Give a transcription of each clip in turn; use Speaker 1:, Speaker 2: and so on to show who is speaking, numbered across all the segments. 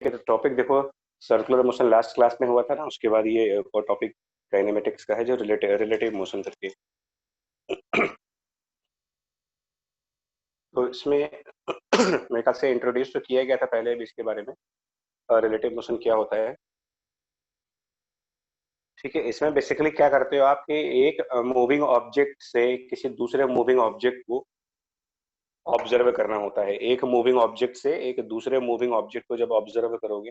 Speaker 1: है, तो टॉपिक देखो, सर्कुलर मोशन लास्ट क्लास में हुआ था ना, उसके बाद ये टॉपिक काइनेमेटिक्स का है जो रिलेटिव मोशन करके। तो इसमें मेरे ख्याल से इंट्रोड्यूस तो किया गया था पहले भी इसके बारे में, रिलेटिव मोशन क्या होता है। ठीक है, इसमें बेसिकली क्या करते हो आप कि एक मूविंग ऑब्जेक्ट से किसी दूसरे मूविंग ऑब्जेक्ट को ऑब्जर्व करना होता है। एक मूविंग ऑब्जेक्ट से एक दूसरे मूविंग ऑब्जेक्ट को जब ऑब्जर्व करोगे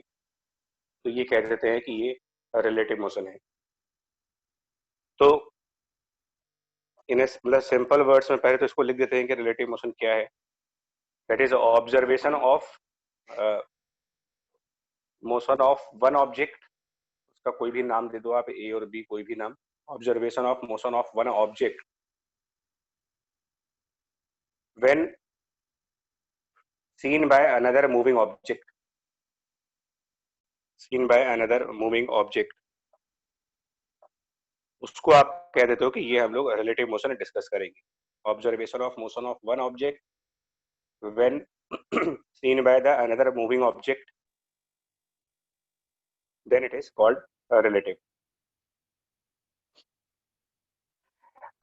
Speaker 1: तो ये कह देते हैं कि ये रिलेटिव मोशन है। तो इन मतलब सिंपल वर्ड्स में पहले तो इसको लिख देते हैं कि रिलेटिव मोशन क्या है। That is observation of motion of one object, उसका कोई भी नाम दे दो आप, ए और बी, कोई भी नाम। Observation of motion of one object when seen by another moving object, seen by another moving object, उसको आप कह देते हो कि ये हम लोग रिलेटिव मोशन डिस्कस करेंगे। Observation of motion of one object when seen by the another moving object, then it is called relative.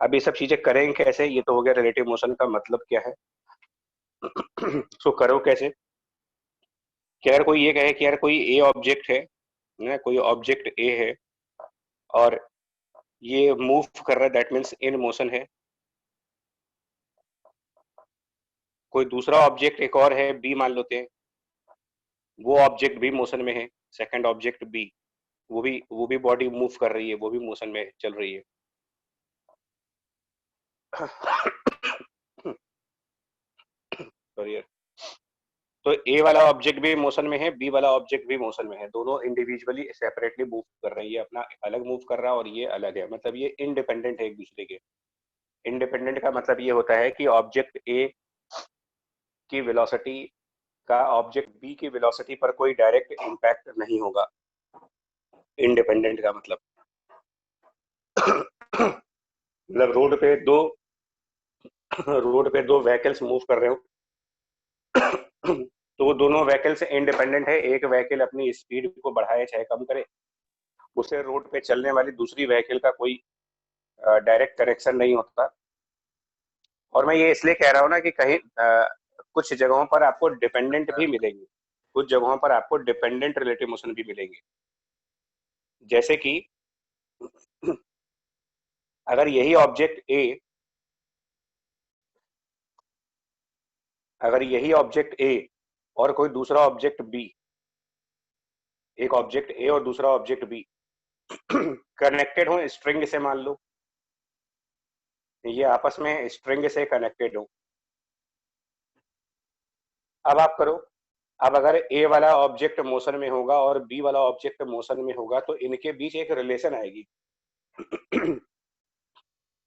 Speaker 1: अब ये सब चीजें करेंगे कैसे, ये तो हो गया रिलेटिव मोशन का मतलब क्या है। सो करो कैसे कि अगर कोई ये कहे कि यार कोई ए ऑब्जेक्ट है ना, कोई ऑब्जेक्ट ए है और ये मूव कर रहा है, दैट मीन्स इन मोशन है। कोई दूसरा ऑब्जेक्ट एक और है बी मान लेते हैं, वो ऑब्जेक्ट भी मोशन में है, सेकंड ऑब्जेक्ट बी, वो भी बॉडी मूव कर रही है, वो भी मोशन में चल रही है। सॉरी, तो ए वाला ऑब्जेक्ट भी मोशन में है, बी वाला ऑब्जेक्ट भी मोशन में है, दोनों इंडिविजुअली सेपरेटली मूव कर रही है, अपना अलग मूव कर रहा है और ये अलग है, मतलब ये इंडिपेंडेंट है एक दूसरे के। इंडिपेंडेंट का मतलब ये होता है कि ऑब्जेक्ट ए की वेलोसिटी का ऑब्जेक्ट बी की वेलोसिटी पर कोई डायरेक्ट इम्पैक्ट नहीं होगा। इंडिपेंडेंट का मतलब मतलब रोड पे दो व्हीकल्स मूव कर रहे हो तो वो दोनों व्हीकल्स इंडिपेंडेंट है। एक व्हीकल अपनी स्पीड को बढ़ाए चाहे कम करे, उसे रोड पे चलने वाली दूसरी व्हीकल का कोई डायरेक्ट कनेक्शन नहीं होता। और मैं ये इसलिए कह रहा हूँ ना कि कहीं कुछ जगहों पर आपको डिपेंडेंट भी मिलेंगे, कुछ जगहों पर आपको डिपेंडेंट रिलेटिव मोशन भी मिलेंगे। जैसे कि अगर यही ऑब्जेक्ट ए, अगर यही ऑब्जेक्ट ए और कोई दूसरा ऑब्जेक्ट बी, एक ऑब्जेक्ट ए और दूसरा ऑब्जेक्ट बी कनेक्टेड हो स्ट्रिंग से, मान लो ये आपस में स्ट्रिंग से कनेक्टेड हो। अब आप करो, अब अगर ए वाला ऑब्जेक्ट मोशन में होगा और बी वाला ऑब्जेक्ट मोशन में होगा तो इनके बीच एक रिलेशन आएगी।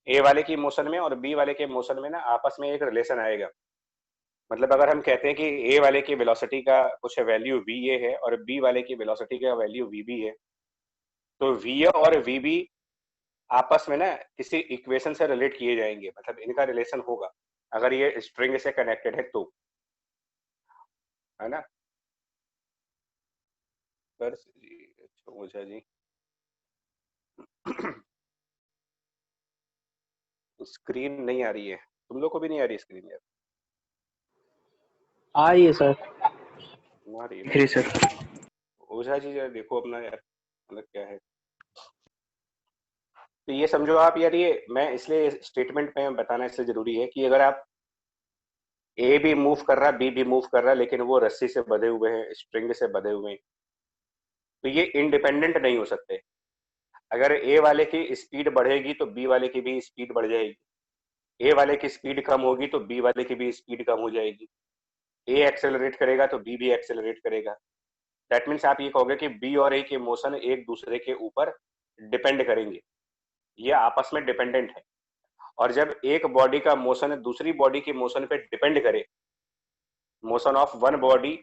Speaker 1: ए वाले की मोशन में और बी वाले के मोशन में ना आपस में एक रिलेशन आएगा। मतलब अगर हम कहते हैं कि ए वाले की वेलोसिटी का कुछ वैल्यू वी ए है और बी वाले की वेलोसिटी का वैल्यू वी बी है, तो वी ए और वी बी आपस में ना किसी इक्वेशन से रिलेट किए जाएंगे, मतलब इनका रिलेशन होगा अगर ये स्ट्रिंग से कनेक्टेड है तो, है ना। सर जी, अच्छा ओझा जी स्क्रीन नहीं आ रही है, तुम लोग को भी नहीं आ रही स्क्रीन यार?
Speaker 2: आ रही है सर।
Speaker 1: आ रही है
Speaker 2: फिर सर
Speaker 1: ओझा जी, यार देखो अपना यार, मतलब क्या है। तो ये समझो आप यार, ये मैं इसलिए स्टेटमेंट में बताना इसलिए जरूरी है कि अगर आप ए भी मूव कर रहा है, बी भी मूव कर रहा है, लेकिन वो रस्सी से बंधे हुए हैं, स्ट्रिंग से बंधे हुए हैं, तो ये इंडिपेंडेंट नहीं हो सकते। अगर ए वाले की स्पीड बढ़ेगी तो बी वाले की भी स्पीड बढ़ जाएगी, ए वाले की स्पीड कम होगी तो बी वाले की भी स्पीड कम हो जाएगी। ए एक्सेलरेट करेगा तो बी भी एक्सेलरेट करेगा। दैट मीन्स आप ये कहोगे कि बी और ए के मोशन एक दूसरे के ऊपर डिपेंड करेंगे, ये आपस में डिपेंडेंट है। और जब एक बॉडी का मोशन दूसरी बॉडी के मोशन पे डिपेंड करे, motion of one body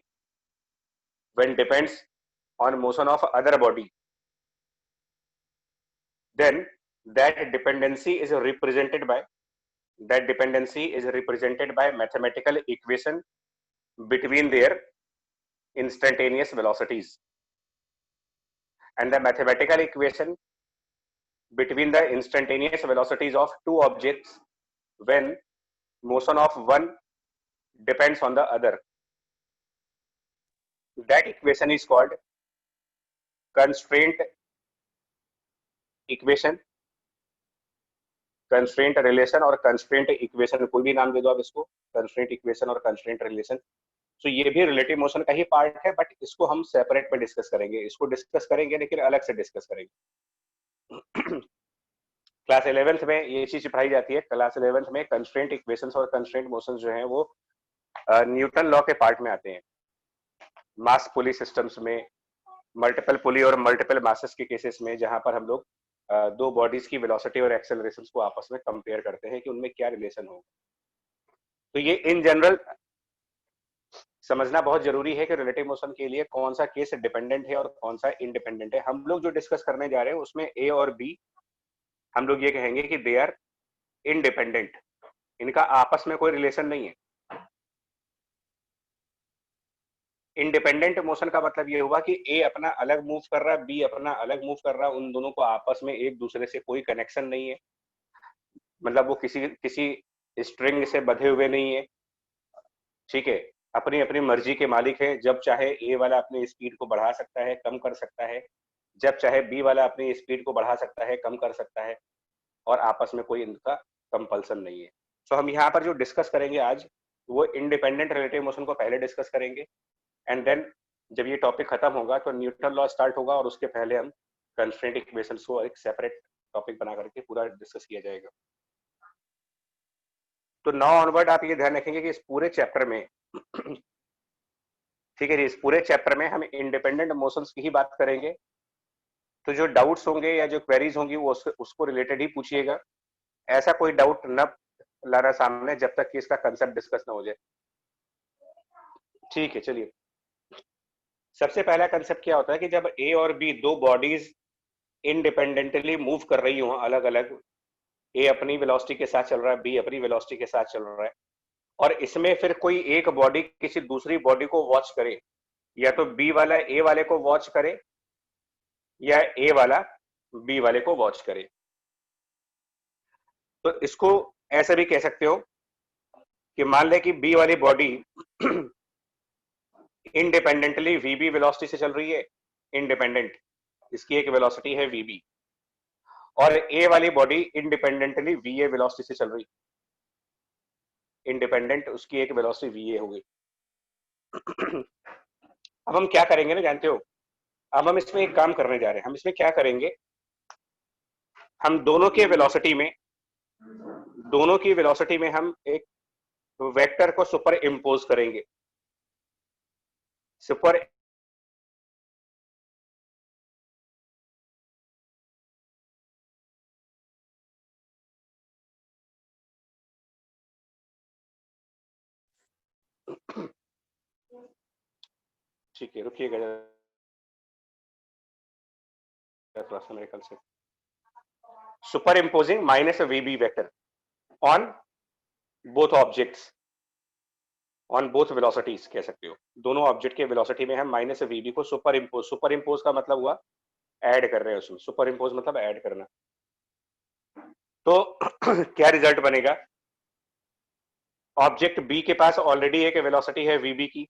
Speaker 1: when depends on motion of other body, then that dependency is represented by mathematical equation between their instantaneous velocities, and the mathematical equation between the instantaneous velocities of two objects when motion of one depends on the other, that equation is called constraint equation, constraint relation और constraint equation, कोई भी नाम दे दो आप इसको, constraint equation और constraint relation. तो ये भी रिलेटिव मोशन का ही पार्ट है, बट इसको हम सेपरेट में डिस्कस करेंगे, इसको डिस्कस करेंगे लेकिन अलग से डिस्कस करेंगे। क्लास 11th में ये चीज पढ़ाई जाती है। क्लास 11th में कंस्ट्रेंट इक्वेशंस और कंस्ट्रेंट मोशंस जो हैं वो न्यूटन लॉ के पार्ट में आते हैं। मास पुली सिस्टम्स में, मल्टीपल पुली और मल्टीपल मासेस के केसेस में, जहां पर हम लोग दो बॉडीज की वेलोसिटी और एक्सेलरेशन को आपस में कंपेयर करते हैं कि उनमें क्या रिलेशन होगा। तो ये इन जनरल समझना बहुत जरूरी है कि रिलेटिव मोशन के लिए कौन सा केस डिपेंडेंट है और कौन सा इंडिपेंडेंट है। हम लोग जो डिस्कस करने जा रहे हैं उसमें ए और बी हम लोग ये कहेंगे कि दे आर इंडिपेंडेंट, इनका आपस में कोई रिलेशन नहीं है। इंडिपेंडेंट मोशन का मतलब ये हुआ कि ए अपना अलग मूव कर रहा है, बी अपना अलग मूव कर रहा है, उन दोनों को आपस में एक दूसरे से कोई कनेक्शन नहीं है, मतलब वो किसी स्ट्रिंग से बंधे हुए नहीं है, ठीक है, अपनी अपनी मर्जी के मालिक है। जब चाहे ए वाला अपनी स्पीड को बढ़ा सकता है, कम कर सकता है, जब चाहे बी वाला अपनी स्पीड को बढ़ा सकता है, कम कर सकता है, और आपस में कोई इनका कंपल्सन नहीं है। तो हम यहाँ पर जो डिस्कस करेंगे आज वो इंडिपेंडेंट रिलेटिव मोशन को पहले डिस्कस करेंगे, एंड देन जब ये टॉपिक खत्म होगा तो न्यूटन लॉ स्टार्ट होगा, और उसके पहले हम कंस्ट्रेंट इक्वेशंस को एक सेपरेट टॉपिक बना करके पूरा डिस्कस किया जाएगा। तो नाउ ऑनवर्ड आप ये ध्यान रखेंगे कि इस पूरे चैप्टर में ठीक है जी, इस पूरे चैप्टर में हम इंडिपेंडेंट मोशंस की ही बात करेंगे। तो जो डाउट्स होंगे या जो क्वेरीज होंगी वो उसको रिलेटेड ही पूछिएगा। ऐसा कोई डाउट न लाना सामने जब तक कि इसका कंसेप्ट डिस्कस ना हो जाए। ठीक है, चलिए। सबसे पहला कंसेप्ट क्या होता है कि जब ए और बी दो बॉडीज इंडिपेंडेंटली मूव कर रही हो अलग अलग, ए अपनी वेलोसिटी के साथ चल रहा है, बी अपनी वेलोसिटी के साथ चल रहा है, और इसमें फिर कोई एक बॉडी किसी दूसरी बॉडी को वॉच करे, या तो बी वाला ए वाले को वॉच करे या ए वाला बी वाले को वॉच करे। तो इसको ऐसे भी कह सकते हो कि मान ले कि बी वाली बॉडी इंडिपेंडेंटली वीबी वेलोसिटी से चल रही है, इंडिपेंडेंट, इसकी एक वेलोसिटी है वीबी, और ए वाली बॉडी इंडिपेंडेंटली वीए वेलोसिटी से चल रही, इंडिपेंडेंट उसकी एक वेलोसिटी वीए हो गई। अब हम क्या करेंगे ना, जानते हो, अब हम इसमें एक काम करने जा रहे हैं। हम इसमें क्या करेंगे, हम दोनों की वेलोसिटी में हम एक वेक्टर को सुपर इम्पोज करेंगे। सुपर ठीक है, रुकिएगा थोड़ा सा मेरे ख्याल से। Super imposing minus VB vector on both objects, on both velocities कह सकते हो। दोनों ऑब्जेक्ट के वेलोसिटी में हम माइनस वीबी को सुपर इम्पोज का मतलब हुआ ऐड कर रहे हैं उसमें। सुपर इम्पोज मतलब ऐड करना। तो क्या रिजल्ट बनेगा, ऑब्जेक्ट बी के पास ऑलरेडी एक वेलोसिटी है वीबी की,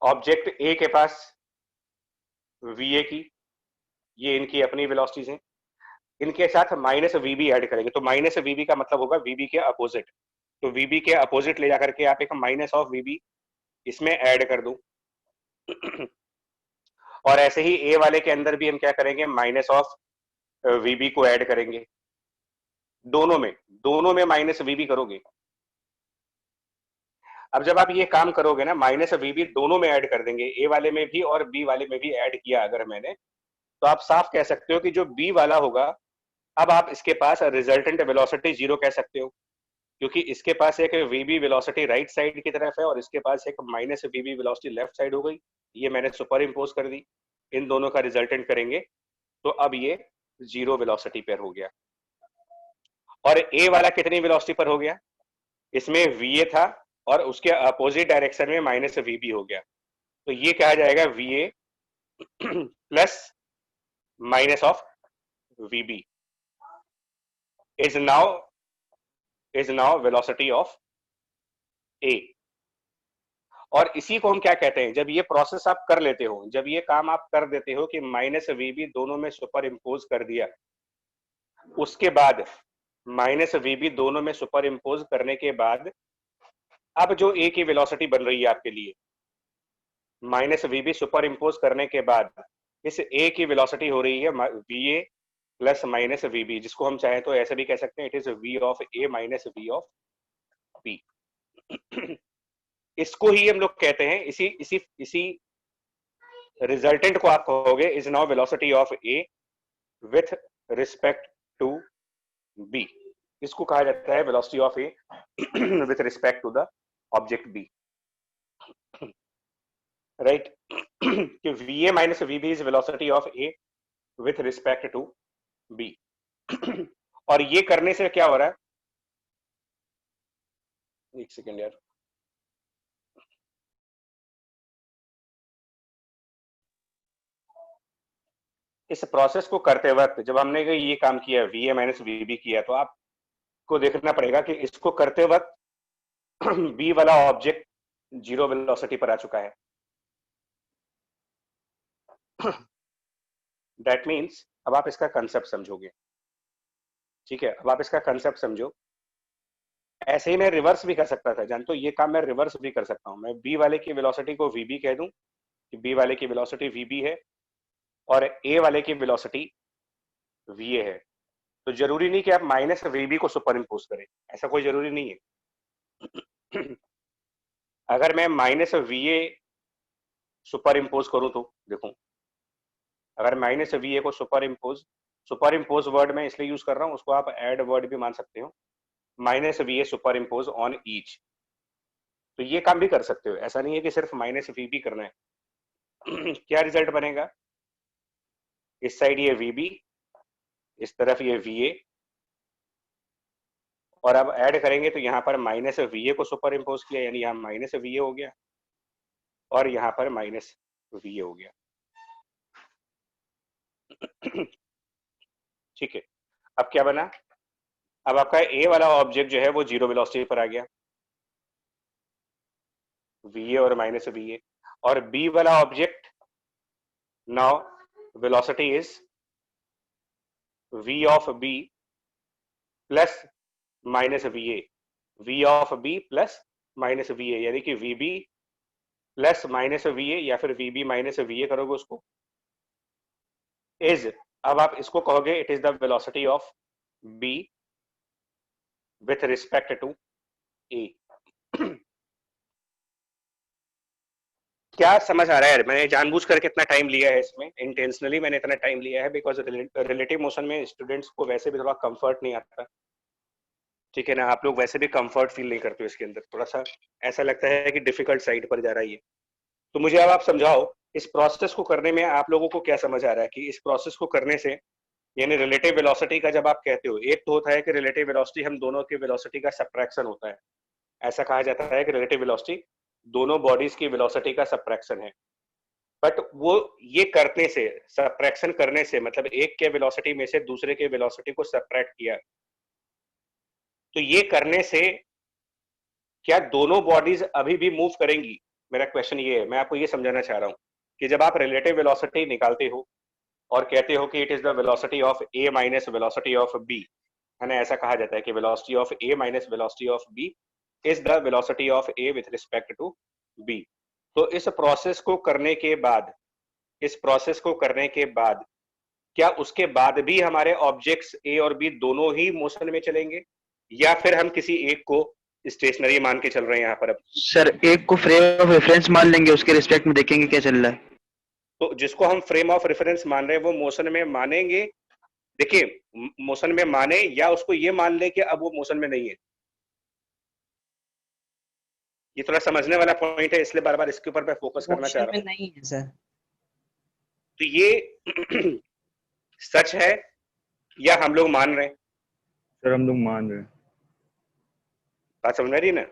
Speaker 1: ऑब्जेक्ट ए के पास वीए की, ये इनकी अपनी वेलोसिटीज हैं, इनके साथ माइनस वीबी ऐड करेंगे। तो माइनस वीबी का मतलब होगा वीबी के अपोजिट, तो वीबी के अपोजिट ले जाकर के आप एक माइनस ऑफ वीबी इसमें ऐड कर दो। और ऐसे ही ए वाले के अंदर भी हम क्या करेंगे, माइनस ऑफ वीबी को ऐड करेंगे। दोनों में माइनस वीबी करोगे। अब जब आप ये काम करोगे ना, माइनस वीबी दोनों में ऐड कर देंगे, ए वाले में भी और बी वाले में भी ऐड किया अगर मैंने, तो आप साफ कह सकते हो कि जो बी वाला होगा, अब आप इसके पास रिजल्टेंट वेलोसिटी 0 कह सकते हो, क्योंकि इसके पास एक वीबी वेलोसिटी राइट साइड की तरफ है और इसके पास एक माइनस वीबी वेलोसिटी लेफ्ट साइड हो गई। ये मैंने सुपर इम्पोज कर दी, इन दोनों का रिजल्टेंट करेंगे तो अब ये 0 वेलोसिटी पर हो गया। और ए वाला कितनी वेलोसिटी पर हो गया, इसमें वीए था और उसके अपोजिट डायरेक्शन में माइनस वी बी हो गया, तो ये कहा जाएगा V A plus minus of V B is now velocity of A. और इसी को हम क्या कहते हैं, जब ये प्रोसेस आप कर लेते हो, जब ये काम आप कर देते हो कि माइनस वी बी दोनों में सुपर इम्पोज कर दिया, उसके बाद माइनस वी बी दोनों में सुपर इम्पोज करने के बाद अब जो ए की वेलोसिटी बन रही है आपके लिए, minus V B superimpose करने के बाद इस ए की वेलोसिटी हो रही है V A plus minus V B, जिसको हम चाहें तो ऐसे भी कह सकते हैं, it is V of A minus V of B. इसको ही हम लोग कहते हैं, इसी इसी इसी रिजल्टेंट को आप कहोगे is now velocity of A with respect to B. इसको कहा जाता है velocity of A with respect to the object B, right. कि V A minus V B is velocity of A with respect to B. और ये करने से क्या हो रहा है, एक सेकेंड यार, इस प्रोसेस को करते वक्त जब हमने ये काम किया V A minus V B किया, तो आपको देखना पड़ेगा कि इसको करते वक्त बी वाला ऑब्जेक्ट जीरो वेलोसिटी पर आ चुका है। दैट मीन्स अब आप इसका कंसेप्ट समझोगे, ठीक है। अब आप इसका कंसेप्ट समझो। ऐसे ही मैं रिवर्स भी कर सकता था, जानते हो, ये काम मैं रिवर्स भी कर सकता हूं। मैं बी वाले की वेलोसिटी को वी बी कह दूं कि बी वाले की वेलोसिटी वी बी है और ए वाले की वेलोसिटी वी ए है। तो जरूरी नहीं कि आप माइनस वी बी को सुपर इम्पोज करें, ऐसा कोई जरूरी नहीं है। अगर मैं माइनस वी ए सुपर इम्पोज करूं तो देखो, अगर माइनस वी ए को सुपर इम्पोज वर्ड में इसलिए यूज कर रहा हूं, उसको आप एड वर्ड भी मान सकते हो, minus V A super impose on each. तो ये काम भी कर सकते हो, ऐसा नहीं है कि सिर्फ माइनस वी बी करना है। क्या रिजल्ट बनेगा, इस साइड ये वी बी, इस तरफ ये वी ए, और अब ऐड करेंगे तो यहाँ पर माइनस वी ए को सुपर इम्पोज किया, यानी यहाँ माइनस वी ए हो गया और यहाँ पर माइनस वी ए हो गया। ठीक है, अब क्या बना, अब आपका ए वाला ऑब्जेक्ट जो है वो जीरो वेलोसिटी पर आ गया, वी ए और माइनस वी ए, और बी वाला object now velocity is V of B plus minus V A, V of B plus minus V A, यानी कि V B plus minus V A या फिर V B minus V A करोगे उसको, is, अब आप इसको कहोगे it is the velocity of B with respect to A. क्या समझ आ रहा है यार, मैंने जानबूझ करके इतना टाइम लिया है इसमें, इंटेंशनली मैंने इतना टाइम लिया है बिकॉज रिलेटिव मोशन में स्टूडेंट्स को वैसे भी थोड़ा कंफर्ट नहीं आता, ठीक है ना। आप लोग वैसे भी कंफर्ट फील नहीं करते हो इसके अंदर, थोड़ा सा ऐसा लगता है कि डिफिकल्ट साइड पर जा रहा है ये। तो मुझे अब आप समझाओ, इस प्रोसेस को करने में आप लोगों को क्या समझ आ रहा है कि इस प्रोसेस को करने से, यानी रिलेटिव वेलोसिटी का जब आप कहते हो, एक तो होता है कि रिलेटिव वेलोसिटी हम दोनों की वेलोसिटी का सब्ट्रैक्शन होता है, ऐसा कहा जाता है कि रिलेटिव वेलोसिटी दोनों बॉडीज की वेलोसिटी का सब्ट्रैक्शन है। बट वो ये करने से, सब्ट्रैक्शन करने से मतलब एक के वेलोसिटी में से दूसरे के वेलोसिटी को सब्ट्रैक्ट किया, तो ये करने से क्या दोनों बॉडीज अभी भी मूव करेंगी, मेरा क्वेश्चन ये है। मैं आपको ये समझाना चाह रहा हूं कि जब आप रिलेटिव वेलोसिटी निकालते हो और कहते हो कि it is the velocity of A minus velocity of B, है ना, ऐसा कहा जाता है कि velocity of A minus velocity of B is the velocity of A with respect to B. तो इस प्रोसेस को करने के बाद, इस प्रोसेस को करने के बाद क्या उसके बाद भी हमारे ऑब्जेक्ट्स ए और बी दोनों ही मोशन में चलेंगे, या फिर हम किसी एक को स्टेशनरी मान के चल रहे हैं यहाँ पर? अब
Speaker 2: सर एक को फ्रेम ऑफ रेफरेंस मान लेंगे, उसके रिस्पेक्ट में देखेंगे क्या चल रहा है।
Speaker 1: तो जिसको हम फ्रेम ऑफ रेफरेंस मान रहे हैं वो मोशन में मानेंगे, देखिए मोशन में माने या उसको ये मान ले कि अब वो मोशन में नहीं है। ये थोड़ा समझने वाला पॉइंट है, इसलिए बार बार इसके ऊपर मैं फोकस करना चाह रहा हूँ।
Speaker 2: नहीं है सर।
Speaker 1: तो ये सच है या हम लोग मान रहे हैं?
Speaker 2: सर हम लोग मान रहे हैं।
Speaker 1: बात समझ में आ रही है ना,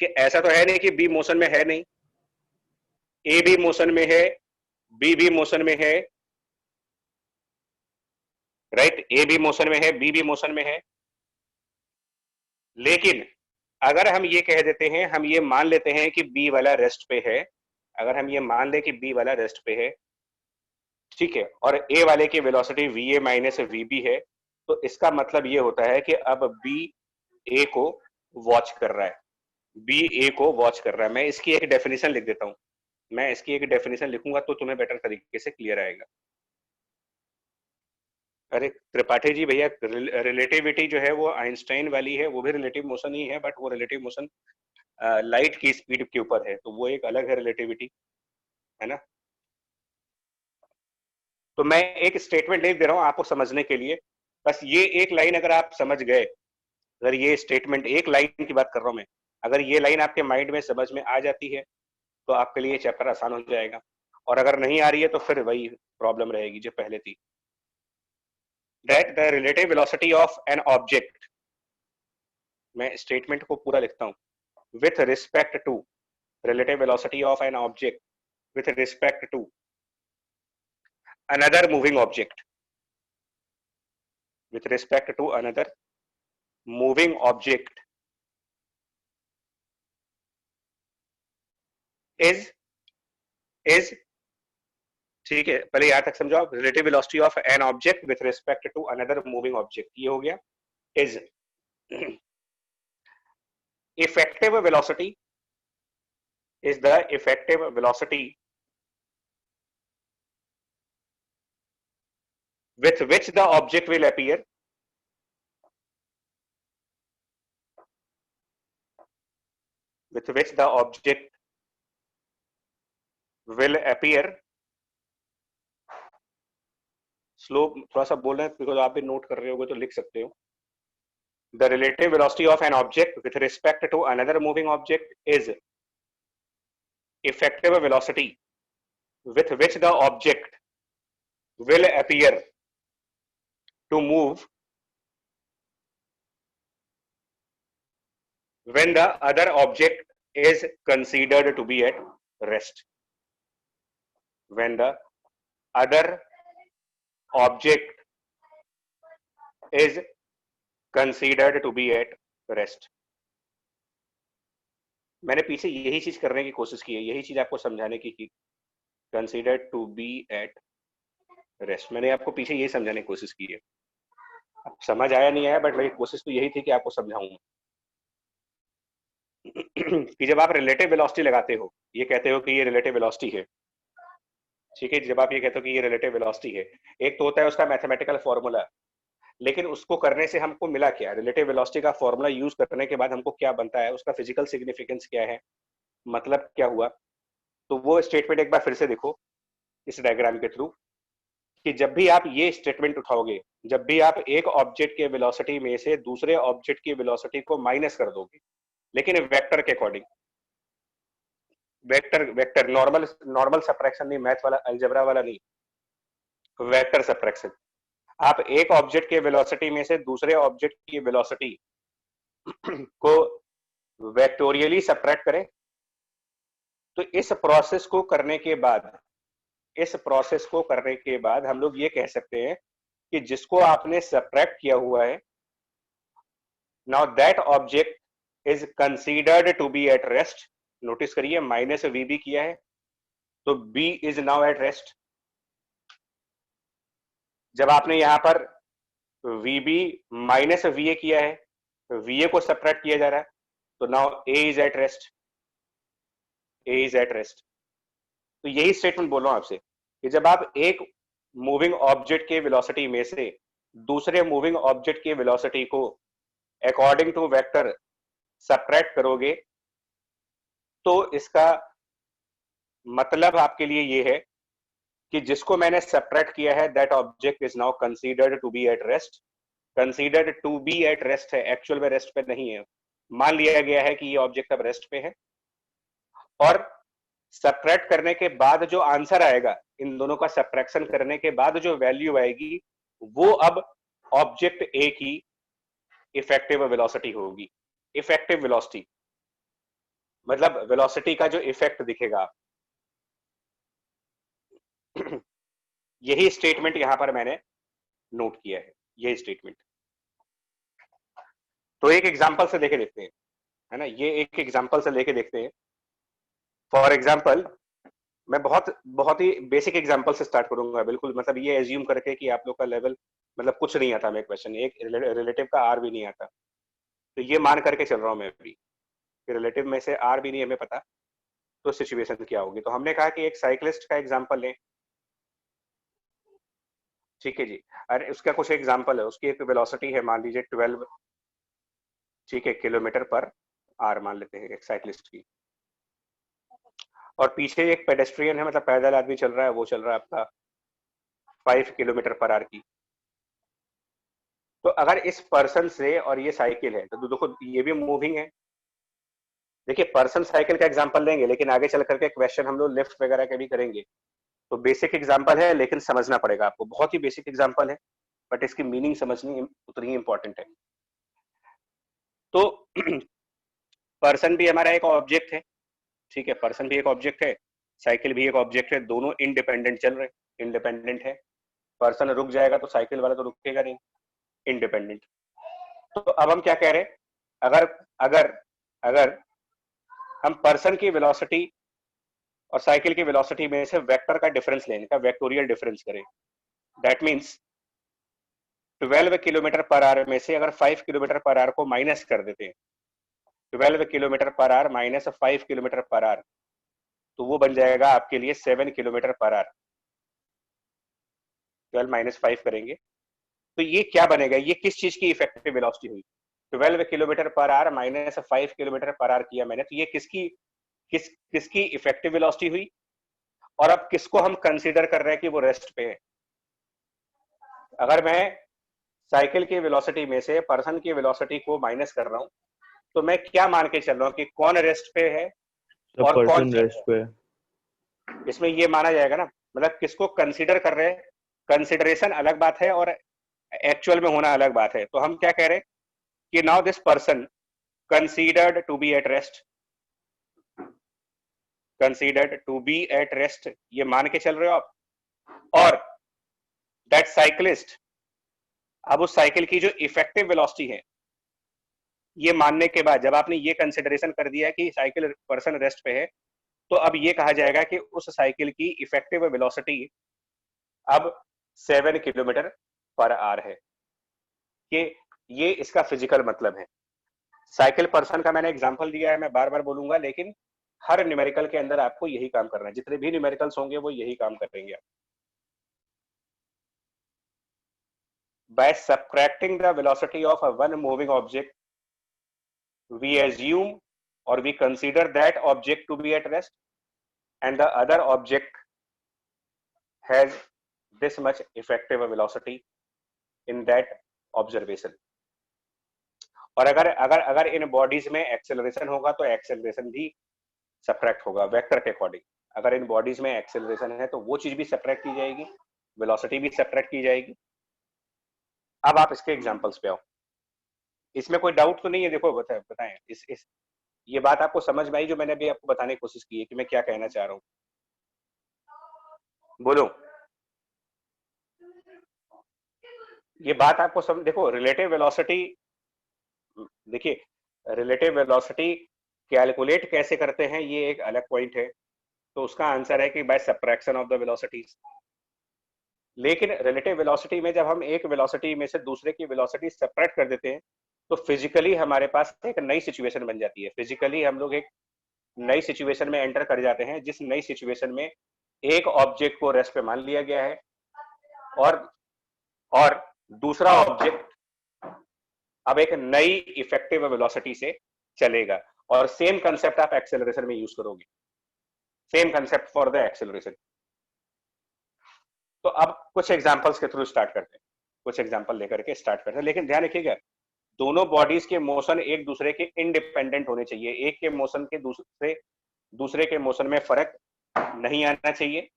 Speaker 1: कि ऐसा तो है नहीं कि बी मोशन में है नहीं, ए भी मोशन में है, बी भी मोशन में है, राइट, ए भी मोशन में है, बी भी मोशन में है। लेकिन अगर हम ये कह देते हैं, हम ये मान लेते हैं कि बी वाला रेस्ट पे है, अगर हम ये मान लें कि बी वाला रेस्ट पे है, ठीक है, और ए वाले की velocity V A minus V B है, तो इसका मतलब ये होता है कि अब बी ए को वॉच कर रहा है, बी ए को वॉच कर रहा है। मैं इसकी एक डेफिनेशन लिख देता हूं, मैं इसकी एक डेफिनेशन लिखूंगा तो तुम्हें बेटर तरीके से क्लियर आएगा। अरे त्रिपाठी जी भैया, रिलेटिविटी जो है वो आइंस्टाइन वाली है, वो भी रिलेटिव मोशन ही है, बट वो रिलेटिव मोशन लाइट की स्पीड के ऊपर है, तो वो एक अलग है रिलेटिविटी, है ना। तो मैं एक स्टेटमेंट लिख दे रहा हूं आपको समझने के लिए, बस ये एक लाइन अगर आप समझ गए, अगर ये स्टेटमेंट, एक लाइन की बात कर रहा हूं मैं, अगर ये लाइन आपके माइंड में समझ में आ जाती है तो आपके लिए चैप्टर आसान हो जाएगा, और अगर नहीं आ रही है तो फिर वही प्रॉब्लम रहेगी जो पहले थी। That the relative velocity of an object, मैं स्टेटमेंट को पूरा लिखता हूं, with respect to, relative velocity of an object with respect to another moving object, with respect to another moving object is ठीक है, पहले यहां तक समझो आप, relative velocity of an object with respect to another moving object, ये हो गया is effective velocity, is the effective velocity with which the object will appear, with which the object will appear, slow थोड़ा सा बोल रहे हैं because आप भी नोट कर रहे होगे तो लिख सकते हो। The relative velocity of an object with respect to another moving object is effective velocity with which the object will appear to move when the other object is considered to be at rest. When the other object is considered to be at rest. मैंने पीछे यही चीज करने की कोशिश की है, यही चीज आपको समझाने की considered to be at rest, मैंने आपको पीछे यही समझाने की कोशिश की है। अब समझ आया नहीं आया, बट मेरी कोशिश तो यही थी कि आपको समझाऊं कि जब आप रिलेटिव वेलोसिटी लगाते हो, ये कहते हो कि ये रिलेटिव वेलोसिटी है, ठीक है, जब आप ये कहते हो कि ये रिलेटिव वेलोसिटी है, एक तो होता है उसका मैथमेटिकल फॉर्मूला, लेकिन उसको करने से हमको मिला क्या, रिलेटिव वेलोसिटी का फॉर्मूला यूज करने के बाद हमको क्या बनता है, उसका फिजिकल सिग्निफिकेंस क्या है, मतलब क्या हुआ। तो वो स्टेटमेंट एक बार फिर से देखो इस डायग्राम के थ्रू, कि जब भी आप ये स्टेटमेंट उठाओगे, जब भी आप एक ऑब्जेक्ट के वेलोसिटी में से दूसरे ऑब्जेक्ट की वेलोसिटी को माइनस कर दोगे, लेकिन वेक्टर के according, vector vector normal normal subtraction नहीं, मैथ वाला अलजेब्रा वाला नहीं, वेक्टर सबट्रैक्शन, आप एक ऑब्जेक्ट के वेलोसिटी में से दूसरे ऑब्जेक्ट की वेलोसिटी को वेक्टोरियली सबट्रैक्ट करें, तो इस प्रोसेस को करने के बाद, इस प्रोसेस को करने के बाद हम लोग ये कह सकते हैं कि जिसको आपने सबट्रैक्ट किया हुआ है, now that object is considered to be at rest. Notice करिए माइनस वी बी किया है, तो B is now at rest. जब आपने यहां पर V B minus V A किया है, वी ए को सबट्रैक्ट किया जा रहा है, तो now A is at rest, A is at rest. तो यही स्टेटमेंट बोल रहा हूं आपसे कि जब आप एक मूविंग ऑब्जेक्ट के वेलोसिटी में से दूसरे मूविंग ऑब्जेक्ट की वेलोसिटी को अकॉर्डिंग टू वेक्टर सबट्रैक्ट करोगे, तो इसका मतलब आपके लिए ये है कि जिसको मैंने सबट्रैक्ट किया है that object is now considered to be at rest. Considered to be at rest है, एक्चुअल में रेस्ट पे नहीं है, मान लिया गया है कि ये ऑब्जेक्ट अब रेस्ट पे है, और सबट्रैक्ट करने के बाद जो आंसर आएगा, इन दोनों का सबट्रैक्शन करने के बाद जो वैल्यू आएगी, वो अब ऑब्जेक्ट ए की इफेक्टिव वेलोसिटी होगी, इफेक्टिव वेलोसिटी। मतलब वेलोसिटी का जो इफेक्ट दिखेगा। यही स्टेटमेंट यहां पर मैंने नोट किया है, ये स्टेटमेंट। तो एक एग्जांपल से लेके देखते हैं, है ना, ये एक एग्जांपल से लेके देखते हैं। फॉर एग्जांपल, मैं बहुत बहुत ही बेसिक एग्जांपल से स्टार्ट करूंगा, बिल्कुल मतलब ये एज्यूम करके कि आप लोग का लेवल मतलब कुछ नहीं आता, मैं क्वेश्चन एक रिलेटिव का आर भी नहीं आता, तो ये मान करके चल रहा हूं मैं अभी कि रिलेटिव में से आर भी नहीं हमें पता, तो सिचुएशन क्या होगी। तो हमने कहा कि एक साइक्लिस्ट का एग्जांपल लें, ठीक है जी। अरे उसका कुछ एग्जांपल है, उसकी एक वेलोसिटी है मान लीजिए 12, ठीक है, किलोमीटर पर आर मान लेते हैं एक साइक्लिस्ट की, और पीछे एक पेडेस्ट्रियन है, मतलब पैदल आदमी चल रहा है, वो चल रहा है आपका 5 किलोमीटर पर आर की। तो अगर इस पर्सन से, और ये साइकिल है, तो देखो ये भी मूविंग है। देखिए पर्सन साइकिल का एग्जांपल लेंगे, लेकिन आगे चल करके क्वेश्चन हम लोग लिफ्ट वगैरह के भी करेंगे, तो बेसिक एग्जांपल है लेकिन समझना पड़ेगा आपको, बहुत ही बेसिक एग्जांपल है, बट इसकी मीनिंग समझनी उतनी ही इंपॉर्टेंट है। तो पर्सन भी हमारा एक ऑब्जेक्ट है, ठीक है, पर्सन भी एक ऑब्जेक्ट है, साइकिल भी एक ऑब्जेक्ट है, दोनों इंडिपेंडेंट चल रहे, इंडिपेंडेंट है। पर्सन रुक जाएगा तो साइकिल वाला तो रुकेगा नहीं, इंडिपेंडेंट। तो अब हम क्या कह रहे हैं, अगर अगर अगर हम पर्सन की वेलोसिटी और साइकिल की वेलोसिटी में से वेक्टर का डिफरेंस लेने का वेक्टोरियल डिफरेंस करें, that means 12 kilometre per our में से अगर 5 किलोमीटर पर आवर को माइनस कर देते हैं, 12 kilometre per our minus 5 kilometre per our, तो वो बन जाएगा आपके लिए 7 किलोमीटर पर आवर। 12 माइनस 5 करेंगे तो ये क्या बनेगा, ये किस चीज की इफेक्टिव वेलोसिटी हुई। 12 kilometre per our minus 5 kilometre per our किया मैंने, तो ये किसकी इफेक्टिव वेलोसिटी हुई, और अब किसको हम कंसीडर कर रहे हैं कि वो रेस्ट पे है। अगर मैं साइकिल की वेलोसिटी में से पर्सन की वेलोसिटी को माइनस कर रहा हूं, तो मैं क्या मान के चल रहा हूं कि कौन रेस्ट पे है
Speaker 2: द
Speaker 1: और कौन
Speaker 2: पर्सन
Speaker 1: चल
Speaker 2: रेस्ट
Speaker 1: रहा
Speaker 2: पे।
Speaker 1: है, इसमें ये माना जाएगा ना, मतलब किसको कंसीडर कर रहे हैं। कंसिडरेशन अलग बात है और एक्चुअल में होना अलग बात है। तो हम क्या कह रहे हैं कि now this person considered to be at rest, considered to be at rest, ये मान के चल रहे हो आप, और that cyclist, अब उस साइकिल की जो इफेक्टिव वेलोसिटी है, ये मानने के बाद जब आपने ये कंसिडरेशन कर दिया कि साइकिल पर्सन रेस्ट पे है, तो अब ये कहा जाएगा कि उस साइकिल की इफेक्टिव वेलोसिटी अब 7 किलोमीटर पर आवर है। ये इसका फिजिकल मतलब है। साइकिल पर्सन का मैंने एग्जांपल दिया है, मैं बार बार बोलूंगा, लेकिन हर न्यूमेरिकल के अंदर आपको यही काम करना है, जितने भी न्यूमेरिकल्स होंगे वो यही काम करेंगे। By subtracting the velocity of a one moving object, we assume or we consider that object to be at rest, and the other object has this much effective velocity in that observation. और अगर अगर अगर in bodies में acceleration होगा तो acceleration भी subtract होगा vector के अकॉर्डिंग। अगर इन बॉडीज में एक्सेलरेशन है तो वो चीज भी सब्ट्रैक्ट की जाएगी, वेलोसिटी भी सब्ट्रैक्ट की जाएगी। अब आप इसके एग्जांपल्स पे आओ, इसमें कोई डाउट तो नहीं है? देखो बताएं इस ये बात आपको समझ में आई जो मैंने अभी आपको बताने की कोशिश की है कि मैं क्या कहना चाह रहा हूँ? बोलो, ये बात आपको समझ, देखो रिलेटिव वेलोसिटी, देखिए रिलेटिव वेलोसिटी कैलकुलेट कैसे करते हैं ये एक अलग पॉइंट है, तो उसका आंसर है कि by subtraction of the velocities. लेकिन रिलेटिव वेलोसिटी में जब हम एक वेलोसिटी में से दूसरे की वेलोसिटी सेपरेट कर देते हैं, तो फिजिकली हमारे पास एक नई सिचुएशन बन जाती है। फिजिकली हम लोग एक नई सिचुएशन में एंटर कर जाते हैं, जिस नई सिचुएशन में एक ऑब्जेक्ट को रेस्ट पे मान लिया गया है, और और दूसरा ऑब्जेक्ट अब एक नई इफेक्टिव वेलोसिटी से चलेगा, और सेम कंसेप्ट आप एक्सेलरेशन में यूज करोगे, same concept for the acceleration. तो अब कुछ एग्जांपल्स के थ्रू स्टार्ट करते हैं, कुछ एग्जांपल लेकर के स्टार्ट करते हैं, लेकिन ध्यान रखिएगा दोनों बॉडीज के मोशन एक दूसरे के इंडिपेंडेंट होने चाहिए, एक के मोशन के दूसरे के मोशन में फर्क नहीं आना चाहिए।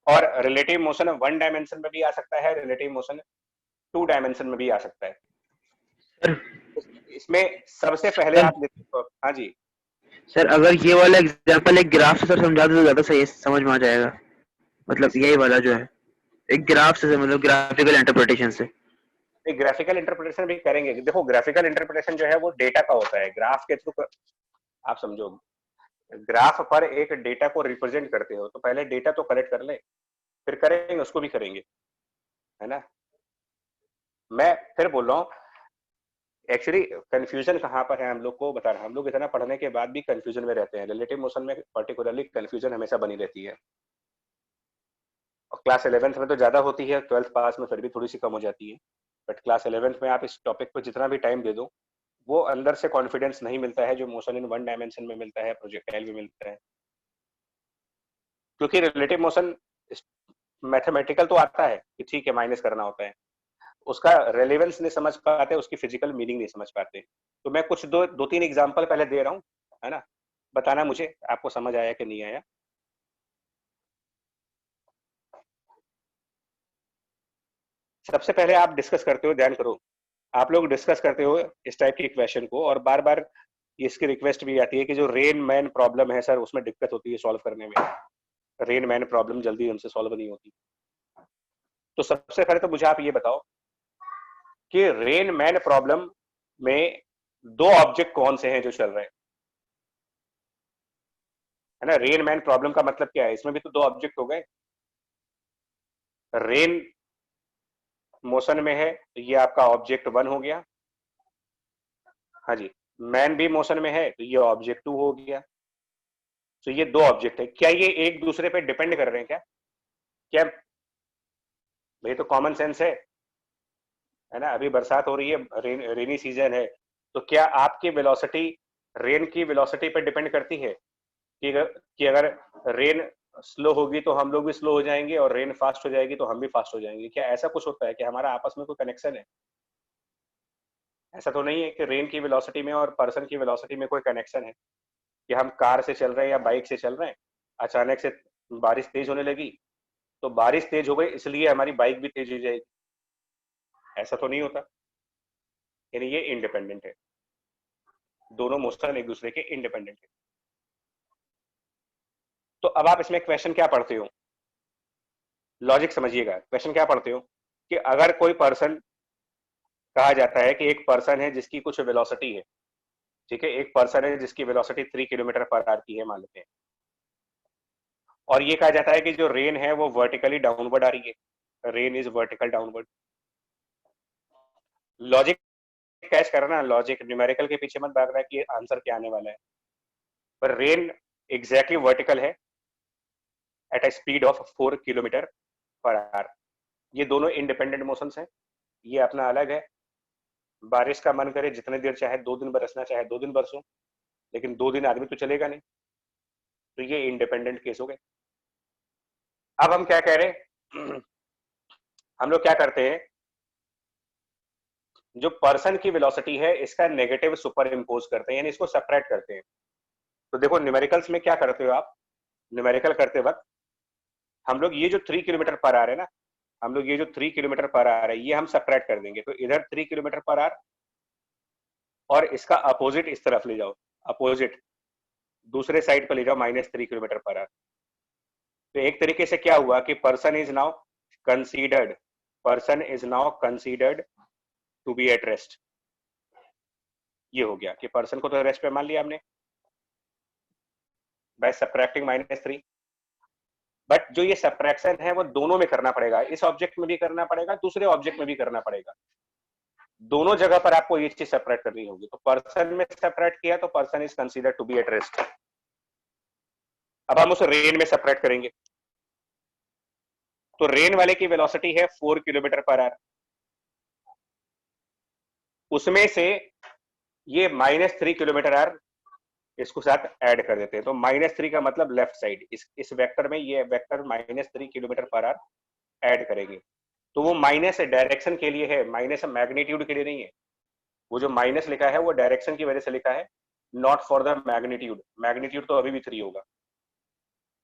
Speaker 1: और रिलेटिव मोशन 1 डायमेंशन में भी आ सकता है, रिलेटिव मोशन 2 डायमेंशन में भी आ सकता है।
Speaker 2: सर
Speaker 1: इसमें सबसे पहले
Speaker 2: सर
Speaker 1: आप देखो। हाँ जी,
Speaker 2: सर अगर ये वाला एग्जांपल एक ग्राफ से सर समझा दो तो ज्यादा सही समझ में आ जाएगा, मतलब
Speaker 1: किससे?
Speaker 2: यही वाला जो है एक ग्राफ से, मतलब ग्राफिकल इंटरप्रिटेशन से।
Speaker 1: एक ग्राफिकल इंटरप्रिटेशन भी करेंगे। देखो ग्राफिकल इंटरप्रिटेशन जो है वो डेटा का होता है, ग्राफ के थ्रू आप समझो, ग्राफ पर एक डेटा को रिप्रेजेंट करते हो तो पहले डेटा तो कलेक्ट कर ले, फिर करेंगे, उसको भी करेंगे, है ना। मैं फिर बोल रहा हूँ, एक्चुअली कंफ्यूजन कहाँ पर है हम लोग को बता रहा हूँ। हम लोग इतना पढ़ने के बाद भी कंफ्यूजन में रहते हैं। रिलेटिव मोशन में पर्टिकुलरली कंफ्यूजन हमेशा बनी रहती है, और क्लास 11th में तो ज्यादा होती है, 12th पास में फिर भी थोड़ी सी कम हो जाती है। बट क्लास 11th में आप इस टॉपिक पर जितना भी टाइम दे दो, वो अंदर से कॉन्फिडेंस नहीं मिलता है जो मोशन इन वन डायमेंशन में मिलता है, प्रोजेक्टाइल में मिलता है। क्योंकि रिलेटिव मोशन मैथमेटिकल तो आता है कि ठीक है माइनस करना होता है, उसका रेलेवेंस नहीं समझ पाते, उसकी फिजिकल मीनिंग नहीं समझ पाते। तो मैं कुछ दो तीन एग्जांपल पहले दे रहा हूँ, है ना, बताना मुझे आपको समझ आया कि नहीं आया। सबसे पहले आप डिस्कस करते हो, ध्यान करो, आप लोग डिस्कस करते हो इस टाइप की क्वेश्चन को, और बार बार इसकी रिक्वेस्ट भी आती है कि जो रेन मैन प्रॉब्लम है सर उसमें दिक्कत होती है सॉल्व करने में, रेन मैन प्रॉब्लम जल्दी उनसे सॉल्व नहीं होती। तो सबसे पहले तो मुझे आप ये बताओ कि रेन मैन प्रॉब्लम में दो ऑब्जेक्ट कौन से हैं जो चल रहे हैं, है ना। रेन मैन प्रॉब्लम का मतलब क्या है, इसमें भी तो दो ऑब्जेक्ट हो गए। रेन मोशन में है तो ये आपका ऑब्जेक्ट 1 हो गया, हाँ जी। मैन भी मोशन में है तो ये ऑब्जेक्ट 2 हो गया। तो ये दो ऑब्जेक्ट है, क्या ये एक दूसरे पे डिपेंड कर रहे हैं क्या? क्या भाई, तो कॉमन सेंस है ना। अभी बरसात हो रही है, रेनी सीजन है, तो क्या आपकी वेलोसिटी रेन की वेलोसिटी पे डिपेंड करती है कि अगर रेन स्लो होगी तो हम लोग भी स्लो हो जाएंगे, और रेन फास्ट हो जाएगी तो हम भी फास्ट हो जाएंगे? क्या ऐसा कुछ होता है कि हमारा आपस में कोई कनेक्शन है? ऐसा तो नहीं है कि रेन की वेलोसिटी में और पर्सन की वेलोसिटी में कोई कनेक्शन है, कि हम कार से चल रहे हैं या बाइक से चल रहे हैं, अचानक से बारिश तेज होने लगी तो बारिश तेज हो गई इसलिए हमारी बाइक भी तेज हो जाएगी, ऐसा तो नहीं होता। यानी ये इंडिपेंडेंट है, दोनों मोशन एक दूसरे के इंडिपेंडेंट है। तो अब आप इसमें क्वेश्चन क्या पढ़ते हो, लॉजिक समझिएगा। क्वेश्चन क्या पढ़ते हो कि अगर कोई पर्सन, कहा जाता है कि एक पर्सन है जिसकी कुछ वेलोसिटी है, ठीक है, एक पर्सन है जिसकी वेलोसिटी 3 किलोमीटर पर आवर की है मान लेते हैं, और ये कहा जाता है कि जो रेन है वो वर्टिकली डाउनवर्ड आ रही है, rain is vertical downward. Logic catch करना, लॉजिक न्यूमेरिकल के पीछे मत भागना कि आंसर क्या आने वाला है। पर रेन एग्जैक्टली वर्टिकल है at a speed of 4 kilometre per our. ये दोनों इंडिपेंडेंट मोशंस हैं, ये अपना अलग है। बारिश का मन करे जितने देर चाहे 2 दिन बरसना चाहे 2 दिन बरसो, लेकिन 2 दिन आदमी तो चलेगा नहीं। तो ये इंडिपेंडेंट केस हो गए। अब हम क्या कह रहे हैं हम लोग क्या करते हैं, जो पर्सन की वेलोसिटी है इसका नेगेटिव सुपर इम्पोज करते हैं, यानी इसको सेपरेट करते हैं। तो देखो न्यूमेरिकल्स में क्या करते हो आप, न्यूमेरिकल करते वक्त हम लोग ये जो 3 किलोमीटर पर आवर है ना, हम लोग ये जो 3 किलोमीटर पर आवर है ये हम सेपरेट कर देंगे। तो इधर 3 किलोमीटर पर आवर और इसका अपोजिट इस तरफ ले जाओ, अपोजिट दूसरे साइड पर ले जाओ -3 किलोमीटर पर आवर। तो एक तरीके से क्या हुआ कि person is now considered to be at rest. ये हो गया कि पर्सन को तो रेस्ट पे मान लिया हमने बाय सब्ट्रैक्टिंग -3। बट जो ये सब्ट्रैक्शन है वो दोनों में करना पड़ेगा, इस ऑब्जेक्ट में भी करना पड़ेगा, दूसरे ऑब्जेक्ट में भी करना पड़ेगा, दोनों जगह पर आपको ये चीज सेपरेट करनी होगी। तो पर्सन में सेपरेट किया तो person is considered to be at rest. अब हम उसे रेन में सेपरेट करेंगे, तो रेन वाले की वेलोसिटी है 4 किलोमीटर पर आवर, उसमें से ये -3 किलोमीटर आवर इसको साथ ऐड कर देते हैं। तो -3 का मतलब लेफ्ट साइड, इस वेक्टर में ये vector -3 kilometre per our add करेंगे। तो वो माइनस डायरेक्शन के लिए है, माइनस मैग्नीट्यूड के लिए नहीं है। वो जो माइनस लिखा है वो डायरेक्शन की वजह से लिखा है, not for the magnitude. Magnitude तो अभी भी 3 होगा।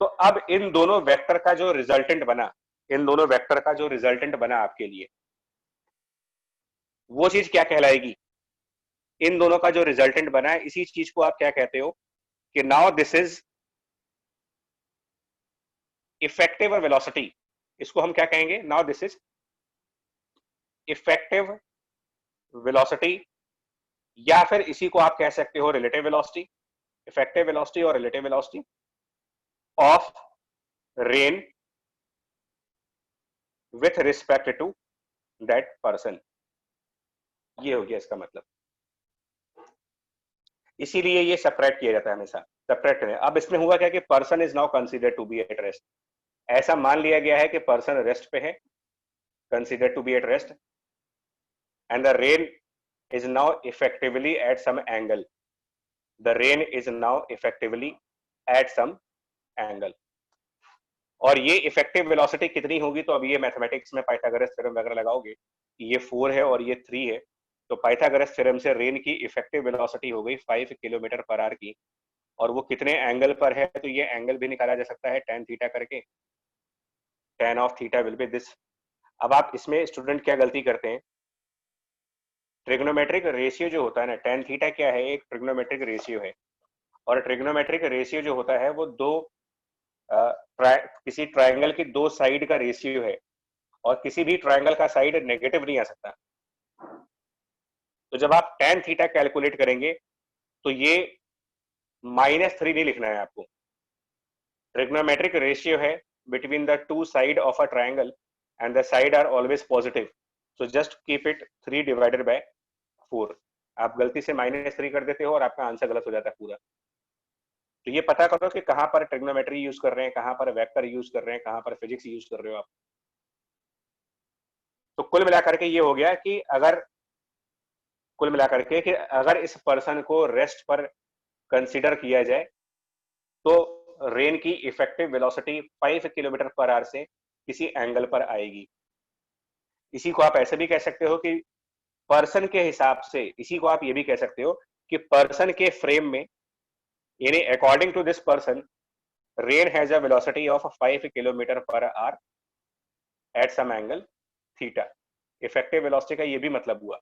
Speaker 1: तो अब इन दोनों वेक्टर का जो रिजल्टेंट बना, इन दोनों वेक्टर का जो रिजल्टेंट बना आपके लिए, वो चीज क्या कहलाएगी? इन दोनों का जो रिजल्टेंट बना है, इसी चीज को आप क्या कहते हो कि now this is effective velocity. इसको हम क्या कहेंगे? Now this is effective velocity, या फिर इसी को आप कह सकते हो रिलेटिव वेलोसिटी, इफेक्टिव वेलोसिटी और relative velocity of rain with respect to that person. ये हो गया इसका मतलब। इसीलिए ये सेपरेट किया जाता है हमेशा, सेपरेट है। अब इसमें हुआ क्या कि person is now consider to be at rest. ऐसा मान लिया गया है कि पर्सन रेस्ट पे है, consider to be at rest, and the rain is now effectively at some angle. The rain is now effectively at some angle. और ये इफेक्टिव वेलोसिटी कितनी होगी? तो अब ये मैथमेटिक्स में पाइथागोरस थ्योरम वगैरह लगाओगे, ये 4 है और ये 3 है, तो पाइथागोरस थ्योरम से रेन की इफेक्टिव वेलोसिटी हो गई 5 किलोमीटर पर आवर की, और वो कितने एंगल पर है? तो ये एंगल भी निकाला जा सकता है tan थीटा करके, tan of theta will B this. अब आप इसमें स्टूडेंट क्या गलती करते हैं, ट्रिग्नोमेट्रिक रेशियो जो होता है ना, tan थीटा क्या है? एक ट्रिग्नोमेट्रिक रेशियो है, और ट्रिग्नोमेट्रिक रेशियो जो होता है वो किसी ट्राइंगल की दो साइड का रेशियो है, और किसी भी ट्राइंगल का साइड नेगेटिव नहीं आ सकता। तो जब आप tan थीटा कैलकुलेट करेंगे तो ये -3 नहीं लिखना है आपको। ट्रिग्नोमेट्रिक रेशियो है between the two side of a triangle and the side are always positive, so just keep it 3 divided by 4। आप गलती से -3 कर देते हो और आपका आंसर गलत हो जाता है पूरा। तो ये पता करो कि कहां पर ट्रिग्नोमेट्री यूज कर रहे हैं, कहां पर वेक्टर यूज कर रहे हैं, कहां पर फिजिक्स यूज कर रहे हो आप। तो कुल मिलाकर के ये हो गया कि अगर इस पर्सन को रेस्ट पर कंसीडर किया जाए तो रेन की effective velocity 5 kilometre per our से किसी एंगल पर आएगी। इसी को आप ऐसे भी कह सकते हो कि पर्सन के हिसाब से, इसी को आप ये भी कह सकते हो कि पर्सन के फ्रेम में, यानी according to this person, rain has a velocity of 5 kilometre per hour at some angle theta. Effective velocity का ये भी मतलब हुआ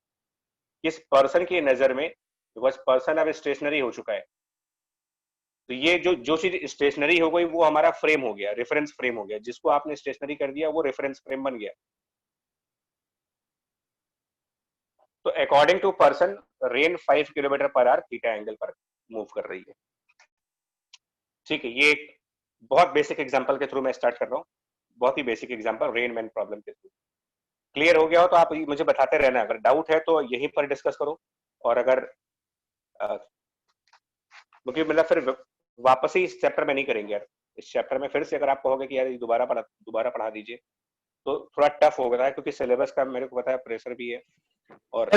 Speaker 1: इस पर्सन की नजर में, बिकॉज पर्सन अब स्टेशनरी हो चुका है, तो ये जो चीज स्टेशनरी हो गई वो हमारा फ्रेम हो गया, रेफरेंस फ्रेम हो गया। जिसको आपने स्टेशनरी कर दिया वो रेफरेंस फ्रेम बन गया। तो according to person, rain 5 kilometre per hour theta angle पर मूव कर रही है। ठीक है, ये एक बहुत बेसिक एग्जांपल के थ्रू मैं स्टार्ट कर रहा हूँ, बहुत ही basic example rain man problem के थ्रू। क्लियर हो गया हो तो आप मुझे बताते रहना, अगर डाउट है तो यहीं पर डिस्कस करो, और अगर क्योंकि मतलब फिर वापस ही इस चैप्टर में नहीं करेंगे यार। इस चैप्टर में फिर से अगर आप कहोगे कि यार दोबारा पढ़ा दीजिए तो थोड़ा टफ हो गया है, क्योंकि सिलेबस का मेरे को पता है प्रेशर भी है। और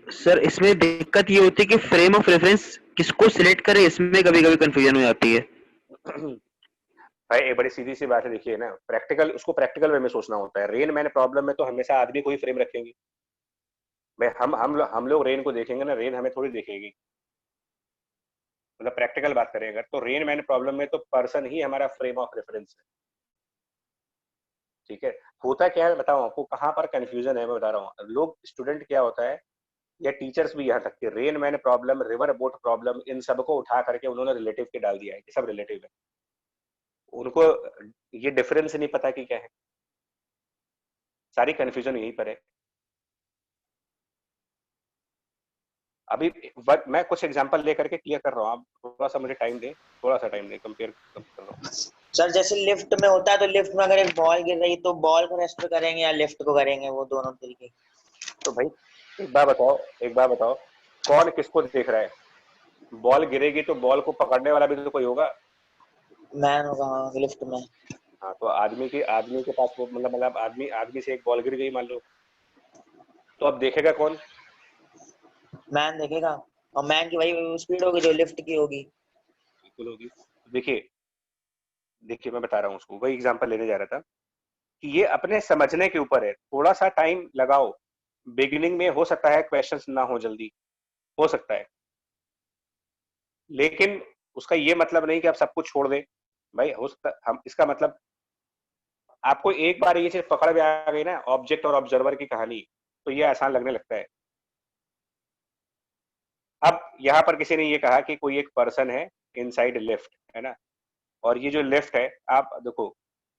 Speaker 2: सर इसमें दिक्कत ये होती है कि फ्रेम ऑफ रेफरेंस किसको सिलेक्ट करें, इसमें कभी कभी कंफ्यूजन हो जाती है।
Speaker 1: भाई एक बड़ी सीधी सी बात है, देखिए ना, प्रैक्टिकल, उसको प्रैक्टिकल वे में सोचना होता है। रेन मैन प्रॉब्लम में तो हमेशा आदमी को ही फ्रेम रखेंगे भाई। हम लोग रेन को देखेंगे ना, रेन हमें थोड़ी देखेगी। मतलब प्रैक्टिकल बात करें अगर, तो रेन मैन प्रॉब्लम में तो पर्सन ही हमारा फ्रेम ऑफ रेफरेंस है। ठीक है, होता क्या है बताओ आपको, कहाँ पर कंफ्यूजन है मैं बता रहा हूँ। लोग, स्टूडेंट क्या होता है, या टीचर्स भी, यहाँ तक कि rain man problem, river boat problem, इन सबको उठा करके उन्होंने रिलेटिव के डाल दिया है कि सब रिलेटिव है। उनको ये डिफरेंस नहीं पता कि क्या है। सारी कंफ्यूजन यहीं पर है। अभी मैं कुछ एग्जांपल लेकर के क्लियर कर रहा हूँ, आप थोड़ा सा मुझे टाइम दें, थोड़ा सा टाइम दें, कंपेयर कर रहा हूँ।
Speaker 3: सर जैसे लिफ्ट में होता है, तो लिफ्ट में अगर एक बॉल गिर रही तो बॉल को रेस्ट करेंगे या लिफ्ट को करेंगे, वो दोनों तरीके।
Speaker 1: तो भाई एक बार बताओ कौन किसको देख रहा है? बॉल गिरेगी तो बॉल को पकड़ने वाला भी तो कोई होगा।
Speaker 3: मैन होगा लिफ्ट में।
Speaker 1: हाँ, तो आदमी के पास वो मतलब आदमी से एक बॉल गिर गई मान लो, तो अब देखेगा कौन?
Speaker 3: मैन देखेगा, और मैन की वही स्पीड होगी जो लिफ्ट की होगी।
Speaker 1: बिल्कुल होगी। देखिए मैं बता रहा हूँ उसको, वही एग्जांपल लेने जा रहा था कि ये अपने समझने के ऊपर है। थोड़ा सा टाइम लगाओ, बिगिनिंग में हो सकता है क्वेश्चंस ना हो जल्दी, हो सकता है, लेकिन उसका ये मतलब नहीं कि आप सब कुछ छोड़ दें भाई। हो सकता हम, इसका मतलब आपको एक बार ये चीज पकड़ में आ गई ना, ऑब्जेक्ट और ऑब्जर्वर की कहानी, तो ये आसान लगने लगता है। अब यहाँ पर किसी ने ये कहा कि कोई एक पर्सन है इनसाइड लिफ्ट, है ना, और ये जो लिफ्ट है, आप देखो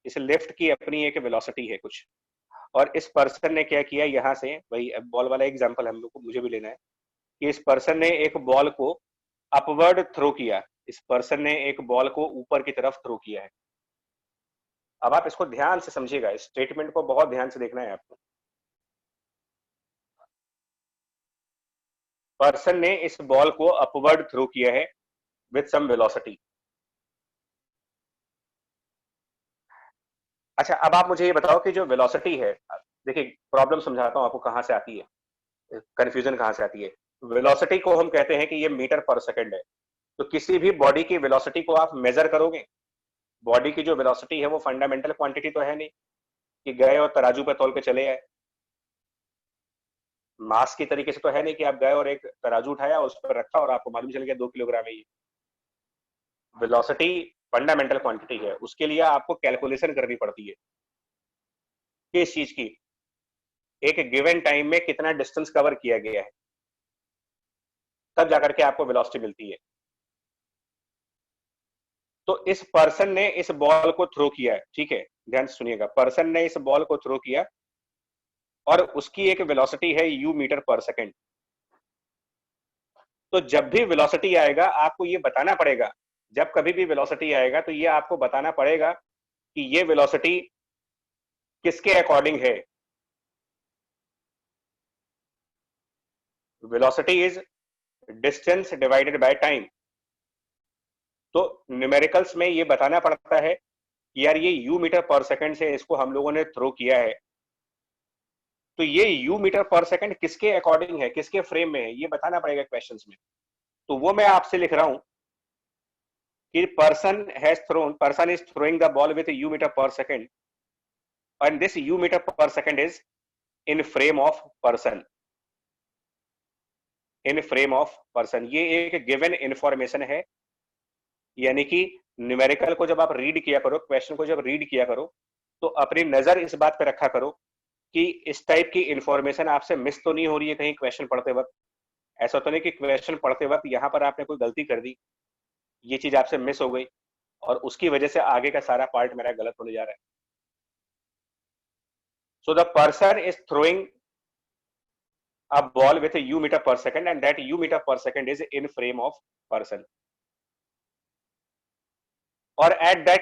Speaker 1: इस लिफ्ट की अपनी एक वेलोसिटी है कुछ, और इस पर्सन ने क्या किया, यहाँ से वही बॉल वाला एग्जांपल हम लोग को मुझे भी लेना है कि इस पर्सन ने एक बॉल को अपवर्ड थ्रो किया, इस पर्सन ने एक बॉल को ऊपर की तरफ थ्रो किया है। अब आप इसको ध्यान से समझिएगा, इस स्टेटमेंट को बहुत ध्यान से देखना है आपको। पर्सन ने इस बॉल को अपवर्ड थ्रो किया है विथ सम वेलोसिटी। अच्छा, अब आप मुझे ये बताओ कि जो वेलोसिटी है, देखिए प्रॉब्लम समझाता हूं आपको कहां से आती है, कंफ्यूजन कहां से आती है। वेलोसिटी को हम कहते हैं कि ये मीटर पर सेकंड है, तो किसी भी बॉडी की वेलोसिटी को आप मेजर करोगे, बॉडी की जो वेलोसिटी है वो फंडामेंटल क्वांटिटी तो है नहीं कि गए और तराजू पे तौल के चले आए, मास की तरीके से तो है नहीं कि आप गए और एक तराजू उठाया उस पर रखा और आपको मालूम चल गया 2 किलोग्राम है ये। वेलोसिटी फंडामेंटल क्वांटिटी है, उसके लिए आपको कैलकुलेशन करनी पड़ती है किस चीज की, एक गिवन टाइम में कितना डिस्टेंस कवर किया गया है, तब जाकर के आपको वेलोसिटी मिलती है। तो इस पर्सन ने इस बॉल को थ्रो किया है, ठीक है, ध्यान से सुनिएगा, पर्सन ने इस बॉल को थ्रो किया और उसकी एक वेलोसिटी है u मीटर पर सेकंड। तो जब भी वेलोसिटी आएगा आपको ये बताना पड़ेगा, जब कभी भी वेलोसिटी आएगा तो ये आपको बताना पड़ेगा कि ये वेलोसिटी किसके अकॉर्डिंग है। Velocity is distance divided by time. तो न्यूमेरिकल्स में ये बताना पड़ता है कि यार ये u मीटर पर सेकंड से इसको हम लोगों ने थ्रो किया है, तो ये u मीटर पर सेकंड किसके अकॉर्डिंग है, किसके फ्रेम में है, ये बताना पड़ेगा क्वेश्चंस में। तो वो मैं आपसे लिख रहा हूं कि person is throwing the ball with u metre per second and this u metre per second is in frame of person, in frame of person. ये एक गिवन इंफॉर्मेशन है, यानी कि न्यूमेरिकल को जब आप रीड किया करो, क्वेश्चन को जब रीड किया करो, तो अपनी नजर इस बात पे रखा करो कि इस टाइप की इंफॉर्मेशन आपसे मिस तो नहीं हो रही है कहीं क्वेश्चन पढ़ते वक्त। ऐसा तो नहीं कि क्वेश्चन पढ़ते वक्त यहाँ पर आपने कोई गलती कर दी, ये चीज आपसे मिस हो गई और उसकी वजह से आगे का सारा पार्ट मेरा गलत होने जा रहा है। So the person is throwing a ball with a u meter per second and that u meter per second is in frame of person, or at the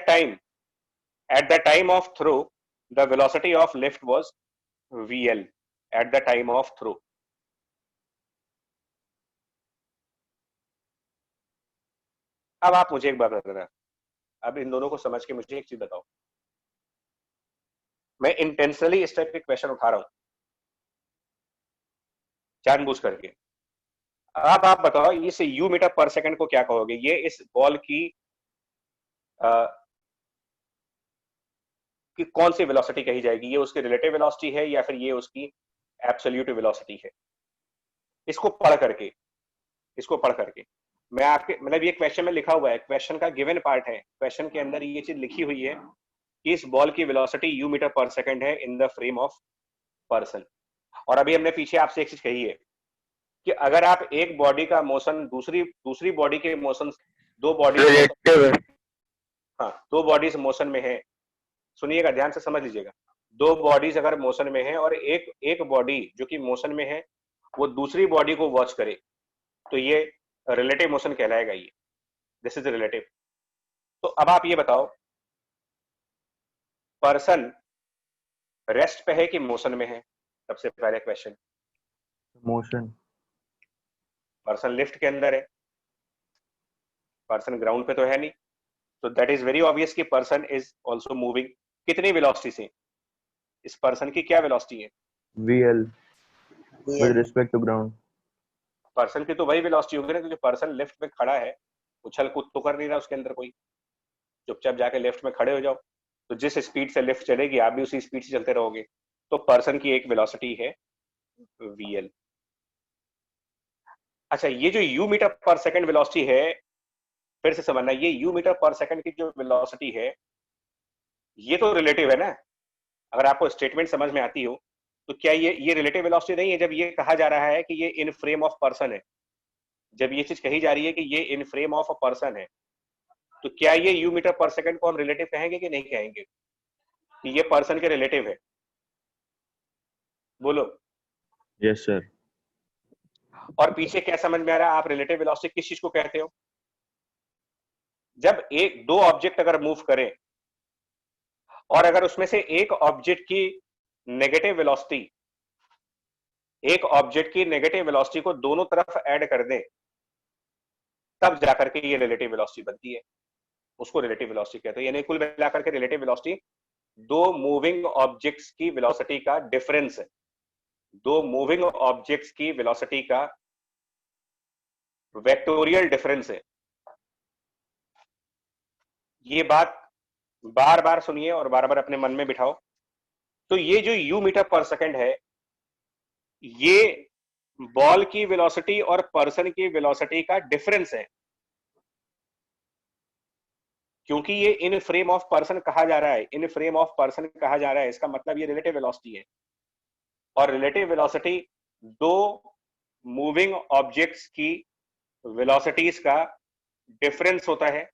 Speaker 1: time of throw the velocity of lift was vl at the time of throw। अब आप मुझे एक बात बताना, अब इन दोनों को समझ के मुझे एक चीज बताओ, मैं इंटेंशनली इस टाइप के क्वेश्चन उठा रहा हूं जानबूझ करके। अब आप बताओ इस u मीटर पर सेकंड को क्या कहोगे, ये इस बॉल की कि कौन सी वेलोसिटी कही जाएगी, ये उसकी रिलेटिव वेलोसिटी है या फिर ये उसकी एब्सोल्यूट वेलोसिटी है। इसको पढ़ करके मैं आपके मतलब ये क्वेश्चन में लिखा हुआ है, क्वेश्चन का गिवन पार्ट है, क्वेश्चन के अंदर ये चीज लिखी हुई है कि इस बॉल की velocity u metre per second है इन द फ्रेम ऑफ पर्सन। और अभी हमने पीछे आपसे एक चीज कही है कि अगर आप एक बॉडी का मोशन दूसरी बॉडी के मोशन, दो बॉडीज मोशन में है, सुनिएगा ध्यान से समझ लीजिएगा, दो बॉडीज अगर मोशन में है और एक बॉडी जो कि मोशन में है वो दूसरी बॉडी को वॉच करे, तो ये रिलेटिव मोशन कहलाएगा, ये दिस इज रिलेटिव। तो अब आप ये बताओ पर्सन रेस्ट पे है कि मोशन में है, सबसे पहले क्वेश्चन।
Speaker 4: मोशन।
Speaker 1: पर्सन लिफ्ट के अंदर है, पर्सन ग्राउंड पे तो है नहीं, तो दैट इज वेरी ऑब्वियस कि पर्सन इज आल्सो मूविंग। कितनी वेलोसिटी से, इस पर्सन की क्या वेलोसिटी है,
Speaker 4: VL with respect to ground।
Speaker 1: Person की तो वही वेलोसिटी होगी ना, क्योंकि पर्सन लिफ्ट में खड़ा है, उछल कूद तो कर नहीं रहा उसके अंदर कोई, चुपचाप जाके लिफ्ट में खड़े हो जाओ, तो जिस स्पीड से लिफ्ट चलेगी आप भी उसी स्पीड से चलते रहोगे। तो पर्सन की एक वेलोसिटी है VL। अच्छा, ये जो u metre per second velocity है, फिर से समझना, ये u मीटर पर सेकंड की जो वेलोसिटी है ये तो रिलेटिव है ना। अगर आपको स्टेटमेंट समझ में आती हो तो क्या ये रिलेटिव वेलोसिटी नहीं है जब ये कहा जा रहा है कि ये इन फ्रेम ऑफ पर्सन है। जब ये चीज कही जा रही है कि ये इन फ्रेम ऑफ अ पर्सन है, तो क्या ये यू मीटर पर सेकंड को हम रिलेटिव कहेंगे कि नहीं कहेंगे कि ये पर्सन के रिलेटिव है? बोलो।
Speaker 4: Yes sir.
Speaker 1: और पीछे क्या समझ में आ रहा है, आप रिलेटिव वेलोसिटी किस चीज को कहते हो? जब एक दो ऑब्जेक्ट अगर मूव करें और अगर उसमें से एक ऑब्जेक्ट की नेगेटिव वेलोसिटी, एक ऑब्जेक्ट की नेगेटिव वेलोसिटी को दोनों तरफ ऐड कर दें, तब जाकर के ये रिलेटिव वेलोसिटी बनती है, उसको रिलेटिव वेलोसिटी कहते हैं। यानी कुल मिलाकर के रिलेटिव वेलोसिटी दो मूविंग ऑब्जेक्ट्स की वेलोसिटी का डिफरेंस है, दो मूविंग ऑब्जेक्ट्स की वेलोसिटी का वेक्टोरियल डिफरेंस है। ये बात बार बार सुनिए और बार बार अपने मन में बिठाओ। तो ये जो यू मीटर पर सेकंड है, ये बॉल की वेलोसिटी और पर्सन की वेलोसिटी का डिफरेंस है, क्योंकि ये इन फ्रेम ऑफ पर्सन कहा जा रहा है, इन फ्रेम ऑफ पर्सन कहा जा रहा है, इसका मतलब ये रिलेटिव वेलोसिटी है। और रिलेटिव वेलोसिटी दो मूविंग ऑब्जेक्ट्स की वेलोसिटीज का डिफरेंस होता है।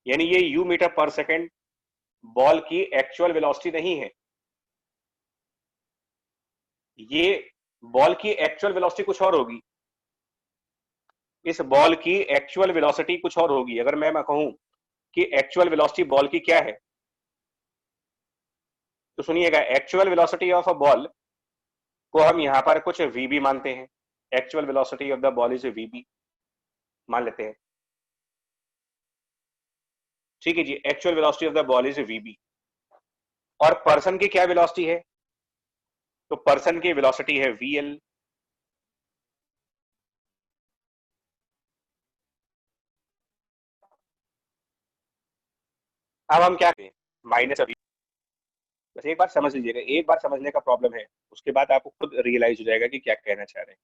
Speaker 1: यानी ये U metre per second ball की एक्चुअल वेलोसिटी नहीं है, ये बॉल की एक्चुअल वेलोसिटी कुछ और होगी, इस बॉल की एक्चुअल वेलोसिटी कुछ और होगी। अगर मैं कहूं कि एक्चुअल वेलोसिटी बॉल की क्या है, तो सुनिएगा, actual velocity of a ball को हम यहां पर कुछ वीबी मानते हैं। Actual velocity of the ball is V B मान लेते हैं, ठीक है जी। Actual velocity of the ball is V B. और पर्सन की क्या वेलोसिटी है? तो पर्सन की वेलोसिटी है वीएल। अब हम क्या करें, माइनस वी। बस एक बार समझ लीजिएगा, एक बार समझने का प्रॉब्लम है, उसके बाद आपको खुद रियलाइज हो जाएगा कि क्या कहना चाह रहे हैं।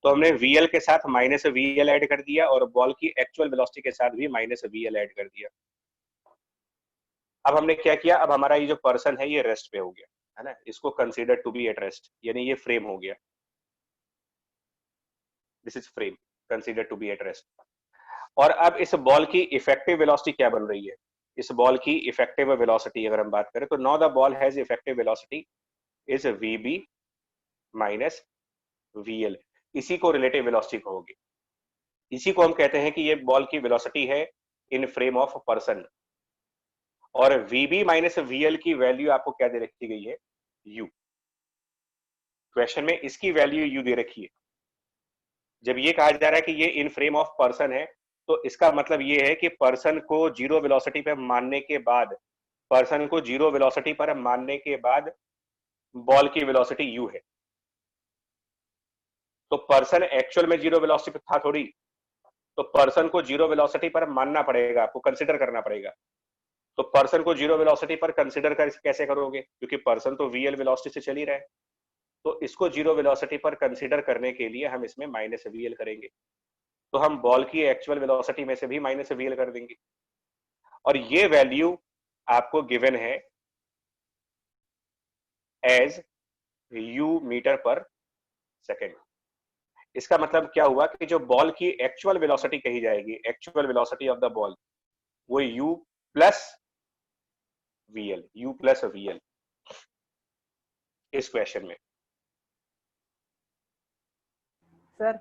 Speaker 1: तो हमने वीएल के साथ माइनस वीएल ऐड कर दिया और बॉल की एक्चुअल वेलोसिटी के साथ भी माइनस वीएल ऐड कर दिया। अब हमने क्या किया, अब हमारा ये जो पर्सन है ये रेस्ट पे हो गया है ना, इसको consider to be at rest, यानी ये फ्रेम हो गया, this is frame consider to be at rest. और अब इस बॉल की इफेक्टिव वेलोसिटी क्या बन रही है? इस बॉल की इफेक्टिव वेलोसिटी अगर हम बात करें तो now the ball has effective velocity is VB minus VL. इसी को रिलेटिव वेलोसिटी कहोगे, इसी को हम कहते हैं कि ये बॉल की वेलोसिटी है इन फ्रेम ऑफ पर्सन। और वीबी माइनस वीएल की वैल्यू आपको क्या दे रखी गई है? यू। क्वेश्चन में इसकी वैल्यू यू दे रखी है। जब ये कहा जा रहा है कि ये इन फ्रेम ऑफ पर्सन है, तो इसका मतलब ये है कि पर्सन को जीरो वेलोसिटी पर मानने के बाद, पर्सन को जीरो वेलोसिटी पर मानने के बाद बॉल की वेलोसिटी यू है। तो पर्सन एक्चुअल में जीरो वेलोसिटी पर था थोड़ी, तो पर्सन को जीरो वेलोसिटी पर मानना पड़ेगा, आपको कंसिडर करना पड़ेगा। तो पर्सन को जीरो वेलोसिटी पर कंसिडर कैसे करोगे, क्योंकि पर्सन तो वीएल वेलोसिटी से चल ही रहा है। तो इसको जीरो वेलोसिटी पर कंसिडर करने के लिए हम इसमें माइनस वीएल करेंगे, तो हम बॉल की एक्चुअल वेलोसिटी में से भी माइनस वीएल कर देंगे। और ये वैल्यू आपको गिवन है as you metre per second. इसका मतलब क्या हुआ कि जो बॉल की एक्चुअल वेलोसिटी कही जाएगी, actual velocity of the ball, वो U plus V L, U plus V L इस क्वेश्चन में।
Speaker 5: सर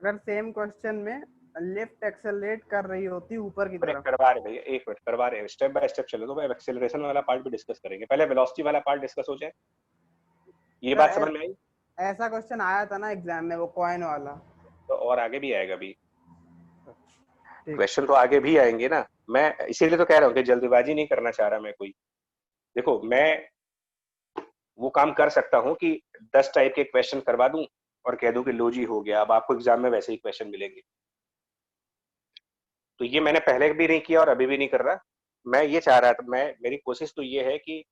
Speaker 5: अगर सेम क्वेश्चन में लेफ्ट एक्सेलरेट कर रही होती ऊपर की तरफ,
Speaker 1: करवा रहे भैया, एक मिनट करवा रहे हैं, स्टेप बाय स्टेप चलो। तो एक्सेलरेशन वाला पार्ट भी डिस्कस करेंगे, पहले वेलोसिटी वाला पार्ट डिस्कस हो जाए। ये बात समझ में आई?
Speaker 5: ऐसा क्वेश्चन आया था ना एग्जाम में, वो कॉइन वाला।
Speaker 1: तो और आगे भी आएगा भी क्वेश्चन, तो आगे भी आएंगे ना। मैं इसीलिए तो कह रहा हूँ कि जल्दबाजी नहीं करना चाह रहा मैं कोई। देखो, मैं वो काम कर सकता हूँ कि 10 टाइप के क्वेश्चन करवा दूं और कह दूं कि लो जी हो गया, अब आपको एग्जाम में वैसे ही क्वेश्चन मिलेंगे। तो ये मैंने पहले भी नहीं किया और अभी भी नहीं कर रहा। मैं ये चाह रहा था, मेरी कोशिश तो ये है कि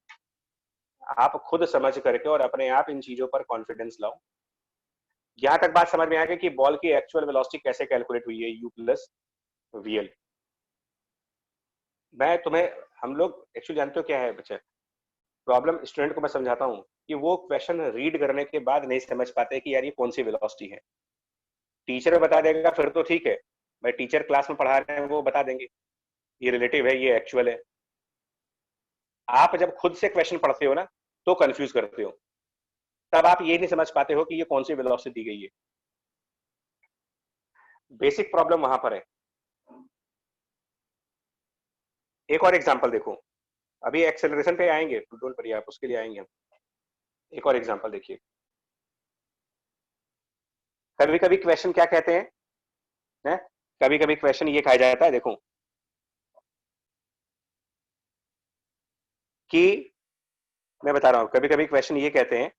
Speaker 1: आप खुद समझ करके और अपने आप इन चीजों पर कॉन्फिडेंस लाओ। यहां तक बात समझ में आ गई कि बॉल की एक्चुअल वेलोसिटी कैसे कैलकुलेट हुई है, यू प्लस वीएल। मैं तुम्हें, हम लोग एक्चुअली जानते हो क्या है बच्चे, प्रॉब्लम स्टूडेंट को मैं समझाता हूँ कि वो क्वेश्चन रीड करने के बाद नहीं समझ पाते कि यार ये कौन सी वेलोसिटी है। टीचर बता देगा फिर तो ठीक है, भाई टीचर क्लास में पढ़ा रहे हैं वो बता देंगे ये रिलेटिव है ये एक्चुअल है। आप जब खुद से क्वेश्चन पढ़ते हो ना तो कंफ्यूज करते हो, तब आप ये नहीं समझ पाते हो कि ये कौन सी वेलोसिटी दी गई है। बेसिक प्रॉब्लम वहां पर है। एक और एग्जांपल देखो, अभी एक्सेलरेशन पे आएंगे, डोंट वरी, आप उसके लिए आएंगे हम। एक और एग्जांपल देखिए, कभी कभी क्वेश्चन क्या कहते हैं, है? कभी कभी क्वेश्चन ये कहा जाता है, देखो कि मैं बता रहा हूं, कभी कभी क्वेश्चन ये कहते हैं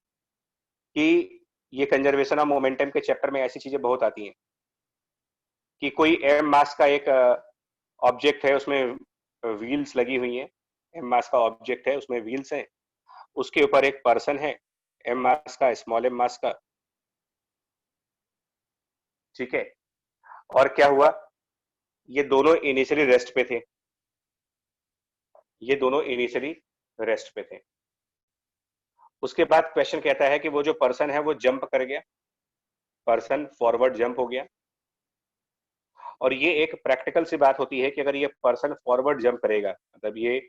Speaker 1: कि ये कंजर्वेशन ऑफ मोमेंटम के चैप्टर में ऐसी चीजें बहुत आती हैं कि कोई एम मास का एक ऑब्जेक्ट है, उसमें व्हील्स लगी हुई हैं, एम मास का ऑब्जेक्ट है उसमें व्हील्स हैं, उसके ऊपर एक पर्सन है एम मास का, स्मॉल एम मास का, ठीक है। और क्या हुआ, ये दोनों इनिशियली रेस्ट पे थे, ये दोनों इनिशियली रेस्ट पे थे। उसके बाद क्वेश्चन कहता है कि वो जो पर्सन है वो जंप कर गया, पर्सन फॉरवर्ड जंप हो गया। और ये एक प्रैक्टिकल सी बात होती है कि अगर ये पर्सन फॉरवर्ड जंप करेगा, मतलब ये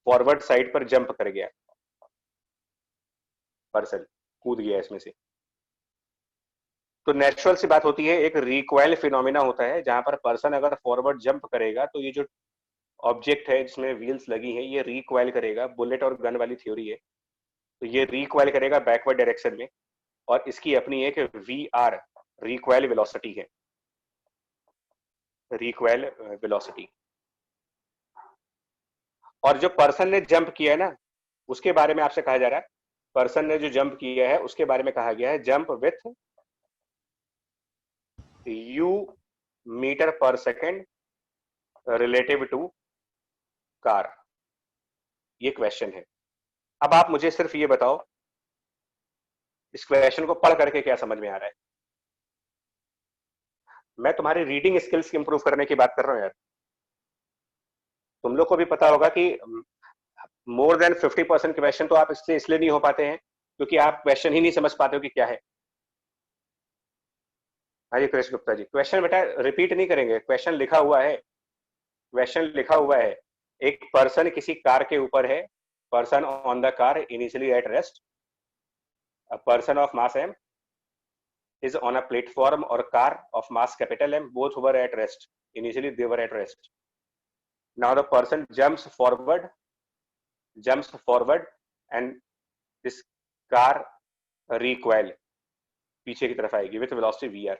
Speaker 1: फॉरवर्ड साइड पर जंप कर गया, पर्सन कूद गया इसमें से, तो नेचुरल सी बात होती है, एक रिकॉइल फिनोमिना होता है जहां पर पर्सन अगर फॉरवर्ड जंप करेगा तो ये जो ऑब्जेक्ट है जिसमें व्हील्स लगी हैं ये रिकॉइल करेगा, बुलेट और गन वाली थ्योरी है, तो ये रिकॉइल करेगा बैकवर्ड डायरेक्शन में, और इसकी अपनी एक वी आर रिकॉइल वेलोसिटी है, रिकॉइल वेलोसिटी। और जो पर्सन ने जंप किया है ना, उसके बारे में आपसे कहा जा रहा है, पर्सन ने जो जंप किया है उसके बारे में कहा गया है jump with u metre per second relative to car, ये क्वेश्चन है। अब आप मुझे सिर्फ ये बताओ, इस क्वेश्चन को पढ़ करके क्या समझ में आ रहा है? मैं तुम्हारी रीडिंग स्किल्स इंप्रूव करने की बात कर रहा हूं यार। तुम लोग को भी पता होगा कि मोर देन 50% क्वेश्चन तो आप इसलिए नहीं हो पाते हैं क्योंकि आप क्वेश्चन ही नहीं समझ पाते हो कि क्या है। हाँ जी कृष्ण गुप्ता जी, क्वेश्चन बेटा रिपीट नहीं करेंगे, क्वेश्चन लिखा हुआ है, क्वेश्चन लिखा हुआ है। एक पर्सन किसी कार के ऊपर है, person on the car initially at rest, a person of mass m is on a platform or car of mass capital M, both were at rest, initially they were at rest. Now the person jumps forward and this car recoil पीछे की तरफ आएगी with velocity vr।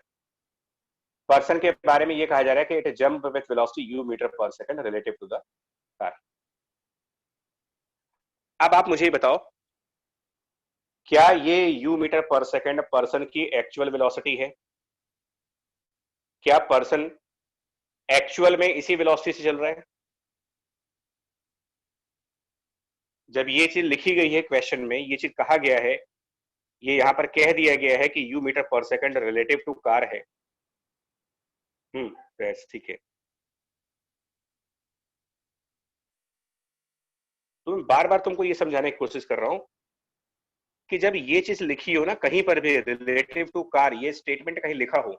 Speaker 1: Person के बारे में ये कहा जा रहा है कि it jump with velocity u metre per second relative to the car. अब आप मुझे बताओ, क्या ये u metre per second person की एक्चुअल वेलोसिटी है? क्या पर्सन एक्चुअल में इसी वेलोसिटी से चल रहा है? जब ये चीज लिखी गई है क्वेश्चन में, ये चीज कहा गया है, ये यहां पर कह दिया गया है कि u metre per second relative to car है, ठीक है। तो मैं बार बार तुमको ये समझाने की कोशिश कर रहा हूं कि जब ये चीज लिखी हो ना कहीं पर भी रिलेटिव टू कार, ये स्टेटमेंट कहीं लिखा हो,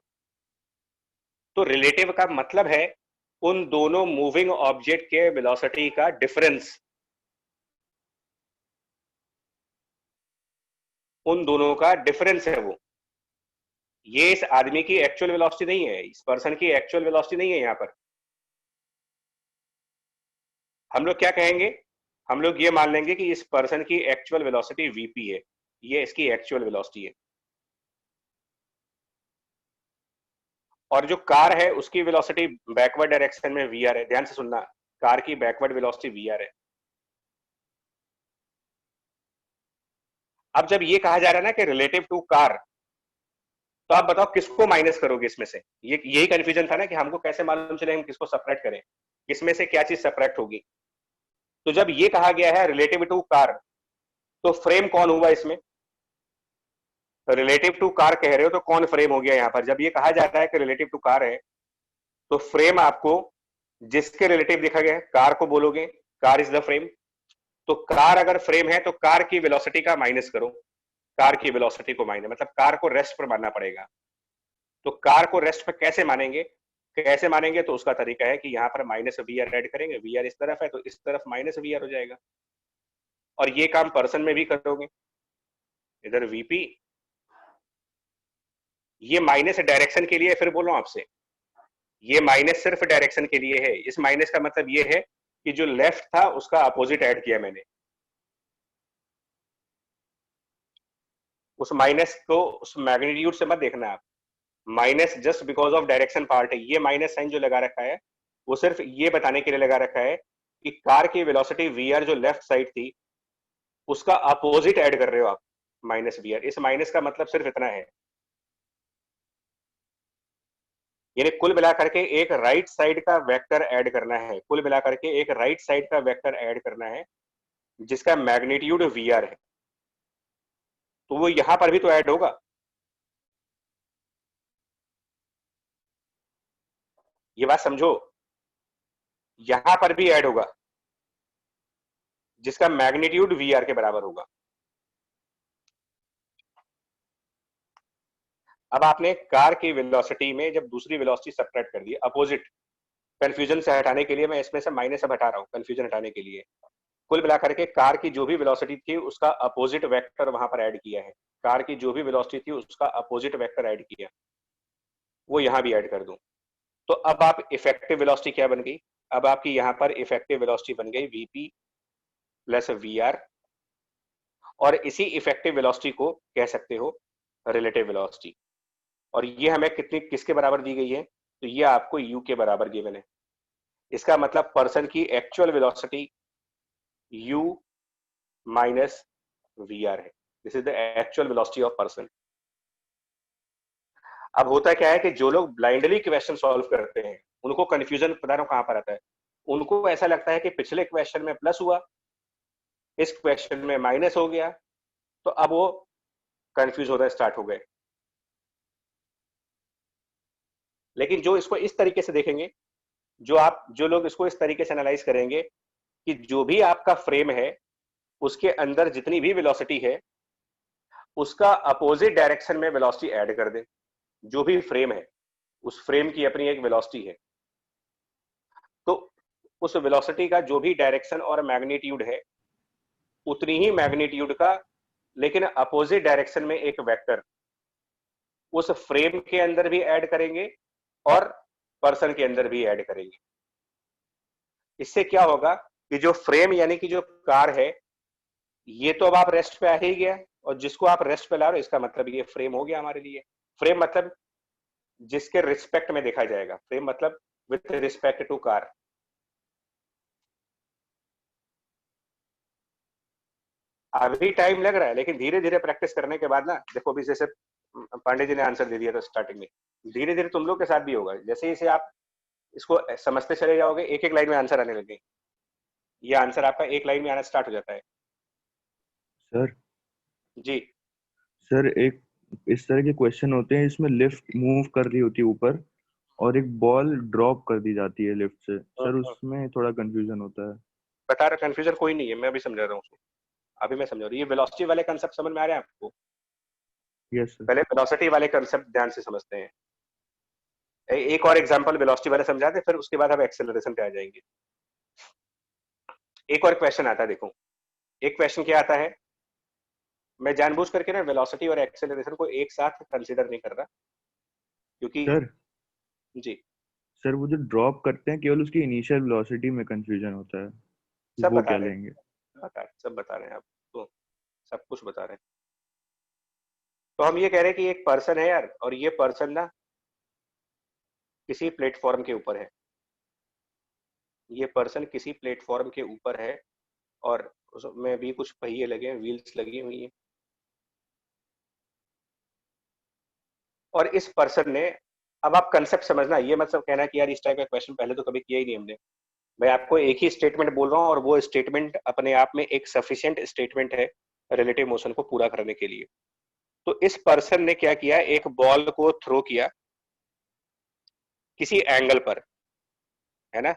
Speaker 1: तो रिलेटिव का मतलब है उन दोनों मूविंग ऑब्जेक्ट के वेलोसिटी का डिफरेंस, उन दोनों का डिफरेंस है वो। ये इस आदमी की एक्चुअल वेलोसिटी नहीं है, इस पर्सन की एक्चुअल वेलोसिटी नहीं है। यहां पर हम लोग क्या कहेंगे, हम लोग ये मान लेंगे कि इस पर्सन की एक्चुअल वेलोसिटी वीपी है, ये इसकी एक्चुअल वेलोसिटी है, और जो कार है उसकी वेलोसिटी बैकवर्ड डायरेक्शन में वीआर है। ध्यान से सुनना, कार की बैकवर्ड वेलोसिटी वीआर है। अब जब ये कहा जा रहा है ना कि रिलेटिव टू कार, तो आप बताओ किसको माइनस करोगे इसमें से? ये यही कंफ्यूजन था ना कि हमको कैसे मालूम चले हम किसको सेपरेट करें, किसमें से क्या चीज सेपरेट होगी। तो जब ये कहा गया है रिलेटिव टू कार, तो फ्रेम कौन हुआ इसमें? रिलेटिव टू कार कह रहे हो तो कौन फ्रेम हो गया यहां पर? जब ये कहा जाता है कि रिलेटिव टू कार है, तो फ्रेम आपको जिसके रिलेटिव लिखा गया है कार को बोलोगे, कार इज द फ्रेम। तो कार अगर फ्रेम है तो कार की वेलोसिटी का माइनस करो, कार की वेलोसिटी को माइनस, मतलब कार को रेस्ट पर मानना पड़ेगा। तो कार को रेस्ट पे कैसे मानेंगे? कैसे मानेंगे? तो उसका तरीका है कि यहाँ पर माइनस वी आर ऐड करेंगे, वी आर इस तरफ है तो इस तरफ माइनस वी आर हो जाएगा। और ये काम पर्सन में भी करोगे, इधर वीपी, ये माइनस डायरेक्शन के लिए, फिर बोलो आपसे, ये माइनस सिर्फ डायरेक्शन के लिए है। इस माइनस का मतलब ये है कि जो लेफ्ट था उसका अपोजिट ऐड किया मैंने। उस माइनस को उस मैग्नीट्यूड से मत देखना आप, minus just because of direction part है। ये माइनस साइन जो लगा रखा है वो सिर्फ ये बताने के लिए लगा रखा है कि कार की वेलोसिटी वी आर जो लेफ्ट साइड थी उसका अपोजिट ऐड कर रहे हो आप, माइनस वी आर। इस माइनस का मतलब सिर्फ इतना है, यानी कुल मिलाकर के एक राइट साइड का वेक्टर ऐड करना है, कुल मिलाकर के एक राइट साइड का वेक्टर ऐड करना है जिसका मैग्नीट्यूड वी आर है, तो वो यहां पर भी तो ऐड होगा। ये बात समझो, यहां पर भी ऐड होगा जिसका मैग्नीट्यूड वी आर के बराबर होगा। अब आपने कार की वेलोसिटी में जब दूसरी वेलोसिटी सब्ट्रैक्ट कर दी अपोजिट, कंफ्यूजन से हटाने के लिए मैं इसमें से माइनस अब हटा रहा हूं, कंफ्यूजन हटाने के लिए। कुल मिलाकर के कार की जो भी वेलोसिटी थी उसका अपोजिट वेक्टर वहां पर ऐड किया है, कार की जो भी वेलोसिटी थी उसका अपोजिट वेक्टर ऐड किया, वो यहां भी ऐड कर दूं। तो अब आप इफेक्टिव वेलोसिटी क्या बन गई? अब आपकी यहां पर इफेक्टिव वेलोसिटी बन गई वीपी प्लस वी आर, और इसी इफेक्टिव वेलोसिटी को कह सकते हो रिलेटिव वेलोसिटी। और ये हमें कितनी किसके बराबर दी गई है? तो ये आपको यू के बराबर गिवन है। इसका मतलब पर्सन की actual velocity u minus V R है। This is the actual velocity of person. अब होता क्या है कि जो लोग ब्लाइंडली क्वेश्चन सॉल्व करते हैं उनको कंफ्यूजन पता नहीं कहां पर आता है। उनको ऐसा लगता है कि पिछले क्वेश्चन में प्लस हुआ, इस क्वेश्चन में माइनस हो गया, तो अब वो कंफ्यूज होना स्टार्ट हो गए। लेकिन जो इसको इस तरीके से देखेंगे, जो लोग इसको इस तरीके से एनालाइज करेंगे कि जो भी आपका फ्रेम है उसके अंदर जितनी भी वेलोसिटी है उसका अपोजिट डायरेक्शन में वेलोसिटी ऐड कर दें। जो भी फ्रेम है उस फ्रेम की अपनी एक वेलोसिटी है, तो उस वेलोसिटी का जो भी डायरेक्शन और मैग्नीट्यूड है उतनी ही मैग्नीट्यूड का लेकिन अपोजिट डायरेक्शन में एक वेक्टर उस फ्रेम के अंदर भी ऐड करेंगे और पर्सन के अंदर भी ऐड करेंगे। इससे क्या होगा कि जो फ्रेम यानी कि जो कार है ये तो अब आप रेस्ट पे आ ही गया, और जिसको आप रेस्ट पे ला रहे हो इसका मतलब ये फ्रेम हो गया हमारे लिए। फ्रेम मतलब जिसके रिस्पेक्ट में देखा जाएगा, फ्रेम मतलब विथ रिस्पेक्ट टू कार। अभी टाइम लग रहा है लेकिन धीरे धीरे प्रैक्टिस करने के बाद ना, देखो अभी जैसे पांडे जी ने आंसर दे दिया था स्टार्टिंग में, धीरे धीरे तुम लोग के साथ भी होगा। जैसे जैसे आप इसको समझते चले जाओगे एक एक लाइन में आंसर आने लगे, ये आंसर आपका एक लाइन में आना स्टार्ट हो जाता है।
Speaker 4: सर
Speaker 1: जी
Speaker 4: सर एक इस तरह के क्वेश्चन होते हैं इसमें लिफ्ट मूव कर रही होती है ऊपर और एक बॉल ड्रॉप कर दी जाती है लिफ्ट से, सर उसमें थोड़ा कंफ्यूजन होता है।
Speaker 1: बता रहा, कंफ्यूजन कोई नहीं है, मैं अभी समझा रहा हूँ उसको, अभी मैं समझा रहा हूँ। ये वेलोसिटी वाले कंसेप्ट समझ में आ रहे हैं आपको?
Speaker 4: Yes sir.
Speaker 1: पहले वेलोसिटी वाले कंसेप्ट ध्यान से समझते हैं। एक और एग्जांपल वेलोसिटी वाला समझा दे, फिर उसके बाद हम एक्सेलरेशन पे आ जाएंगे। एक और क्वेश्चन आता है, देखो एक क्वेश्चन क्या आता है, मैं जानबूझ करके ना वेलोसिटी और एक्सेलरेशन को एक साथ कंसीडर नहीं कर रहा क्योंकि
Speaker 4: सर
Speaker 1: जी
Speaker 4: सर वो जो ड्रॉप करते हैं केवल उसकी इनिशियल वेलोसिटी में कंफ्यूजन होता है,
Speaker 1: सब
Speaker 4: वो
Speaker 1: बता
Speaker 4: क्या
Speaker 1: रहे
Speaker 4: लेंगे?
Speaker 1: हैं, सब बता रहे हैं आप तो, सब कुछ बता रहे हैं। तो हम ये कह रहे हैं कि एक पर्सन है यार, और ये पर्सन ना किसी प्लेटफॉर्म के ऊपर है, ये पर्सन किसी प्लेटफॉर्म के ऊपर है और उसमें भी कुछ पहिए लगे हैं, व्हील्स लगी हुई हैं, और इस पर्सन ने, अब आप कंसेप्ट समझना, ये मतलब कहना कि यार इस टाइप का क्वेश्चन पहले तो कभी किया ही नहीं हमने। मैं आपको एक ही स्टेटमेंट बोल रहा हूँ और वो स्टेटमेंट अपने आप में एक सफिशिएंट स्टेटमेंट है रिलेटिव मोशन को पूरा करने के लिए। तो इस पर्सन ने क्या किया, एक बॉल को थ्रो किया किसी एंगल पर, है ना,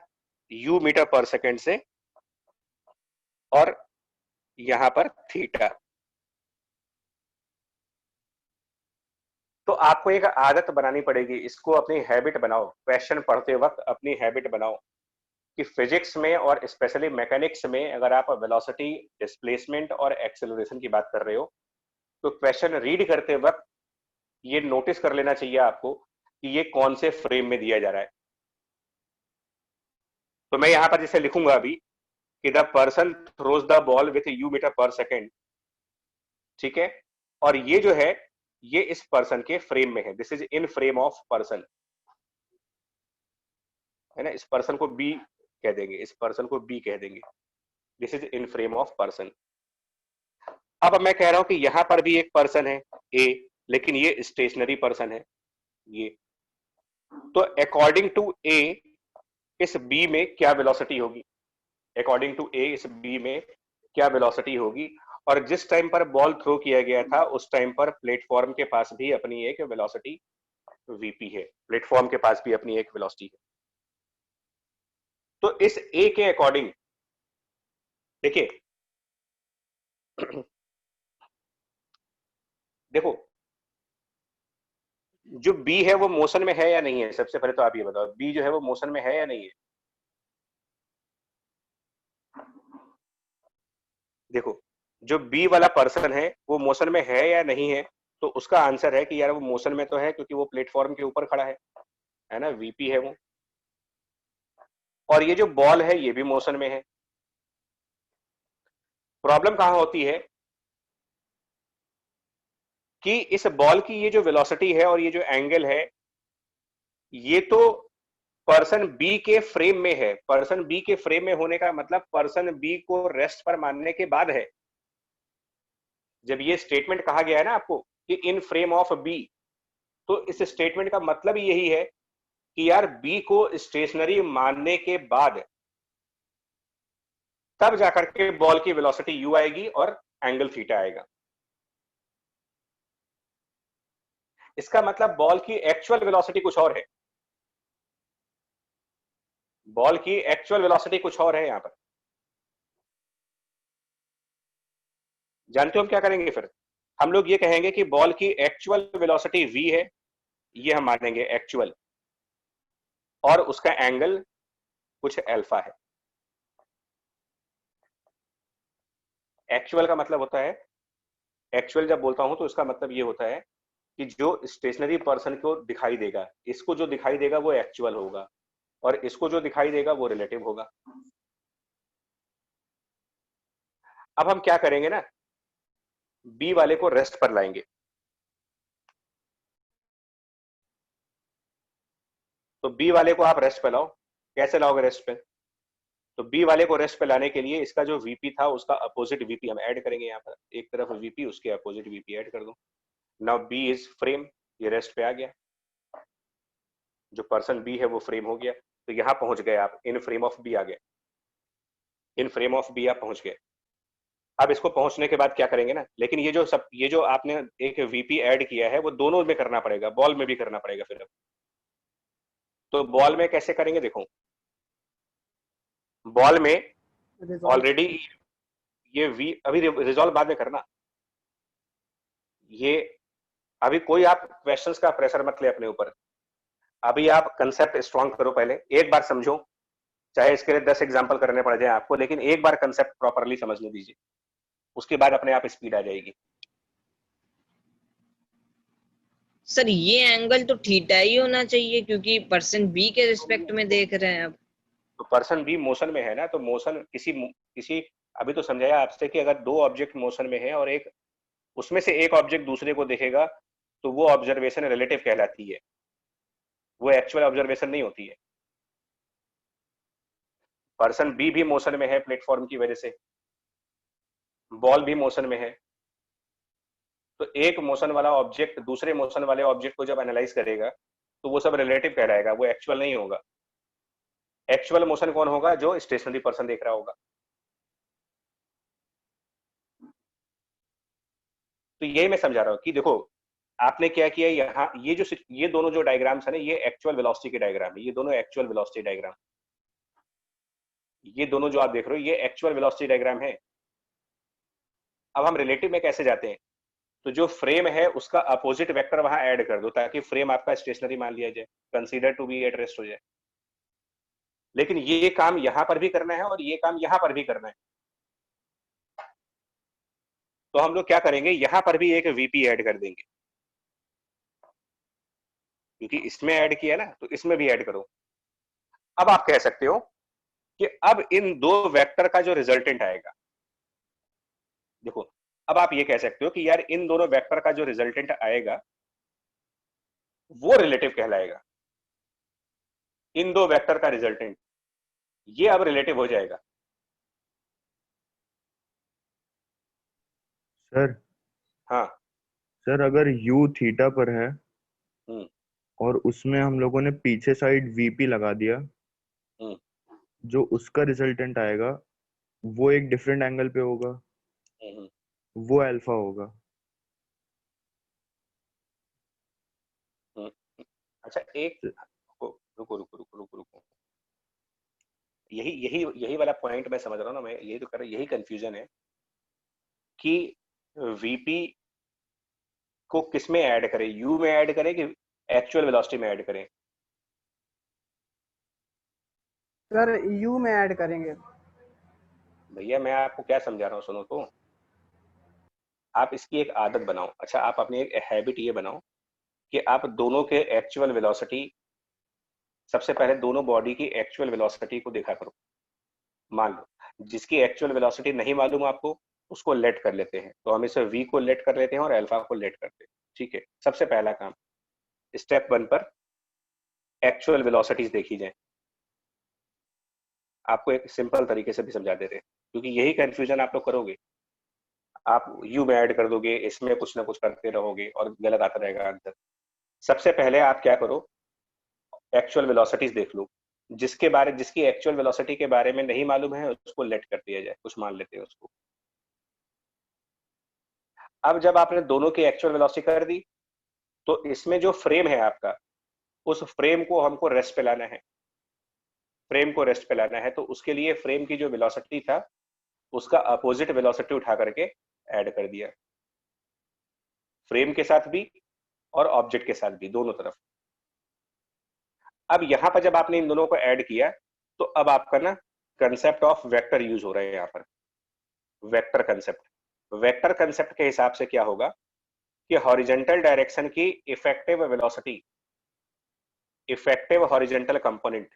Speaker 1: u मीटर पर सेकेंड से, और यहां पर थीटा। तो आपको एक आदत बनानी पड़ेगी, इसको अपनी हैबिट बनाओ, क्वेश्चन पढ़ते वक्त अपनी हैबिट बनाओ कि फिजिक्स में और स्पेशली मैकेनिक्स में अगर आप वेलोसिटी, डिस्प्लेसमेंट और एक्सेलरेशन की बात कर रहे हो तो क्वेश्चन रीड करते वक्त ये नोटिस कर लेना चाहिए आपको कि ये कौन से फ्रेम में दिया जा रहा है। तो मैं यहां पर जैसे लिखूंगा अभी कि the person throws the ball with U metre per second, ठीक है, और ये जो है ये इस पर्सन के फ्रेम में है, this is in frame of person, है ना, इस पर्सन को बी कह देंगे, इस पर्सन को बी कह देंगे, this is in frame of person. अब मैं कह रहा हूं कि यहां पर भी एक पर्सन है ए, लेकिन ये स्टेशनरी पर्सन है ये, तो अकॉर्डिंग टू ए इस बी में क्या वेलोसिटी होगी, अकॉर्डिंग टू ए इस बी में क्या वेलोसिटी होगी, और जिस टाइम पर बॉल थ्रो किया गया था उस टाइम पर प्लेटफॉर्म के पास भी अपनी एक वेलोसिटी वीपी है, प्लेटफॉर्म के पास भी अपनी एक वेलोसिटी है। तो इस ए के अकॉर्डिंग देखिए देखो जो बी है वो मोशन में है या नहीं है, सबसे पहले तो आप ये बताओ बी जो है वो मोशन में है या नहीं है। देखो जो बी वाला पर्सन है वो मोशन में है या नहीं है, तो उसका आंसर है कि यार वो मोशन में तो है क्योंकि वो प्लेटफॉर्म के ऊपर खड़ा है ना, वीपी है वो, और ये जो बॉल है ये भी मोशन में है। प्रॉब्लम कहां होती है कि इस बॉल की ये जो वेलोसिटी है और ये जो एंगल है ये तो पर्सन बी के फ्रेम में है, पर्सन बी के फ्रेम में होने का मतलब पर्सन बी को रेस्ट पर मानने के बाद है। जब ये स्टेटमेंट कहा गया है ना आपको कि इन फ्रेम ऑफ बी, तो इस स्टेटमेंट का मतलब यही है कि यार बी को स्टेशनरी मानने के बाद तब जाकर के बॉल की वेलोसिटी यू आएगी और एंगल थीटा आएगा। इसका मतलब बॉल की एक्चुअल वेलोसिटी कुछ और है, बॉल की एक्चुअल वेलोसिटी कुछ और है। यहां पर जानते हो हम क्या करेंगे फिर, हम लोग ये कहेंगे कि बॉल की एक्चुअल वेलोसिटी v है, ये हम मानेंगे एक्चुअल, और उसका एंगल कुछ अल्फा है। एक्चुअल का मतलब होता है, एक्चुअल जब बोलता हूं तो इसका मतलब ये होता है कि जो स्टेशनरी पर्सन को दिखाई देगा, इसको जो दिखाई देगा वो एक्चुअल होगा और इसको जो दिखाई देगा वो रिलेटिव होगा। अब हम क्या करेंगे ना, बी वाले को रेस्ट पर लाएंगे, तो बी वाले को आप रेस्ट पे लाओ, कैसे लाओगे रेस्ट पे, तो बी वाले को रेस्ट पे लाने के लिए इसका जो वीपी था उसका अपोजिट वीपी हम ऐड करेंगे, यहाँ पर एक तरफ वीपी उसके अपोजिट वीपी ऐड कर दो। नाउ बी इज फ्रेम, ये रेस्ट पे आ गया, जो पर्सन बी है वो फ्रेम हो गया, तो यहां पहुंच गए आप, इन फ्रेम ऑफ बी आ गए, इन फ्रेम ऑफ बी आप पहुंच गए। अब इसको पहुंचने के बाद क्या करेंगे ना, लेकिन ये जो आपने एक वीपी ऐड किया है वो दोनों में करना पड़ेगा, बॉल में भी करना पड़ेगा फिर। तो बॉल में कैसे करेंगे, देखो बॉल में ऑलरेडी ये वी, अभी रिजॉल्व बाद में करना, ये अभी कोई आप क्वेश्चंस का प्रेशर मत ले अपने ऊपर, अभी आप कंसेप्ट स्ट्रॉन्ग करो, पहले एक बार समझो, चाहे इसके लिए 10 एग्जांपल करने पड़ जाए आपको, लेकिन एक बार कंसेप्ट प्रॉपर्ली समझने दीजिए, उसके बाद अपने आप स्पीड आ जाएगी।
Speaker 6: सर ये एंगल तो थीटा ही होना चाहिए क्योंकि पर्सन बी के रिस्पेक्ट में देख रहे हैं। अब
Speaker 1: तो पर्सन बी मोशन में है ना, तो मोशन किसी अभी तो समझाया आपसे कि अगर दो ऑब्जेक्ट मोशन में है और एक उसमें से एक ऑब्जेक्ट दूसरे को देखेगा तो वो ऑब्जर्वेशन रिलेटिव कहलाती है, वो एक्चुअल ऑब्जर्वेशन नहीं होती है। पर्सन बी भी मोशन में है प्लेटफॉर्म की वजह से, बॉल भी मोशन में है, तो एक मोशन वाला ऑब्जेक्ट दूसरे मोशन वाले ऑब्जेक्ट को जब एनालाइज करेगा तो वो सब रिलेटिव कहलाएगा, वो एक्चुअल नहीं होगा। एक्चुअल मोशन कौन होगा, जो स्टेशनरी पर्सन देख रहा होगा। तो यही मैं समझा रहा हूं कि देखो आपने क्या किया यहाँ, ये दोनों जो डायग्राम्स है ना, ये एक्चुअल वेलोसिटी के डायग्राम है, ये दोनों एक्चुअल वेलोसिटी डायग्राम, ये दोनों जो आप देख रहे हो ये एक्चुअल वेलोसिटी डायग्राम है। अब हम रिलेटिव में कैसे जाते हैं, तो जो फ्रेम है उसका अपोजिट वेक्टर वहां ऐड कर दो ताकि फ्रेम आपका स्टेशनरी मान लिया जाए, consider to be at rest हो जाए। लेकिन ये काम यहां पर भी करना है और ये काम यहां पर भी करना है, तो हम लोग क्या करेंगे, यहां पर भी एक वीपी ऐड कर देंगे, क्योंकि इसमें ऐड किया ना तो इसमें भी ऐड करो। अब आप कह सकते हो कि अब इन दो वेक्टर का जो रिजल्टेंट आएगा, देखो अब आप ये कह सकते हो कि यार इन दोनों वेक्टर का जो रिजल्टेंट आएगा वो रिलेटिव कहलाएगा, इन दो वेक्टर का रिजल्टेंट ये अब रिलेटिव हो जाएगा।
Speaker 4: सर
Speaker 1: हाँ
Speaker 4: सर अगर u थीटा पर है
Speaker 1: हम्म
Speaker 4: और उसमें हम लोगों ने पीछे साइड वीपी लगा दिया,
Speaker 1: हम्म
Speaker 4: जो उसका रिजल्टेंट आएगा वो एक डिफरेंट एंगल पे होगा,
Speaker 1: हम्म
Speaker 4: वो अल्फा होगा।
Speaker 1: हम्म। अच्छा एक रुको रुको रुको रुको रुको रुको, यही यही यही वाला पॉइंट मैं समझ रहा हूँ ना, मैं यही तो कर रहा, यही कंफ्यूजन है कि वीपी को किस में ऐड करें, यू में ऐड करें कि एक्चुअल वेलोसिटी में ऐड करें।
Speaker 5: सर यू में ऐड करेंगे।
Speaker 1: भैया मैं आपको क्या समझा रहा हूँ, सुनो तो, आप इसकी एक आदत बनाओ। अच्छा आप अपनी एक हैबिट ये बनाओ कि आप दोनों के एक्चुअल वेलोसिटी, सबसे पहले दोनों बॉडी की एक्चुअल वेलोसिटी को देखा करो। मान लो जिसकी एक्चुअल वेलोसिटी नहीं मालूम आपको उसको लेट कर लेते हैं, तो हम इसे v को लेट कर लेते हैं और अल्फा को लेट करते हैं। ठीक है, सबसे पहला काम स्टेप 1 पर एक्चुअल वेलोसिटीज देखी जाए। आपको एक सिंपल तरीके से भी समझा दे रहे हैं, क्योंकि यही कंफ्यूजन आप लोग करोगे, आप यू में ऐड कर दोगे, इसमें कुछ ना कुछ करते रहोगे और गलत आता रहेगा आंसर। सबसे पहले आप क्या करो, एक्चुअल वेलोसिटीज देख लो, जिसकी एक्चुअल वेलोसिटी के बारे में नहीं मालूम है उसको लेट कर दिया जाए, कुछ मान लेते हैं उसको। अब जब आपने दोनों की एक्चुअल वेलोसिटी कर दी तो इसमें जो फ्रेम है आपका, उस फ्रेम को हमको रेस्ट पे लाना है, फ्रेम को रेस्ट पे लाना है, तो उसके लिए फ्रेम की जो वेलोसिटी था उसका अपोजिट वेलोसिटी उठा करके ऐड कर दिया, फ्रेम के साथ भी और ऑब्जेक्ट के साथ भी, दोनों तरफ। अब यहां पर जब आपने इन दोनों को ऐड किया तो अब आपका ना कंसेप्ट ऑफ वेक्टर यूज हो रहा है यहाँ पर, वेक्टर कंसेप्ट। वेक्टर कंसेप्ट के हिसाब से क्या होगा कि हॉरिजॉन्टल डायरेक्शन की effective velocity, effective horizontal component,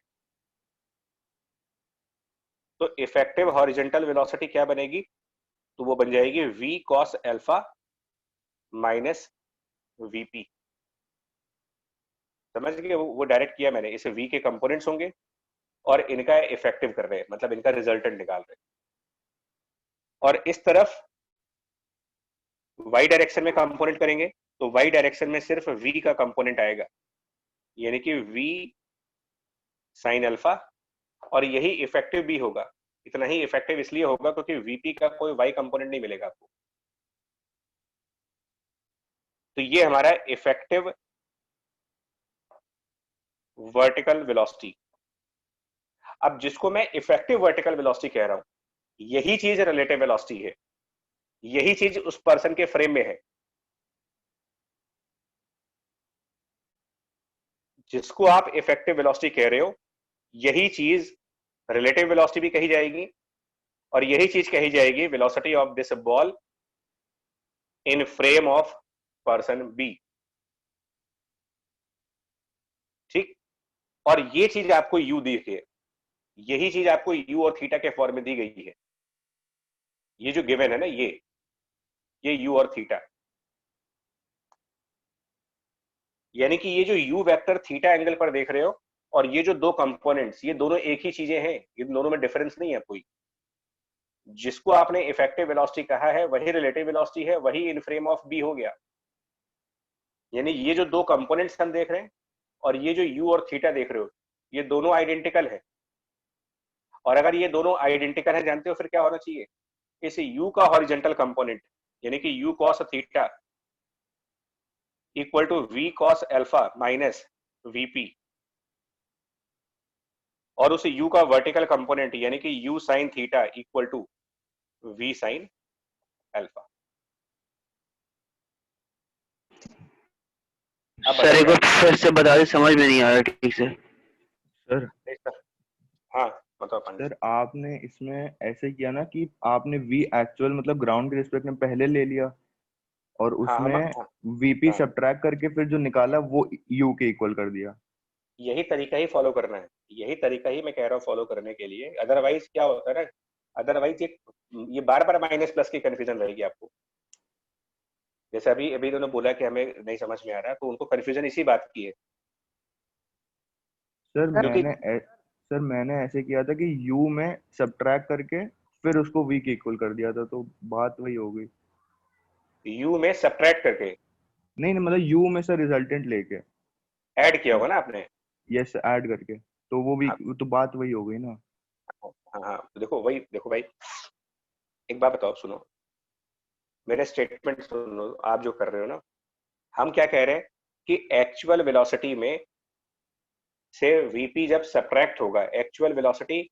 Speaker 1: तो इफेक्टिव हॉरिजॉन्टल वेलोसिटी क्या बनेगी, तो वो बन जाएगी v cos alpha minus vp। समझ गए, वो डायरेक्ट किया मैंने, इसे v के कंपोनेंट्स होंगे और इनका इफेक्टिव कर रहे हैं, मतलब इनका रिजल्टेंट निकाल रहे हैं, और इस तरफ y डायरेक्शन में कंपोनेंट करेंगे तो y डायरेक्शन में सिर्फ v का कंपोनेंट आएगा, यानी कि v साइन अल्फा, और यही इफेक्टिव भी होगा। इतना ही इफेक्टिव इसलिए होगा क्योंकि वीपी का कोई y कंपोनेंट नहीं मिलेगा आपको। तो ये हमारा इफेक्टिव वर्टिकल वेलोसिटी। अब जिसको मैं इफेक्टिव वर्टिकल वेलोसिटी कह रहा हूं, यही चीज रिलेटिव वेलोसिटी है, यही चीज उस पर्सन के फ्रेम में है। जिसको आप इफेक्टिव वेलोसिटी कह रहे हो यही चीज रिलेटिव वेलोसिटी भी कही जाएगी, और यही चीज कही जाएगी velocity of this ball in frame of person B. ठीक, और ये चीज आपको यू दी है, यही चीज आपको यू और थीटा के फॉर्म में दी गई है। ये जो गिवन है ना, ये यू और थीटा, यानी कि ये जो यू वेक्टर थीटा एंगल पर देख रहे हो और ये जो दो कंपोनेंट्स, ये दोनों एक ही चीजें हैं, ये दोनों में डिफरेंस नहीं है कोई। जिसको आपने इफेक्टिव वेलोसिटी कहा है वही रिलेटिव वेलोसिटी है, वही इन फ्रेम ऑफ बी हो गया। यानी ये जो दो कंपोनेंट्स हम देख रहे हैं और ये जो यू और थीटा देख रहे हो, ये दोनों आइडेंटिकल है। और अगर ये दोनों आइडेंटिकल है, जानते हो फिर क्या होना चाहिए, इस यू का हॉरिजॉन्टल कंपोनेंट यानी कि U cos theta equal to V cos alpha minus VP, और उस u का वर्टिकल कंपोनेंट यानी कि u sine theta equal to v sine alpha.
Speaker 2: Sir एक बार फिर से बता दे, समझ में नहीं आया ठीक से।
Speaker 4: सर
Speaker 1: हाँ बताओ पांडे।
Speaker 4: सर आपने इसमें ऐसे किया ना कि आपने वी एक्चुअल मतलब ग्राउंड के रिस्पेक्ट में पहले ले लिया और
Speaker 1: हाँ
Speaker 4: उसमें
Speaker 1: हाँ,
Speaker 4: वीपी
Speaker 1: हाँ।
Speaker 4: सब्ट्रैक्ट करके फिर जो निकाला वो यू के इक्वल कर दिया।
Speaker 1: यही तरीका ही फॉलो करना है, यही तरीका ही मैं कह रहा हूँ फॉलो करने के लिए। अदरवाइज क्या होता है ना, अदरवाइज ये बार बार माइनस प्लस की कंफ्यूजन रहेगी आपको। जैसे अभी अभी उन्होंने बोला कि हमें नहीं समझ में आ रहा, तो उनको कंफ्यूजन इसी बात की है।
Speaker 4: सर
Speaker 1: क्योंकि
Speaker 4: सर मैंने ऐसे किया था कि यू में सब्ट्रैक्ट करके फिर उसको वी के इक्वल कर दिया था, तो बात वही हो गई।
Speaker 1: यू में सब्ट्रैक्ट करके
Speaker 4: नहीं नहीं, मतलब यू में सर रिजल्टेंट लेके
Speaker 1: ऐड किया होगा ना आपने।
Speaker 4: यस ऐड करके, तो वो भी
Speaker 1: हाँ
Speaker 4: तो बात वही हो गई ना।
Speaker 1: हाँ हाँ, तो देखो वही, देखो भाई एक बात बताओ, सुनो मेरे स्टेटमेंट सुनो, आप जो कर रहे हो ना, हम क्या कह रहे हैं कि एक्चुअल वेलोसिटी में से वीपी जब सब्ट्रैक्ट होगा, एक्चुअल वेलोसिटी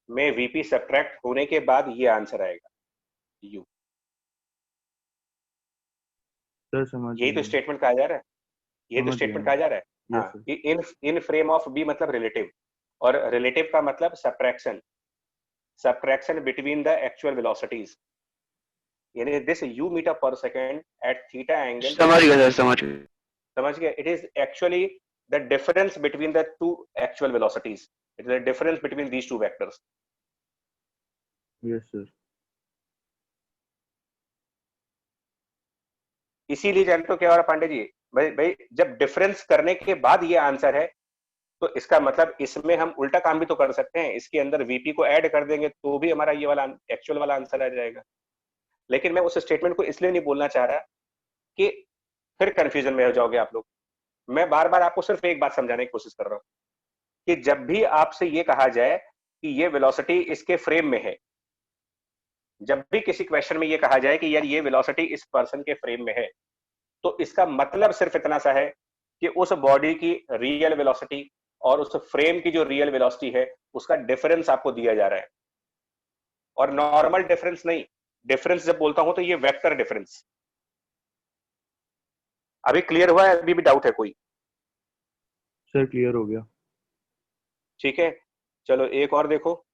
Speaker 1: में वीपी सब्ट्रैक्ट होने के बाद ये आंसर आएगा यू।
Speaker 4: सर समझ
Speaker 1: यही तो
Speaker 4: गया,
Speaker 1: स्टेटमेंट कहा जा रहा है, यही तो
Speaker 4: समझ गया
Speaker 1: स्टेटमेंट
Speaker 4: मैं।
Speaker 1: कहा जा रहा है।
Speaker 4: यस
Speaker 1: हाँ
Speaker 4: सर।
Speaker 1: कि इन फ्रेम ऑफ बी मतलब रिलेटिव, और रिलेटिव का मतलब subtraction, subtraction between the actual velocities, यानी this you metre per second eight theta angle.
Speaker 2: समझ गया सर, समझ गया।
Speaker 1: समझ गया? It is actually the difference between the to actual velocities, it is the difference between these two vectors.
Speaker 4: Yes sir.
Speaker 1: इसीलिए जानते हो क्या हो रहा पांडे जी, भाई भाई जब डिफरेंस करने के बाद ये आंसर है, तो इसका मतलब इसमें हम उल्टा काम भी तो कर सकते हैं, इसके अंदर वीपी को ऐड कर देंगे तो भी हमारा ये वाला एक्चुअल वाला आंसर आ जाएगा। लेकिन मैं उस स्टेटमेंट को इसलिए नहीं बोलना चाह रहा कि फिर कंफ्यूजन में हो जाओगे आप लोग। मैं बार बार आपको सिर्फ एक बात समझाने की कोशिश कर रहा हूं कि जब भी आपसे ये कहा जाए कि ये वेलोसिटी इसके फ्रेम में है, जब भी किसी क्वेश्चन में ये कहा जाए कि यार ये वेलोसिटी इस पर्सन के फ्रेम में है, तो इसका मतलब सिर्फ इतना सा है कि उस बॉडी की रियल वेलोसिटी और उस फ्रेम की जो रियल वेलोसिटी है उसका डिफरेंस आपको दिया जा रहा है, और नॉर्मल डिफरेंस नहीं। डिफरेंस जब बोलता हूं तो ये वेक्टर डिफरेंस। अभी क्लियर हुआ है? अभी भी डाउट है कोई?
Speaker 4: सर क्लियर हो गया।
Speaker 1: ठीक है, चलो एक और देखो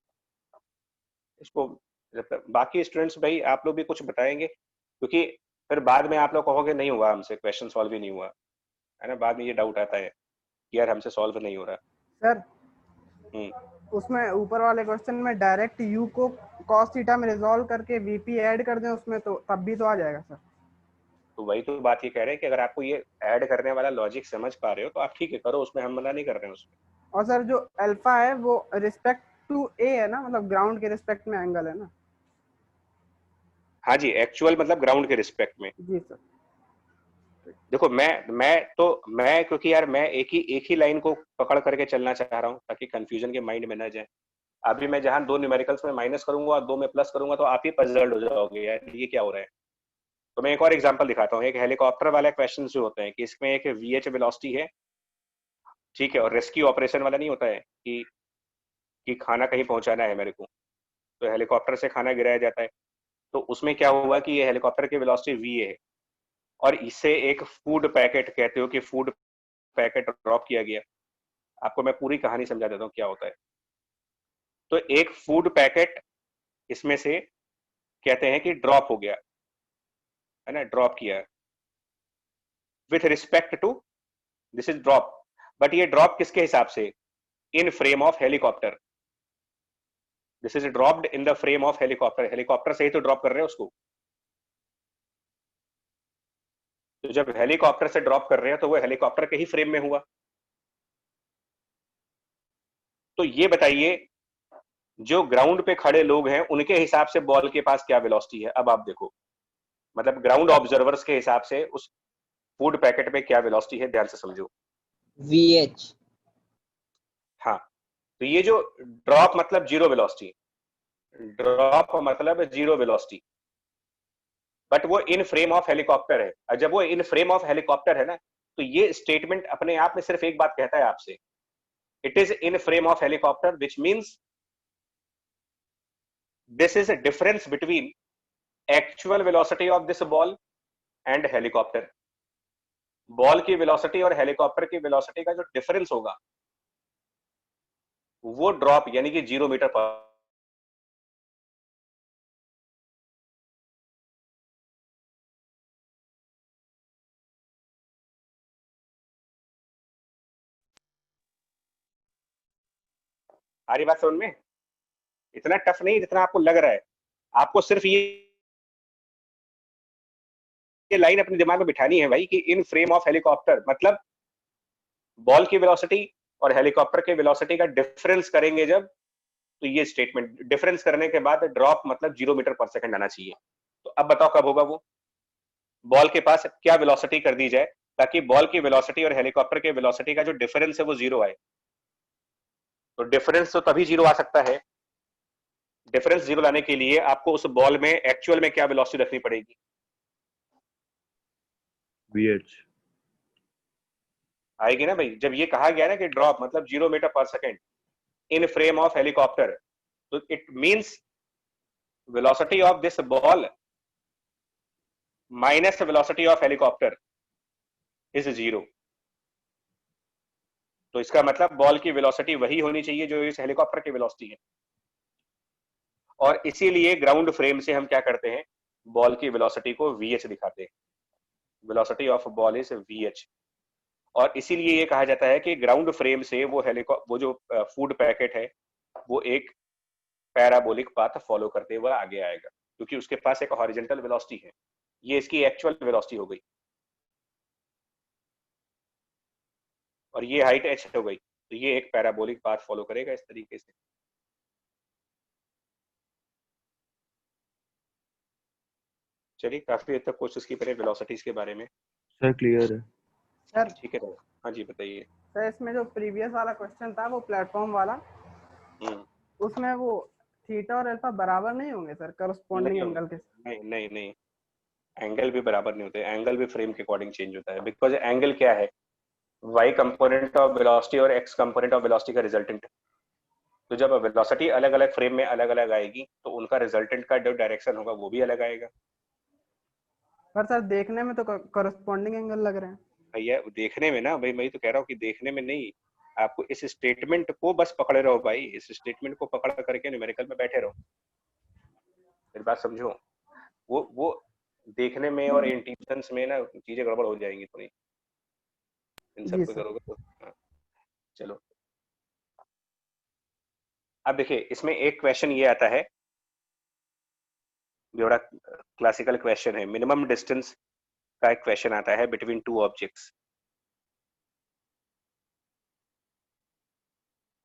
Speaker 1: इसको। बाकी स्टूडेंट्स भाई आप लोग भी कुछ बताएंगे, क्योंकि फिर बाद में आप लोग कहोगे नहीं हुआ हमसे, क्वेश्चन सॉल्व ही नहीं हुआ है ना, बाद में ये डाउट आता है कि यार हमसे सॉल्व नहीं हो रहा।
Speaker 5: सर
Speaker 1: हम्म,
Speaker 5: उसमें ऊपर वाले क्वेश्चन में डायरेक्ट यू को cos थीटा में रिजॉल्व करके वीपी ऐड कर दें उसमें, तो तब भी तो आ जाएगा सर।
Speaker 1: तो वही तो बात ये कह रहे हैं कि अगर आपको ये ऐड करने वाला लॉजिक समझ पा रहे हो तो आप ठीक है करो, उसमें हम मना नहीं कर रहे हैं उसमें।
Speaker 5: और सर जो अल्फा है वो रिस्पेक्ट टू ए है ना, मतलब ग्राउंड के रिस्पेक्ट में एंगल है ना।
Speaker 1: हाँ जी, एक्चुअल मतलब ग्राउंड के रिस्पेक्ट में।
Speaker 5: जी सर।
Speaker 1: देखो मैं क्योंकि यार मैं एक ही लाइन को पकड़ करके चलना चाह रहा हूँ ताकि कंफ्यूजन के माइंड में ना जाए। अभी मैं जहां दो न्यूमेरिकल्स में माइनस करूंगा और दो में प्लस करूंगा तो आप ही पजल्ड हो जाओगे यार ये क्या हो रहा है। तो मैं एक और एग्जांपल दिखाता हूँ। एक हेलीकॉप्टर वाले क्वेश्चन जो होते हैं कि इसमें एक वीएच वेलोसिटी है, ठीक है, और रेस्क्यू ऑपरेशन वाला नहीं होता है कि खाना कहीं पहुंचाना है मेरे को, तो हेलीकॉप्टर से खाना गिराया जाता है। तो उसमें क्या हुआ कि ये हेलीकॉप्टर की वेलोसिटी वी है और इससे एक फूड पैकेट, कहते हो कि फूड पैकेट ड्रॉप किया गया। आपको मैं पूरी कहानी समझा देता हूँ क्या होता है। तो एक फूड पैकेट इसमें से कहते हैं कि ड्रॉप हो गया है ना, ड्रॉप किया with respect to, this is drop, but ये ड्रॉप किसके हिसाब से? In frame of helicopter. This is dropped in the frame of helicopter, helicopter से ही तो ड्रॉप कर रहे हैं उसको। तो जब हेलीकॉप्टर से ड्रॉप कर रहे हैं तो वो हेलीकॉप्टर के ही फ्रेम में हुआ। तो ये बताइए जो ग्राउंड पे खड़े लोग हैं उनके हिसाब से बॉल के पास क्या वेलोसिटी है? अब आप देखो, मतलब ग्राउंड ऑब्जर्वर्स के हिसाब से उस फूड पैकेट पे क्या वेलोसिटी है, ध्यान से समझो।
Speaker 6: VH।
Speaker 1: हाँ, तो ये जो ड्रॉप मतलब जीरो वेलोसिटी, ड्रॉप मतलब जीरो वेलोसिटी, बट वो इन फ्रेम ऑफ हेलीकॉप्टर है। और जब वो इन फ्रेम ऑफ हेलीकॉप्टर है ना, तो ये स्टेटमेंट अपने आप में सिर्फ एक बात कहता है आपसे, it is in frame of helicopter, which means this is a difference between actual velocity of this ball and helicopter. Ball की वेलोसिटी और हेलीकॉप्टर की वेलोसिटी का जो डिफरेंस होगा वो ड्रॉप यानी कि 0 मीटर पर आ रही बात समझ में? इतना टफ नहीं जितना आपको लग रहा है। आपको सिर्फ ये लाइन अपने दिमाग में बिठानी है भाई कि इन फ्रेम ऑफ हेलीकॉप्टर, मतलब बॉल की वेलोसिटी और हेलीकॉप्टर के वेलोसिटी का डिफरेंस करेंगे जब, तो ये स्टेटमेंट डिफरेंस करने के बाद ड्रॉप मतलब 0 मीटर पर सेकंड आना चाहिए। तो अब बताओ कब होगा वो? बॉल के पास क्या वेलोसिटी कर दी जाए ताकि बॉल की वेलोसिटी और हेलीकॉप्टर के वेलोसिटी का जो डिफरेंस है वो 0 आए? तो डिफरेंस तो तभी 0 आ सकता है, डिफरेंस 0 लाने के लिए आपको उस बॉल में एक्चुअल में क्या वेलोसिटी रखनी पड़ेगी?
Speaker 4: VH
Speaker 1: आएगी ना भाई। जब ये कहा गया ना कि ड्रॉप मतलब 0 metre per second in frame of helicopter, तो it means velocity of this ball minus velocity of helicopter is 0। तो इसका मतलब बॉल की वेलोसिटी वही होनी चाहिए जो इस हेलीकॉप्टर की वेलोसिटी है। और इसीलिए ग्राउंड फ्रेम से हम क्या करते हैं, बॉल की वेलोसिटी को VH दिखाते हैं। Velocity of ball is VH। और इसीलिए ये कहा जाता है कि ग्राउंड फ्रेम से वो जो फूड पैकेट है वो एक पैराबोलिक पाथ फॉलो करते हुए आगे आएगा, क्योंकि उसके पास एक हॉरिजॉन्टल वेलोसिटी है। ये इसकी एक्चुअल वेलोसिटी हो गई और ये हाइट h हो गई, तो ये एक पैराबोलिक पाथ फॉलो करेगा इस तरीके से। चलिए, काफी हद तक कोशिश की मैंने वेलोसिटीज के बारे में।
Speaker 4: सर क्लियर है।
Speaker 5: सर
Speaker 1: ठीक है सर, हाँ जी बताइए।
Speaker 5: सर इसमें जो प्रीवियस वाला क्वेश्चन था वो प्लेटफॉर्म वाला, उसमें वो थीटा और अल्फा बराबर नहीं होंगे सर करस्पॉन्डिंग
Speaker 1: नहीं
Speaker 5: एंगल के?
Speaker 1: नहीं नहीं नहीं, एंगल भी बराबर नहीं होते, एंगल भी फ्रेम के अकॉर्डिंग चेंज होता है। बिकॉज एंगल क्या है, y कंपोनेंट ऑफ वेलोसिटी और x कंपोनेंट ऑफ वेलोसिटी का रिजल्टेंट। तो जब वेलोसिटी अलग अलग फ्रेम में अलग अलग आएगी तो उनका रिजल्टेंट का जो डायरेक्शन होगा वो भी अलग आएगा।
Speaker 5: पर सर देखने में तो करस्पॉन्डिंग एंगल लग रहे हैं।
Speaker 1: भैया देखने में ना भाई, मैं तो कह रहा हूँ कि देखने में नहीं, आपको इस स्टेटमेंट को बस पकड़े रहो भाई, इस स्टेटमेंट को पकड़ करके न्यूमेरिकल में बैठे रहो। मेरी बात समझो, वो देखने में और इंटेंशंस में ना चीजें गड़बड़ हो जाएंगी थोड़ी, इन सब
Speaker 5: जी
Speaker 1: पे
Speaker 5: सर।
Speaker 1: करोगे तो। हाँ, चलो अब देखिए, इसमें एक क्वेश्चन ये आता है, जो बड़ा क्लासिकल क्वेश्चन है, मिनिमम डिस्टेंस का एक क्वेश्चन आता है between two objects,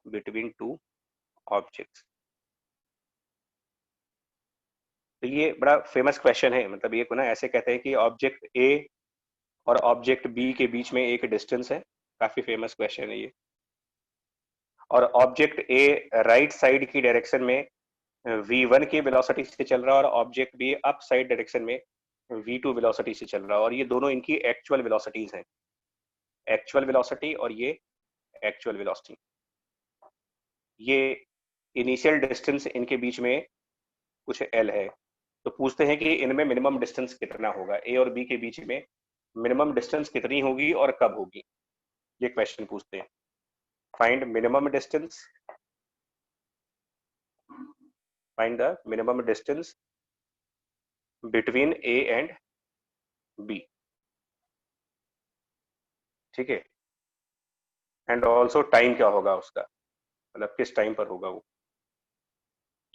Speaker 1: between two objects. तो ये बड़ा फेमस क्वेश्चन है, मतलब ये को ना ऐसे कहते हैं कि ऑब्जेक्ट ए और ऑब्जेक्ट बी के बीच में एक डिस्टेंस है। काफी फेमस क्वेश्चन है ये। और ऑब्जेक्ट ए राइट साइड की डायरेक्शन में v1 की वेलोसिटी से चल रहा है और object be up side direction में v2 वेलोसिटी से चल रहा है, और ये दोनों इनकी एक्चुअल वेलोसिटीज हैं। एक्चुअल वेलोसिटी और ये एक्चुअल वेलोसिटी, ये इनिशियल डिस्टेंस इनके बीच में कुछ l है। तो पूछते हैं कि इनमें मिनिमम डिस्टेंस कितना होगा, ए और बी के बीच में मिनिमम डिस्टेंस कितनी होगी और कब होगी, ये क्वेश्चन पूछते हैं। Find minimum distance, find the minimum distance between A and B, ठीक है। एंड ऑल्सो टाइम क्या होगा उसका, मतलब किस टाइम पर होगा वो।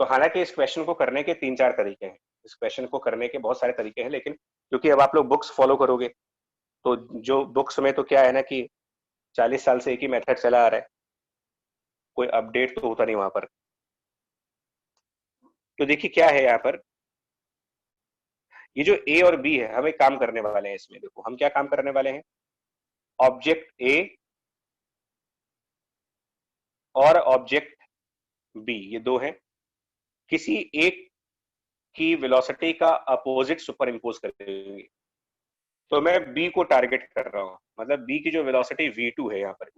Speaker 1: तो हालांकि इस क्वेश्चन को करने के 3-4 तरीके हैं, इस क्वेश्चन को करने के बहुत सारे तरीके हैं, लेकिन क्योंकि अब आप लोग बुक्स फॉलो करोगे तो जो बुक्स में तो क्या है ना कि 40 साल से एक ही मेथड चला आ रहा है, कोई अपडेट तो होता नहीं वहां पर। तो देखिए क्या है यहाँ पर, ये जो ए और बी है, हम एक काम करने वाले हैं इसमें। देखो हम क्या काम करने वाले हैं, ऑब्जेक्ट ए और ऑब्जेक्ट बी, ये दो हैं, किसी एक की वेलोसिटी का अपोजिट सुपर इम्पोज करेंगे। तो मैं बी को टारगेट कर रहा हूं, मतलब बी की जो वेलोसिटी v2 है यहाँ पर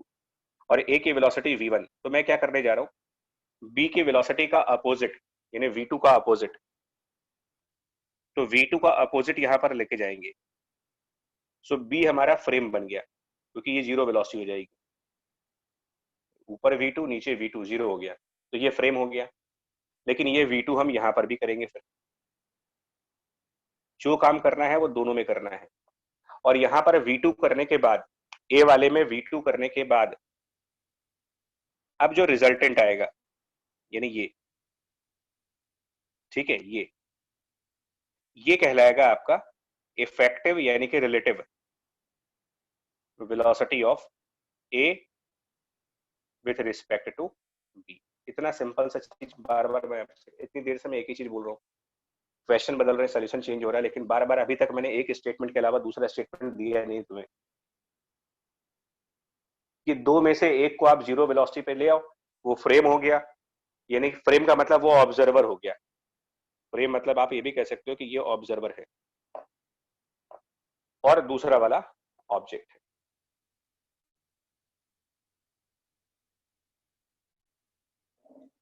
Speaker 1: और ए की वेलोसिटी v1, तो मैं क्या करने जा रहा हूँ, बी की वेलोसिटी का अपोजिट यानी v2 का अपोजिट, तो v2 का अपोजिट यहाँ पर लेके जाएंगे। सो बी हमारा फ्रेम बन गया, क्योंकि ये जीरो वेलोसिटी हो जाएगी, ऊपर v2 नीचे v2 जीरो हो गया, तो ये फ्रेम हो गया। लेकिन ये v2 हम यहाँ पर भी करेंगे, फिर जो काम करना है वो दोनों में करना है। और यहाँ पर v2 करने के बाद, ए वाले में v2 करने के बाद अब जो रिजल्टेंट आएगा, यानी ये, ठीक है, ये कहलाएगा आपका इफेक्टिव यानी कि relative velocity of A with respect to B. इतना सिंपल सा चीज, बार बार मैं इतनी देर से मैं एक ही चीज बोल रहा हूँ, क्वेश्चन बदल रहे हैं, सोल्यूशन चेंज हो रहा है, लेकिन बार बार अभी तक मैंने एक स्टेटमेंट के अलावा दूसरा स्टेटमेंट दिया नहीं तुम्हें, कि दो में से एक को आप जीरो वेलोसिटी पे ले आओ, वो फ्रेम हो गया, यानी फ्रेम का मतलब वो ऑब्जर्वर हो गया। फ्रेम मतलब आप ये भी कह सकते हो कि ये ऑब्जर्वर है और दूसरा वाला ऑब्जेक्ट है।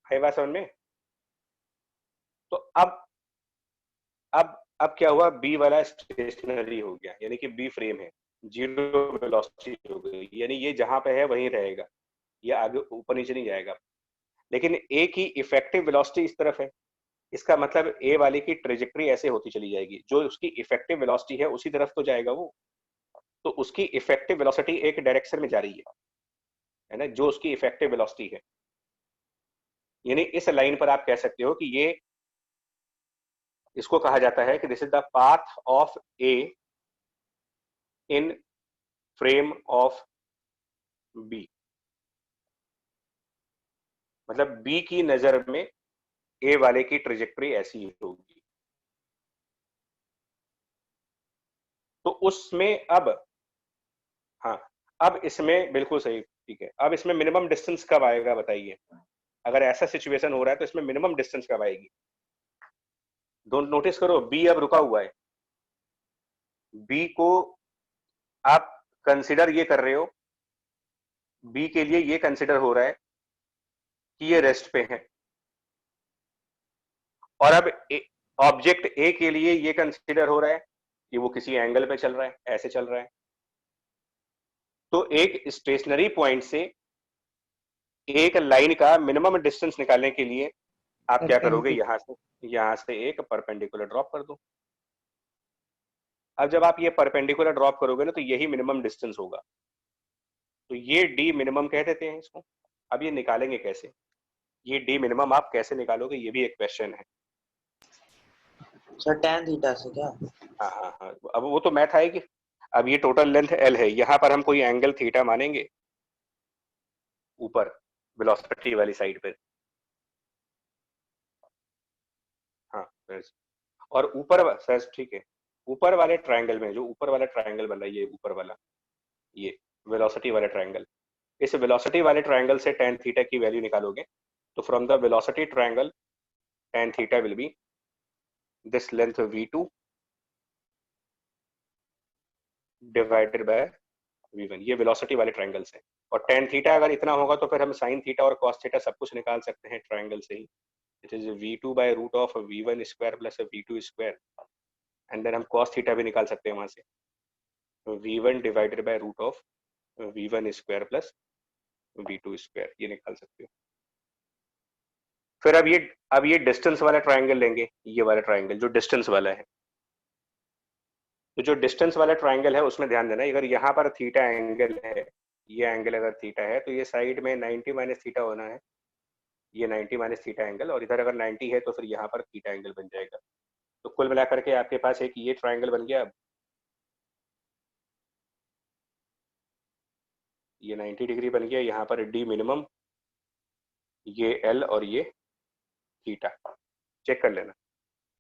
Speaker 1: है बात समझ में? तो अब क्या हुआ, बी वाला स्टेशनरी हो गया, यानी कि बी फ्रेम है, जीरो वेलोसिटी हो गई, यानी ये जहां पे है वहीं रहेगा, ये आगे ऊपर नीचे नहीं जाएगा। लेकिन ए की इफेक्टिव वेलोसिटी इस तरफ है, इसका मतलब ए वाले की ट्रेजेक्टरी ऐसे होती चली जाएगी, जो उसकी इफेक्टिव वेलोसिटी है उसी तरफ तो जाएगा वो, तो उसकी इफेक्टिव वेलोसिटी एक डायरेक्शन में जा रही है ना, जो उसकी इफेक्टिव वेलोसिटी है। यानी इस लाइन पर आप कह सकते हो कि ये, इसको कहा जाता है कि this is the path of A in frame of B, मतलब बी की नजर में ए वाले की ट्रेजेक्टरी ऐसी होगी। तो उसमें अब, हाँ, अब इसमें बिल्कुल सही, ठीक है, अब इसमें मिनिमम डिस्टेंस कब आएगा बताइए? अगर ऐसा सिचुएशन हो रहा है तो इसमें मिनिमम डिस्टेंस कब आएगी? डोंट नोटिस करो, बी अब रुका हुआ है, बी को आप कंसिडर ये कर रहे हो, बी के लिए ये कंसिडर हो रहा है कि ये रेस्ट पे है, और अब ऑब्जेक्ट ए के लिए ये कंसिडर हो रहा है कि वो किसी एंगल पे चल रहा है, ऐसे चल रहा है। तो एक स्टेशनरी पॉइंट से एक लाइन का मिनिमम डिस्टेंस निकालने के लिए आप क्या करोगे, यहां से एक परपेंडिकुलर ड्रॉप कर दो। अब जब आप ये परपेंडिकुलर ड्रॉप करोगे ना, तो यही मिनिमम डिस्टेंस होगा, तो ये डी मिनिमम कह देते हैं इसको। अब ये निकालेंगे कैसे, ये डी मिनिमम आप कैसे निकालोगे, ये भी एक क्वेश्चन है।
Speaker 3: सर tan थीटा से क्या?
Speaker 1: हाँ हाँ हाँ, अब वो तो मैथ आएगी। अब ये टोटल लेंथ एल है, यहाँ पर हम कोई एंगल थीटा मानेंगे ऊपर वेलोसिटी वाली साइड पे, हाँ, और ऊपर सर ठीक है, ऊपर वाले ट्रायंगल में, जो ऊपर वाला ट्रायंगल बन रहा है, ये ऊपर वाला, ये वेलोसिटी वाला ट्रायंगल, इस वेलोसिटी वाले ट्रायंगल से tan थीटा की वैल्यू निकालोगे, तो from the velocity triangle tan theta will B this length v2 divided by v1, ये वेलोसिटी वाले ट्रायंगल से। और tan थीटा अगर इतना होगा तो फिर हम sin थीटा और cos थीटा सब कुछ निकाल सकते हैं ट्रायंगल से ही। It is v2 by root of v1 square plus v2 square, and then हम cos थीटा भी निकाल सकते हैं वहां से, v1 divided by root of v1 square plus v2 square, ये निकाल सकते हो। फिर अब ये डिस्टेंस वाला ट्रायंगल लेंगे, ये वाला ट्रायंगल जो डिस्टेंस वाला है, तो जो डिस्टेंस वाला ट्रायंगल है उसमें ध्यान देना, अगर यहाँ पर थीटा एंगल है, ये एंगल अगर थीटा है, तो ये साइड में 90 माइनस थीटा होना है, ये 90 माइनस थीटा एंगल, और इधर अगर 90 है तो फिर यहाँ पर थीटा एंगल बन जाएगा। तो कुल मिलाकर के आपके पास एक ये ट्रायंगल बन गया। अब ये 90 डिग्री बन गया, यहाँ पर डी मिनिमम, ये एल और ये थीटा, चेक कर लेना।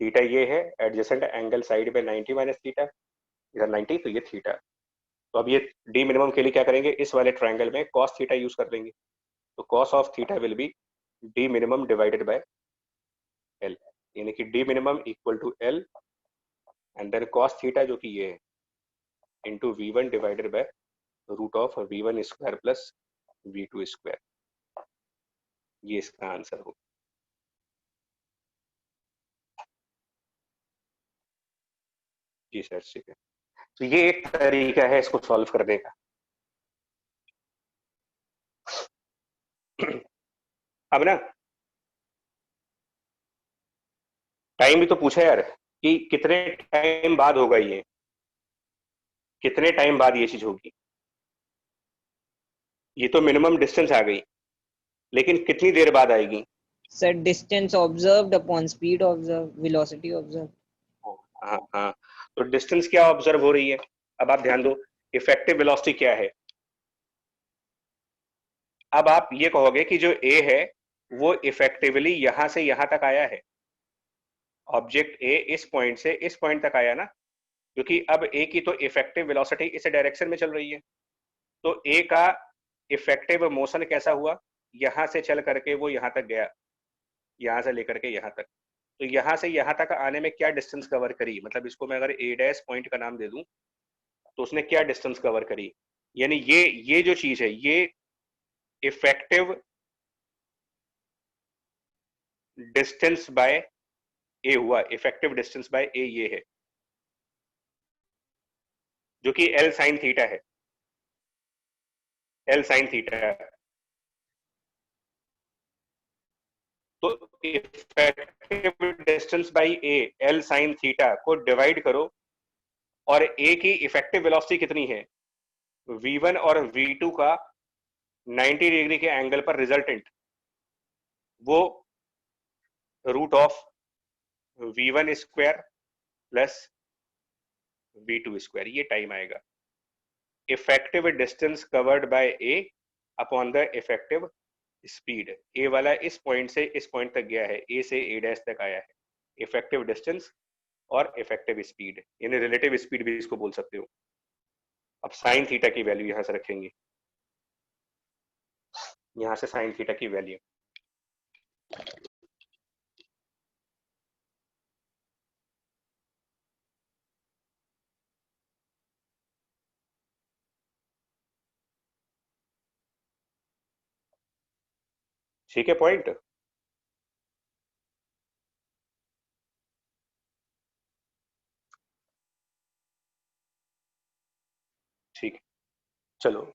Speaker 1: थीटा ये है, एडजेसेंट एंगल साइड पे 90 माइनस थीटा, इधर 90, तो ये थीटा। तो अब ये डी मिनिमम के लिए क्या करेंगे, इस वाले ट्रायंगल में cos थीटा यूज कर देंगे, तो cos of theta will be D minimum divided by L, यानी कि D minimum equal to L and then cos theta जो कि ये है into v1 divided by root of v1 square plus v2 square, ये इसका आंसर होगा। जी sir, ठीक है। तो ये एक तरीका है इसको सॉल्व करने का। अब ना टाइम भी तो पूछा यार कि कितने टाइम बाद होगा ये, कितने टाइम बाद ये चीज होगी। ये तो मिनिमम डिस्टेंस आ गई, लेकिन कितनी देर बाद आएगी?
Speaker 6: Sir distance observed upon speed observe, velocity observe.
Speaker 1: हाँ हाँ, तो डिस्टेंस क्या ऑब्जर्व हो रही है? अब आप ध्यान दो, इफेक्टिव वेलोसिटी क्या है? अब आप ये कहोगे कि जो ए है वो इफेक्टिवली यहां से यहां तक आया है, ऑब्जेक्ट ए इस पॉइंट से इस पॉइंट तक आया ना, क्योंकि अब ए की तो इफेक्टिव वेलोसिटी इस डायरेक्शन में चल रही है। तो ए का इफेक्टिव मोशन कैसा हुआ? यहां से चल करके वो यहां तक गया, यहां से लेकर के यहां तक। तो यहां से यहां तक आने में क्या डिस्टेंस कवर करी? मतलब इसको मैं अगर ए डैश पॉइंट का नाम दे दूं तो उसने क्या डिस्टेंस कवर करी? यानी ये जो चीज है ये इफेक्टिव डिस्टेंस बाय ए हुआ, इफेक्टिव डिस्टेंस बाय ए ये है, जो कि एल साइन थीटा है, एल साइन थीटा। तो effective distance by A, L sine theta को डिवाइड करो, और ए की इफेक्टिव वेलोसिटी कितनी है? v1 और v2 का 90 डिग्री के एंगल पर रिजल्टेंट, वो root of v1 square plus v2 square, ये टाइम आएगा। Effective distance covered by A upon the effective speed. A वाला इस पॉइंट से इस पॉइंट तक गया है, ए से ए डैश तक आया है, इफेक्टिव डिस्टेंस और इफेक्टिव स्पीड, यानी रिलेटिव स्पीड भी इसको बोल सकते हो। अब साइन थीटा की वैल्यू यहां से रखेंगे, यहां से साइन थीटा की वैल्यू, ठीक है पॉइंट। ठीक है, चलो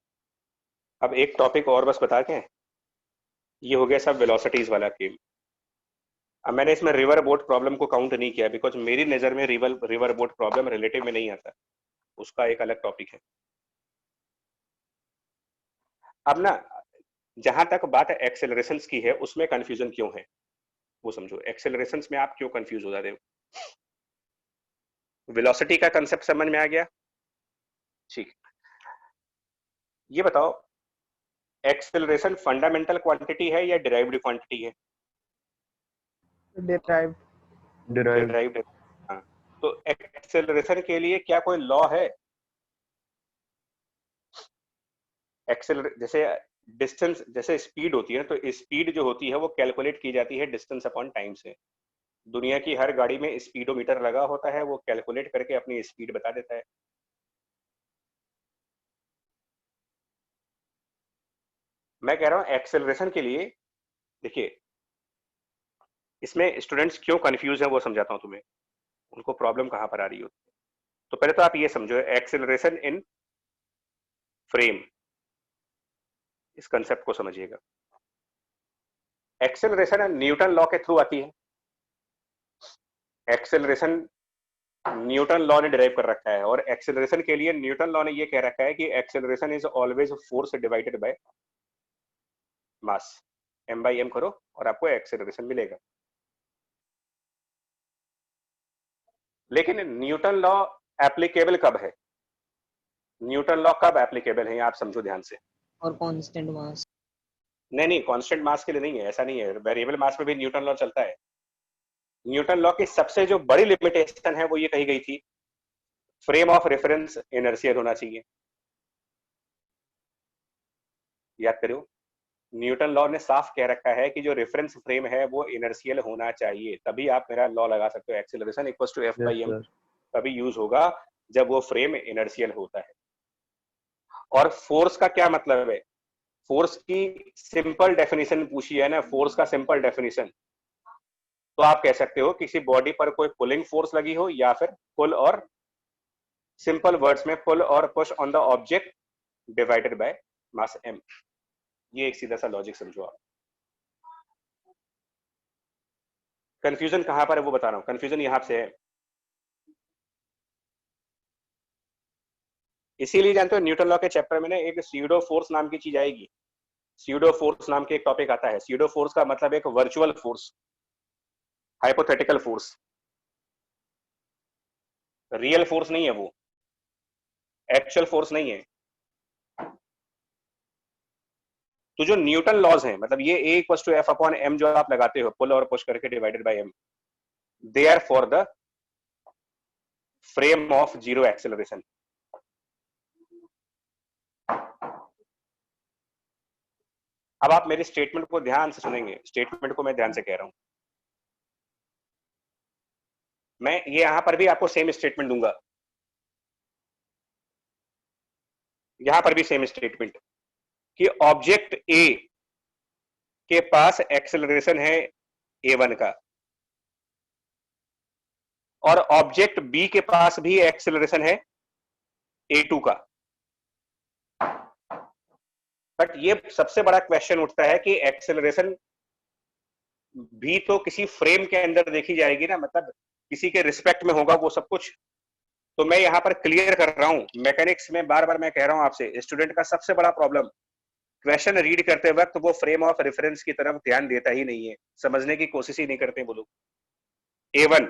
Speaker 1: अब एक टॉपिक और बस बता के, ये हो गया सब वेलोसिटीज वाला गेम। अब मैंने इसमें रिवर बोट प्रॉब्लम को काउंट नहीं किया, बिकॉज मेरी नजर में रिवर बोट प्रॉब्लम रिलेटिव में नहीं आता, उसका एक अलग टॉपिक है। अब ना जहां तक बात एक्सेलरेशंस की है उसमें कंफ्यूजन क्यों है वो समझो। एक्सेलरेशंस में आप क्यों कंफ्यूज हो जाते हो? वेलोसिटी का कंसेप्ट समझ में आ गया? ठीक, ये बताओ एक्सेलरेशन फंडामेंटल क्वांटिटी है या डिराइव्ड क्वांटिटी है? डिराइव्ड। हाँ, तो एक्सेलरेशन के लिए क्या कोई लॉ है? जैसे डिस्टेंस, जैसे स्पीड होती है, तो स्पीड जो होती है वो कैलकुलेट की जाती है डिस्टेंस अपॉन टाइम से। दुनिया की हर गाड़ी में स्पीडोमीटर लगा होता है, वो कैलकुलेट करके अपनी स्पीड बता देता है। मैं कह रहा हूं एक्सेलरेशन के लिए, देखिए इसमें स्टूडेंट्स क्यों कंफ्यूज है वो समझाता हूं तुम्हें, उनको प्रॉब्लम कहां पर आ रही होती है। तो पहले तो आप ये समझो एक्सेलरेशन इन फ्रेम, इस कंसेप्ट को समझिएगा। एक्सेलरेशन न्यूटन लॉ के थ्रू आती है। एक्सेलरेशन न्यूटन लॉ ने डिराइव कर रखा है, और एक्सेलरेशन के लिए न्यूटन लॉ ने ये कह रखा है कि acceleration is always force divided by mass, m/m करो और आपको एक्सेलरेशन मिलेगा। लेकिन न्यूटन लॉ एप्लीकेबल कब है? न्यूटन लॉ कब एप्लीकेबल है आप समझो ध्यान से।
Speaker 6: और कांस्टेंट मास।
Speaker 1: नहीं, कांस्टेंट मास के लिए नहीं है, ऐसा नहीं है, वेरिएबल मास में भी न्यूटन लॉ चलता है। न्यूटन लॉ की सबसे जो बड़ी लिमिटेशन है वो ये कही गई थी, फ्रेम ऑफ रेफरेंस इनर्शियल होना चाहिए। याद करो, न्यूटन लॉ ने साफ कह रखा है कि जो रेफरेंस फ्रेम है वो इनर्शियल होना चाहिए, तभी आप मेरा लॉ लगा सकते हो, एक्सेलरेशन इक्वल्स टू f/m तभी यूज होगा जब वो फ्रेम इनर्शियल होता है। और फोर्स का क्या मतलब है? फोर्स की सिंपल डेफिनेशन पूछी है ना, फोर्स का सिंपल डेफिनेशन, तो आप कह सकते हो किसी बॉडी पर कोई पुलिंग फोर्स लगी हो या फिर पुल और सिंपल वर्ड्स में पुल और push on the object divided by mass m। ये एक सीधा सा लॉजिक समझो आप। कंफ्यूजन कहां पर है वो बता रहा हूं, कंफ्यूजन यहां से है। इसीलिए जानते हो न्यूटन लॉ के चैप्टर में ना एक स्यूडो फोर्स नाम की चीज आएगी। स्यूडो फोर्स नाम के एक टॉपिक आता है। स्यूडो फोर्स का मतलब एक virtual force, hypothetical force, real force नहीं है वो, एक्चुअल फोर्स नहीं है। तो जो न्यूटन लॉज हैं, मतलब ये A equals to F upon m जो आप लगाते हो पुल और पुश करके divided by m, they are for the frame of zero acceleration. अब आप मेरी स्टेटमेंट को ध्यान से सुनेंगे, स्टेटमेंट को मैं ध्यान से कह रहा हूं। मैं ये यहां पर भी आपको सेम स्टेटमेंट दूंगा, यहां पर भी सेम स्टेटमेंट कि ऑब्जेक्ट A के पास एक्सेलरेशन है a1 का और ऑब्जेक्ट B के पास भी एक्सेलरेशन है a2 का। बट ये सबसे बड़ा क्वेश्चन उठता है कि एक्सेलरेशन भी तो किसी फ्रेम के अंदर देखी जाएगी ना, मतलब किसी के रिस्पेक्ट में होगा वो सब कुछ। तो मैं यहां पर क्लियर कर रहा हूं, मैकेनिक्स में बार बार मैं कह रहा हूं आपसे, स्टूडेंट का सबसे बड़ा प्रॉब्लम क्वेश्चन रीड करते वक्त वो फ्रेम ऑफ रेफरेंस की तरफ ध्यान देता ही नहीं है, समझने की कोशिश ही नहीं करते वो लोग। A1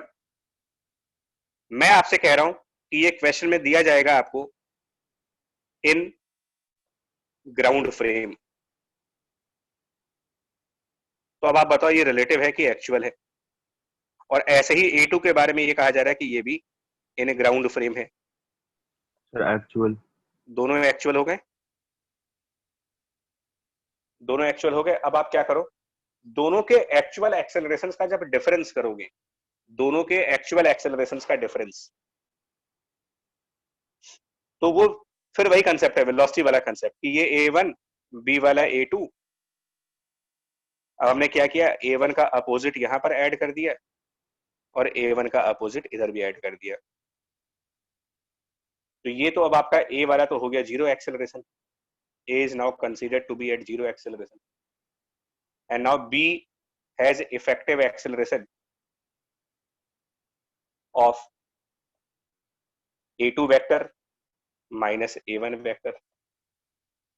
Speaker 1: मैं आपसे कह रहा हूं कि ये क्वेश्चन में दिया जाएगा आपको इन ग्राउंड फ्रेम। तो अब आप बताओ ये रिलेटिव है कि एक्चुअल है? और ऐसे ही A2 के बारे में ये कहा जा रहा है कि ये भी इन ग्राउंड फ्रेम है।
Speaker 4: Sir actual.
Speaker 1: दोनों एक्चुअल हो गए, दोनों एक्चुअल हो गए। अब आप क्या करो, दोनों के एक्चुअल एक्सेलरेशंस का जब डिफरेंस करोगे, दोनों के एक्चुअल एक्सेलरेशंस का डिफरेंस, तो वो फिर वही कंसेप्ट है, वेलोसिटी वाला कंसेप्ट कि ये A1 B वाला A2। अब हमने क्या किया, A1 का अपोजिट यहां पर ऐड कर दिया और A1 का अपोजिट इधर भी ऐड कर दिया। तो ये तो अब आपका A वाला तो हो गया zero acceleration, A is now considered to be at zero acceleration, and now B has effective acceleration of A2 vector minus A1 vector,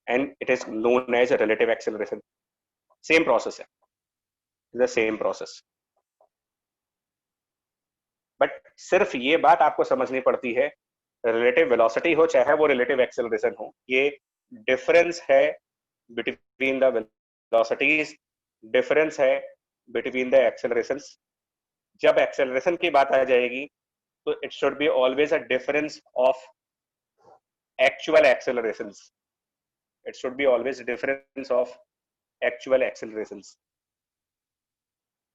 Speaker 1: and it is known as a relative acceleration. Same process है, the same process. But सिर्फ ये बात आपको समझनी पड़ती है, relative velocity हो चाहे वो रिलेटिव एक्सेलरेशन हो, ये डिफरेंस है बिटवीन द वेलोसिटीज, डिफरेंस है बिटवीन द एक्सेलरेशंस। जब एक्सेलरेशन की बात आ जाएगी तो it should be always a difference of actual accelerations, it should be always difference of actual accelerations.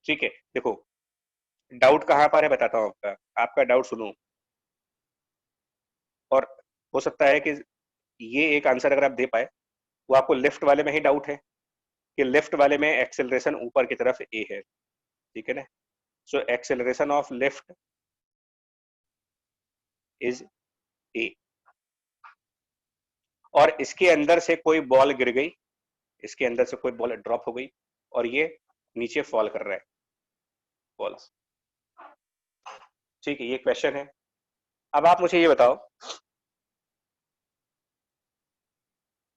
Speaker 1: ठीक है, देखो डाउट कहां पर है बताता हूं आपका डाउट सुनो, और हो सकता है कि ये एक आंसर अगर आप दे पाए, वो आपको लेफ्ट वाले में ही डाउट है कि लेफ्ट वाले में एक्सेलरेशन ऊपर की तरफ A है, ठीक है ना। So acceleration of left is A, और इसके अंदर से कोई बॉल गिर गई, इसके अंदर से कोई बॉल ड्रॉप हो गई और ये नीचे फॉल कर रहा है बॉल। ठीक है, ये क्वेश्चन है। अब आप मुझे ये बताओ,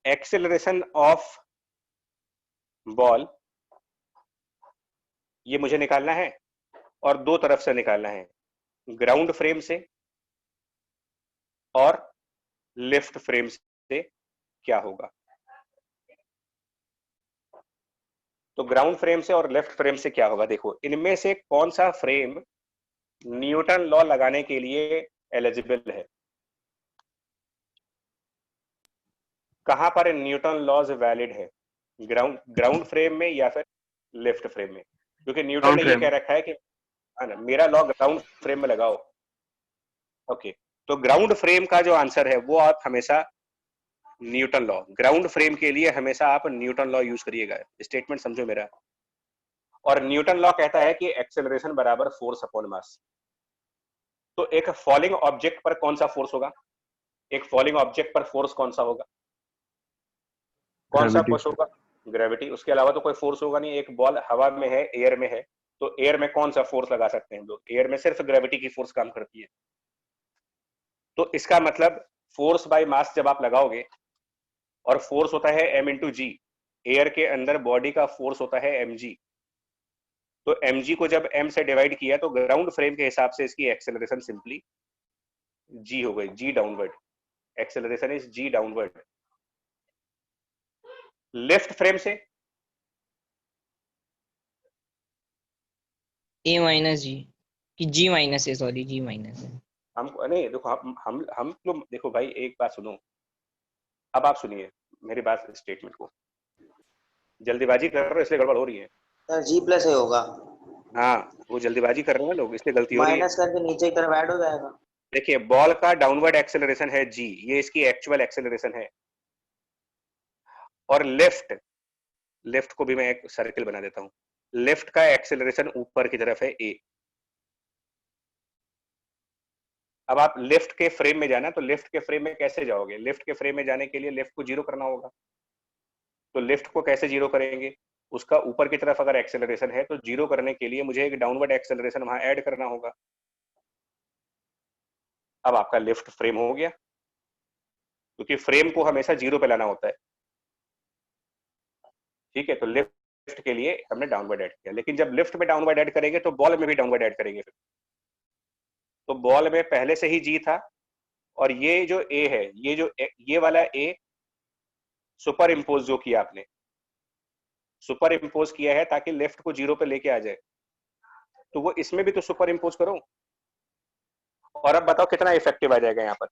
Speaker 1: एक्सेलरेशन ऑफ बॉल ये मुझे निकालना है और दो तरफ से निकालना है, ग्राउंड फ्रेम से और लिफ्ट फ्रेम से क्या होगा। तो ग्राउंड फ्रेम से और लेफ्ट फ्रेम से क्या होगा, देखो इनमें से कौन सा फ्रेम न्यूटन लॉ लगाने के लिए एलिजिबल है, कहां पर न्यूटन लॉज वैलिड है, ग्राउंड फ्रेम में या फिर लेफ्ट फ्रेम में? क्योंकि न्यूटन ने ये कह रखा है कि मेरा लॉ ग्राउंड फ्रेम में लगाओ। ओके, तो ग्राउंड फ्रेम का जो आंसर है वो आप हमेशा न्यूटन लॉ, ग्राउंड फ्रेम के लिए हमेशा आप न्यूटन लॉ यूज करिएगा। स्टेटमेंट समझो मेरा। और न्यूटन लॉ कहता है कि एक्सेलरेशन बराबर फोर्स अपॉन मास। तो एक फॉलिंग ऑब्जेक्ट पर कौन सा फोर्स होगा, एक फॉलिंग ऑब्जेक्ट पर फोर्स कौन सा होगा? कौन सा
Speaker 4: Gravity.
Speaker 1: पुश होगा? ग्रेविटी। उसके अलावा तो कोई फोर्स होगा नहीं। एक बॉल हवा में है, एयर में है, तो एयर में कौन सा फोर्स लगा सकते हैं हम लोग? एयर में सिर्फ ग्रेविटी की फोर्स काम करती है। तो इसका मतलब फोर्स बाय मास जब आप लगाओगे, और फोर्स होता है m इंटू जी, एयर के अंदर बॉडी का फोर्स होता है mg, तो mg को जब m से डिवाइड किया तो ग्राउंड फ्रेम के हिसाब से इसकी एक्सेलरेशन सिंपली g हो गई, g downward. Acceleration is g downward. Left frame से
Speaker 6: a माइनस जी कि g माइनस है, सॉरी g माइनस है।
Speaker 1: हमको नहीं, देखो हम लोग, देखो भाई एक बात सुनो, अब आप सुनिए मेरी बात, स्टेटमेंट को। जल्दीबाजी कर रहे हो इसलिए गड़बड़ हो रही है।
Speaker 3: सर जी प्लस ए होगा,
Speaker 1: हाँ, वो जल्दीबाजी कर रहे हैं लोग इसलिए गलती हो रही है।
Speaker 3: माइनस करके नीचे की तरफ ऐड हो जाएगा।
Speaker 1: देखिए, बॉल का डाउनवर्ड एक्सेलरेशन है g, ये इसकी एक्चुअल एक्सेलरेशन है। और लेफ्ट को भी मैं एक सर्किल बना देता हूं। लेफ्ट का एक्सेलरेशन ऊपर की तरफ है a। अब आप लेफ्ट के फ्रेम में जाना, तो लेफ्ट के फ्रेम में कैसे जाओगे? लेफ्ट के फ्रेम में जाने के लिए लेफ्ट को जीरो करना होगा। तो लेफ्ट को कैसे जीरो करेंगे? उसका ऊपर की तरफ अगर एक्सेलरेशन है तो जीरो करने के लिए मुझे एक डाउनवर्ड एक्सेलरेशन वहां ऐड करना होगा। अब आपका लेफ्ट फ्रेम हो गया, क्योंकि फ्रेम को हमेशा जीरो पे लाना होता है। ठीक है, तो लेफ्ट के लिए हमने डाउनवर्ड ऐड किया, लेकिन जब लेफ्ट में डाउनवर्ड ऐड करेंगे तो बॉल में भी डाउनवर्ड ऐड करेंगे फिर। तो बॉल में पहले से ही जी था, और ये जो ए है, ये वाला ए सुपर इम्पोज जो किया आपने, सुपर इम्पोज किया है ताकि लेफ्ट को जीरो पे लेके आ जाए, तो वो इसमें भी तो सुपर इम्पोज करो। और अब बताओ कितना इफेक्टिव आ जाएगा यहाँ पर?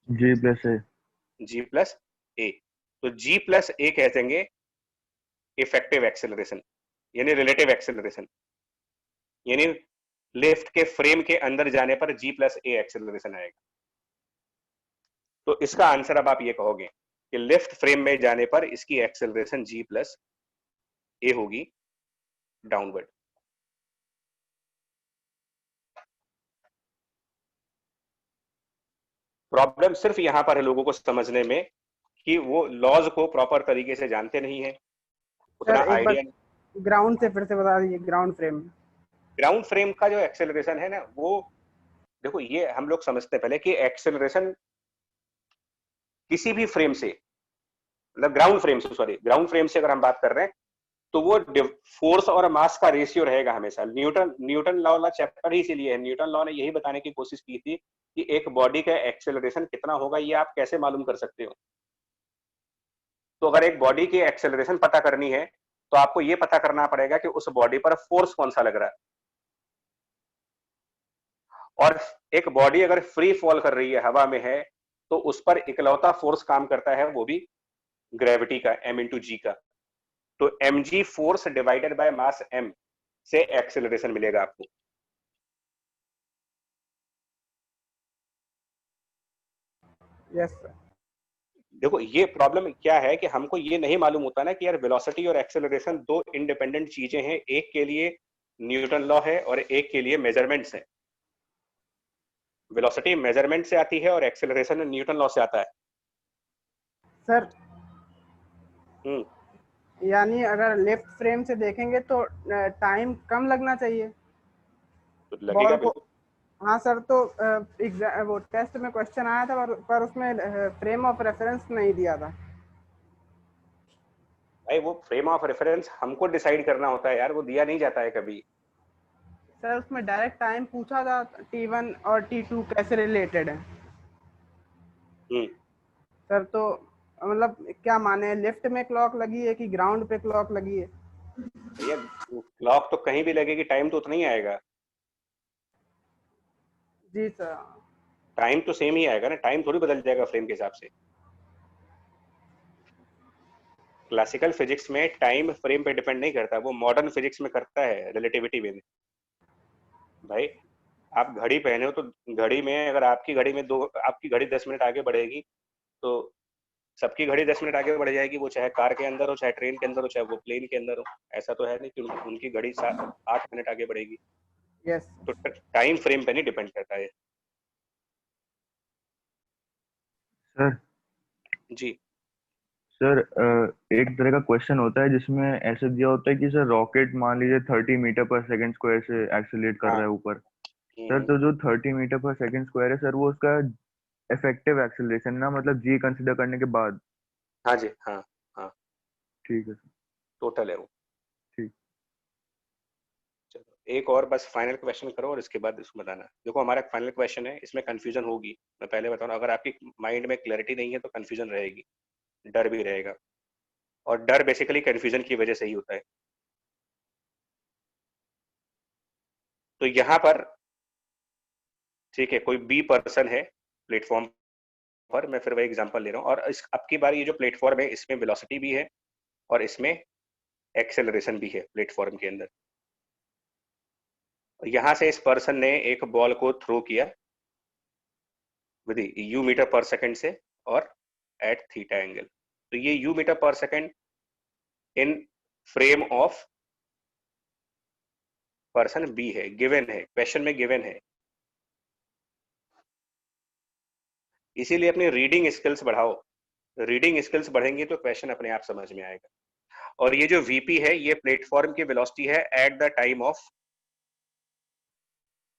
Speaker 4: G plus A.
Speaker 1: g plus A. तो g प्लस ए कह देंगे इफेक्टिव एक्सेलरेशन, यानी रिलेटिव एक्सेलरेशन, यानी लेफ्ट के फ्रेम के अंदर जाने पर g प्लस ए एक्सेलरेशन आएगा। तो इसका आंसर अब आप ये कहोगे कि लेफ्ट फ्रेम में जाने पर इसकी एक्सेलरेशन g प्लस ए होगी डाउनवर्ड। प्रॉब्लम सिर्फ यहां पर है लोगों को समझने में कि वो लॉज को प्रॉपर तरीके से जानते नहीं है, उतना आइडिया नहीं।
Speaker 5: ग्राउंड से फिर से बता दीजिए, ग्राउंड फ्रेम।
Speaker 1: ग्राउंड फ्रेम का जो एक्सेलरेशन है ना, वो देखो, ये हम लोग समझते हैं पहले कि एक्सेलरेशन किसी भी फ्रेम से, मतलब ग्राउंड फ्रेम से अगर हम बात कर रहे हैं तो वो फोर्स और मास का रेशियो रहेगा हमेशा। न्यूटन लॉ वाला चैप्टर ही इसीलिए है। न्यूटन लॉ ने यही बताने की कोशिश की थी कि एक बॉडी का एक्सेलरेशन कितना होगा, ये आप कैसे मालूम कर सकते हो। तो अगर एक बॉडी की एक्सेलरेशन पता करनी है तो आपको ये पता करना पड़ेगा कि उस बॉडी पर फोर्स कौन सा लग रहा है। और एक बॉडी अगर फ्री फॉल कर रही है, हवा में है, तो उस पर इकलौता फोर्स काम करता है, वो भी ग्रेविटी का, m इंटू जी का। तो mg force divided by mass m से एक्सेलरेशन मिलेगा आपको।
Speaker 5: Yes sir.
Speaker 1: देखो, ये प्रॉब्लम क्या है कि हमको ये नहीं मालूम होता ना कि यार वेलोसिटी और एक्सेलरेशन दो इंडिपेंडेंट चीजें हैं। एक के लिए न्यूटन लॉ है और एक के लिए मेजरमेंट्स है। वेलोसिटी मेजरमेंट से आती है और एक्सेलरेशन न्यूटन लॉ से आता है।
Speaker 5: सर यानी अगर लेफ्ट फ्रेम से देखेंगे तो टाइम कम लगना चाहिए
Speaker 1: तो लगेगा
Speaker 5: बॉल को।
Speaker 1: बिल्कुल।
Speaker 5: हाँ सर, तो वो टेस्ट में क्वेश्चन आया था पर उसमें फ्रेम ऑफ रेफरेंस नहीं दिया था।
Speaker 1: भाई वो फ्रेम ऑफ रेफरेंस हमको डिसाइड करना होता है यार, वो दिया नहीं जाता है कभी।
Speaker 5: सर उसमें डायरेक्ट टाइम पूछा था, T1 और T2 कैसे रिलेटेड है। सर तो मतलब क्या माने, लेफ्ट में क्लॉक लगी है कि ग्राउंड पे क्लॉक लगी है?
Speaker 1: भैया क्लॉक तो कहीं भी लगेगी, टाइम तो उतना ही आएगा।
Speaker 5: जी सर।
Speaker 1: टाइम तो सेम ही आएगा ना, टाइम थोड़ी बदल जाएगा फ्रेम के हिसाब से। क्लासिकल फिजिक्स में टाइम फ्रेम पे डिपेंड नहीं करता, वो मॉडर्न फिजिक्स में करता है रिलेटिविटी में। भाई आप घड़ी पहने हो तो घड़ी में अगर आपकी घड़ी में आपकी घड़ी 10 मिनट आगे बढ़ेगी तो सबकी घड़ी 10 मिनट आगे बढ़ जाएगी, वो चाहे कार के अंदर हो, चाहे ट्रेन के अंदर हो, चाहे वो प्लेन के अंदर हो। ऐसा तो है नहीं कि उनकी घड़ी 8 मिनट आगे बढ़ेगी।
Speaker 5: यस।
Speaker 1: तो टाइम फ्रेम पे नहीं डिपेंड करता है।
Speaker 4: सर
Speaker 1: जी
Speaker 4: सर एक तरह का क्वेश्चन होता है जिसमें ऐसे दिया होता है कि सर रॉकेट मान लीजिए 30 मीटर पर सेकेंड स्क्वायर से एक्सेलरेट कर
Speaker 1: हाँ।
Speaker 4: रहा है ऊपर। सर तो जो 30 मीटर पर सेकेंड स्क्वायर है सर वो उसका इफेक्टिव एक्सेलरेशन ना, मतलब जी कंसिडर करने के बाद।
Speaker 1: हाँ जी, हाँ हाँ,
Speaker 4: ठीक है सर।
Speaker 1: टोटल है वो।
Speaker 4: ठीक।
Speaker 1: चलो एक और बस फाइनल क्वेश्चन करो और इसके बाद इसको बताना। देखो हमारा फाइनल क्वेश्चन है, इसमें कंफ्यूजन होगी, मैं पहले बता रहा हूँ। अगर आपकी माइंड में क्लैरिटी नहीं है तो कंफ्यूजन रहेगी, डर भी रहेगा, और डर बेसिकली कंफ्यूजन की वजह से ही होता है। तो यहाँ पर ठीक है, कोई बी पर्सन है प्लेटफॉर्म पर, मैं फिर वही एग्जांपल ले रहा हूँ, और इस अब की बार ये जो प्लेटफॉर्म है इसमें वेलोसिटी भी है और इसमें एक्सेलरेशन भी है प्लेटफॉर्म के अंदर। यहाँ से इस पर्सन ने एक बॉल को थ्रो किया with U metre per second से और एट थीटा एंगल। तो ये U metre per second in frame of person B है, गिवन है, क्वेश्चन में गिवन है। इसीलिए अपनी रीडिंग स्किल्स बढ़ाओ, रीडिंग स्किल्स बढ़ेंगी तो क्वेश्चन अपने आप समझ में आएगा। और ये जो वीपी है ये प्लेटफॉर्म की वेलोसिटी है at the time of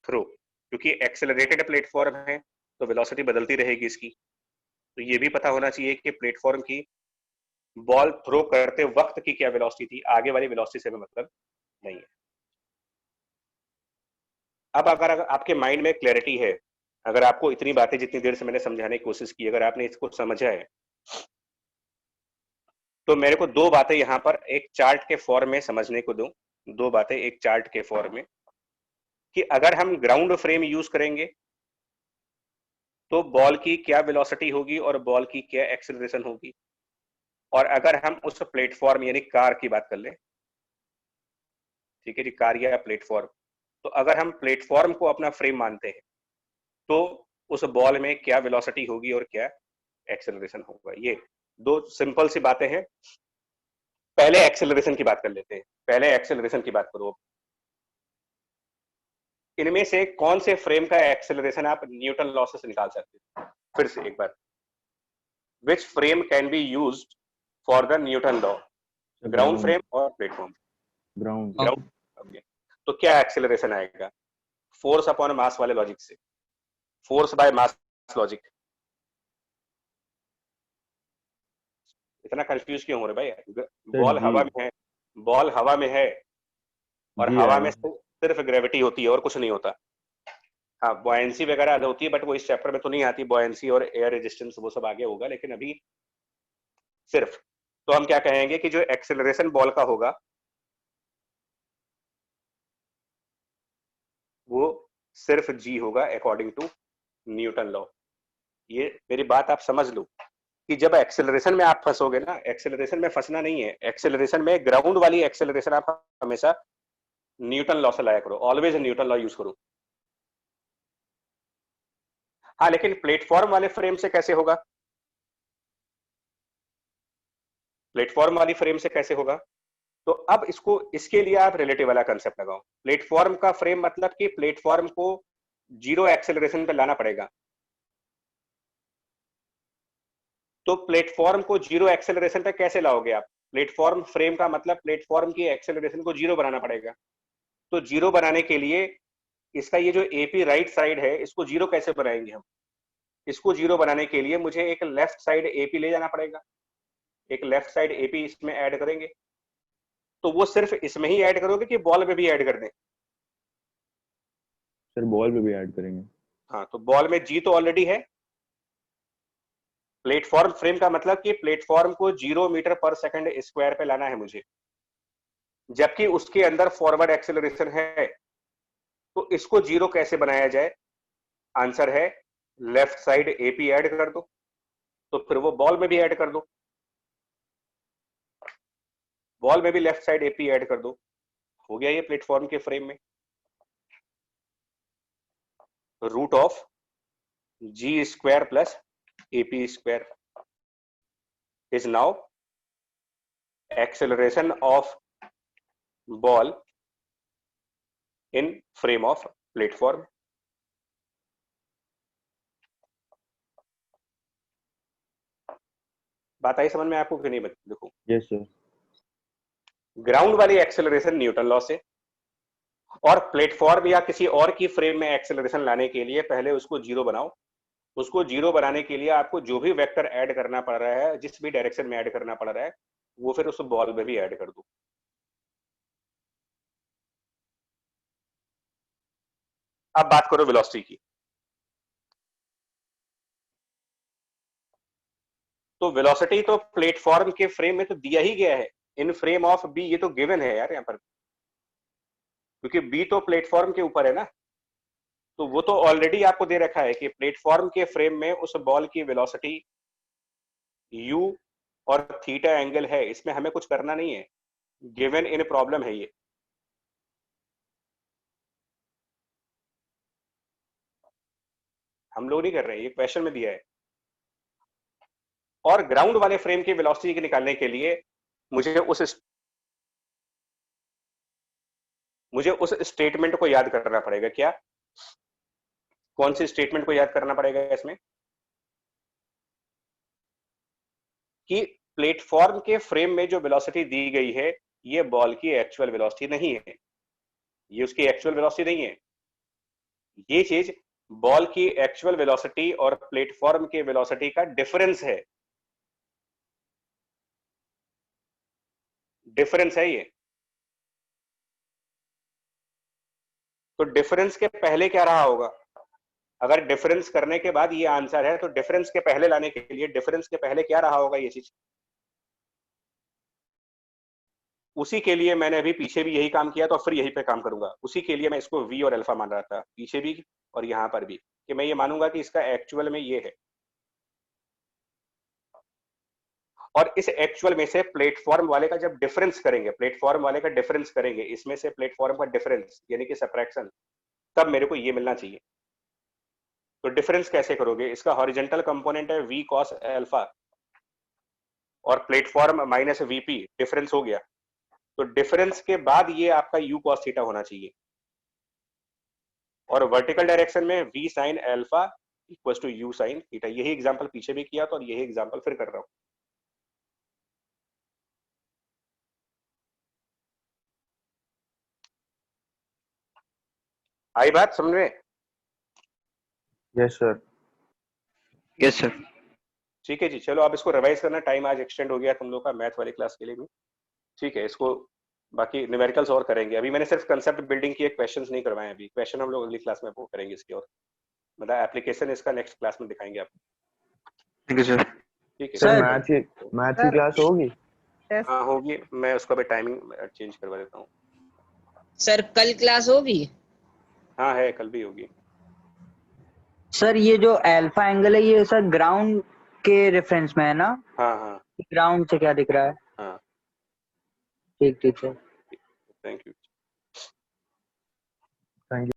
Speaker 1: throw, क्योंकि एक्सेलरेटेड प्लेटफॉर्म है तो वेलोसिटी बदलती रहेगी इसकी। तो ये भी पता होना चाहिए कि प्लेटफॉर्म की बॉल थ्रो करते वक्त की क्या वेलोसिटी थी, आगे वाली वेलोसिटी से हमें मतलब नहीं है। अब अगर आपके माइंड में क्लैरिटी है, अगर आपको इतनी बातें जितनी देर से मैंने समझाने की कोशिश की, अगर आपने इसको समझा है, तो मेरे को दो बातें यहाँ पर एक चार्ट के फॉर्म में समझने को दो। दो बातें एक चार्ट के फॉर्म में, कि अगर हम ग्राउंड फ्रेम यूज करेंगे तो बॉल की क्या वेलोसिटी होगी और बॉल की क्या एक्सेलरेशन होगी। और अगर हम उस प्लेटफॉर्म यानी कार की बात कर लें, ठीक है जी, कार या प्लेटफॉर्म, तो अगर हम प्लेटफॉर्म को अपना फ्रेम मानते हैं तो उस बॉल में क्या वेलोसिटी होगी और क्या एक्सेलरेशन होगा। ये दो सिंपल सी बातें हैं। पहले एक्सेलरेशन की बात कर लेते हैं, पहले एक्सेलरेशन की बात करो। इनमें से कौन से फ्रेम का एक्सेलरेशन आप न्यूटन लॉ से निकाल सकते हैं? फिर से एक बार, which frame can be used for the Newton law? Ground frame और प्लेटफॉर्म?
Speaker 4: ग्राउंड।
Speaker 1: ग्राउंड। ओके, तो क्या एक्सेलरेशन आएगा? फोर्स अपॉन मास वाले लॉजिक से, फोर्स बाय मास लॉजिक। इतना कंफ्यूज क्यों हो रहे भाई? बॉल
Speaker 4: जी
Speaker 1: हवा में है, बॉल हवा में है, और
Speaker 4: जी
Speaker 1: हवा में
Speaker 4: आएगा।
Speaker 1: सिर्फ ग्रेविटी होती है और कुछ नहीं होता। हाँ, बॉयंसी वगैरह होती है, बट वो इस चैप्टर में तो नहीं आती, बॉयंसी और एयर रेजिस्टेंस वो सब आगे होगा, लेकिन अभी सिर्फ, तो हम क्या कहेंगे कि जो एक्सेलरेशन बॉल का होगा वो सिर्फ जी होगा अकॉर्डिंग टू न्यूटन लॉ। ये मेरी बात आप समझ लो कि जब एक्सेलरेशन में आप फंसोगे ना, एक्सेलरेशन में फंसना नहीं है, एक्सेलरेशन में ग्राउंड वाली एक्सेलरेशन आप हमेशा न्यूटन लॉ से लाया करो, ऑलवेज न्यूटन लॉ यूज करो। हाँ, लेकिन प्लेटफॉर्म वाले फ्रेम से कैसे होगा? प्लेटफॉर्म वाली फ्रेम से कैसे होगा? तो अब इसको, इसके लिए आप रिलेटिव वाला कंसेप्ट लगाओ। प्लेटफॉर्म का फ्रेम मतलब कि प्लेटफॉर्म को जीरो एक्सेलरेशन पे लाना पड़ेगा। तो प्लेटफॉर्म को जीरो एक्सेलरेशन पे कैसे लाओगे आप? प्लेटफॉर्म फ्रेम का मतलब प्लेटफॉर्म की एक्सेलरेशन को जीरो बनाना पड़ेगा। तो जीरो बनाने के लिए इसका ये जो एपी राइट साइड है इसको जीरो कैसे बनाएंगे हम? इसको जीरो बनाने के लिए मुझे एक लेफ्ट साइड एपी ले जाना पड़ेगा, एक लेफ्ट साइड एपी इसमें ऐड करेंगे। तो वो सिर्फ इसमें ही ऐड करोगे कि बॉल में भी ऐड कर दें?
Speaker 4: सर बॉल पे भी ऐड करेंगे।
Speaker 1: हाँ, तो बॉल में जी तो ऑलरेडी है। प्लेटफॉर्म फ्रेम का मतलब कि प्लेटफॉर्म को 0 मीटर पर सेकंड स्क्वायर पे लाना है मुझे, जबकि उसके अंदर फॉरवर्ड एक्सेलरेशन है। तो इसको जीरो कैसे बनाया जाए? आंसर है लेफ्ट साइड एपी ऐड कर दो, तो फिर वो बॉल में भी ऐड कर दो, बॉल में भी लेफ्ट साइड एपी ऐड कर दो। हो गया ये प्लेटफॉर्म के फ्रेम में। Root of G square plus AP square is now acceleration of ball in frame of platform। बात आई समझ में आपको कि नहीं? देखो,
Speaker 4: यस सर।
Speaker 1: ग्राउंड वाली एक्सेलरेशन न्यूटन लॉ से, और प्लेटफॉर्म या किसी और की फ्रेम में एक्सेलरेशन लाने के लिए पहले उसको जीरो बनाओ। उसको जीरो बनाने के लिए आपको जो भी वेक्टर ऐड करना पड़ रहा है, जिस भी डायरेक्शन में ऐड करना पड़ रहा है, वो फिर उस बॉल में भी ऐड कर दो। अब बात करो वेलोसिटी की। तो वेलोसिटी तो प्लेटफॉर्म के फ्रेम में तो दिया ही गया है, इन फ्रेम ऑफ बी, ये तो गिवन है यार यहाँ पर, क्योंकि बी तो प्लेटफॉर्म के ऊपर है ना। तो वो तो ऑलरेडी आपको दे रखा है कि प्लेटफॉर्म के फ्रेम में उस बॉल की वेलोसिटी u और थीटा एंगल है, इसमें हमें कुछ करना नहीं है, गिवन इन प्रॉब्लम है ये। हम लोग नहीं कर रहे हैं, ये क्वेश्चन में दिया है। और ग्राउंड वाले फ्रेम की वेलोसिटी निकालने के लिए मुझे उस स्टेटमेंट को याद करना पड़ेगा। क्या? कौन सी स्टेटमेंट को याद करना पड़ेगा इसमें? कि प्लेटफॉर्म के फ्रेम में जो वेलोसिटी दी गई है, ये बॉल की एक्चुअल वेलोसिटी नहीं है, ये उसकी एक्चुअल वेलोसिटी नहीं है। ये चीज बॉल की एक्चुअल वेलोसिटी और प्लेटफॉर्म के वेलोसिटी का डिफरेंस है, डिफरेंस है ये। तो डिफरेंस के पहले क्या रहा होगा? अगर डिफरेंस करने के बाद ये आंसर है, तो डिफरेंस के पहले लाने के लिए डिफरेंस के पहले क्या रहा होगा ये चीज? उसी के लिए मैंने अभी पीछे भी यही काम किया, तो फिर यही पे काम करूंगा। उसी के लिए मैं इसको v और अल्फा मान रहा था, पीछे भी और यहां पर भी, कि मैं ये मानूंगा कि इसका एक्चुअल में ये है, और इस एक्चुअल में से प्लेटफॉर्म वाले का जब डिफरेंस करेंगे, प्लेटफॉर्म वाले का डिफरेंस करेंगे, इसमें से प्लेटफॉर्म का डिफरेंस यानी कि सबट्रैक्शन, तब मेरे को ये मिलना चाहिए। तो डिफरेंस कैसे करोगे? इसका हॉरिजॉन्टल कंपोनेंट है v cos अल्फा और प्लेटफॉर्म माइनस vp, डिफरेंस हो गया। तो डिफरेंस के बाद ये आपका u cos थीटा होना चाहिए, और वर्टिकल डायरेक्शन में v sin अल्फा equal to u sin theta. यही एग्जांपल पीछे भी किया था और यही एग्जांपल फिर कर रहा हूं। आई बात समझ में?
Speaker 4: Yes sir.
Speaker 2: Yes sir.
Speaker 1: ठीक है जी, चलो आप इसको रिवाइज करना, टाइम आज एक्सटेंड हो गया तुम लोग का मैथ वाली क्लास के लिए भी। ठीक है, इसको बाकी न्यूमेरिकल्स और करेंगे। अभी मैंने सिर्फ कंसेप्ट बिल्डिंग की क्वेश्चंस नहीं करवाए, अभी क्वेश्चन हम लोग अगली क्लास में वो करेंगे इसकी, और मतलब एप्लीकेशन इसका नेक्स्ट क्लास में दिखाएंगे आपको।
Speaker 2: Thank you sir.
Speaker 1: ठीक है
Speaker 4: सर
Speaker 1: सर,
Speaker 4: मैथ की क्लास होगी?
Speaker 5: टेस्ट
Speaker 1: हाँ होगी, मैं उसका भी टाइमिंग चेंज करवा देता हूँ।
Speaker 6: सर कल क्लास होगी?
Speaker 1: हाँ है, कल भी होगी।
Speaker 7: सर ये जो अल्फा एंगल है ये सर ग्राउंड के रेफरेंस में है ना?
Speaker 1: हाँ हाँ
Speaker 7: ग्राउंड से क्या दिख रहा है?
Speaker 1: हाँ,
Speaker 7: ठीक ठीक sir.
Speaker 1: Thank you.
Speaker 4: Thank you.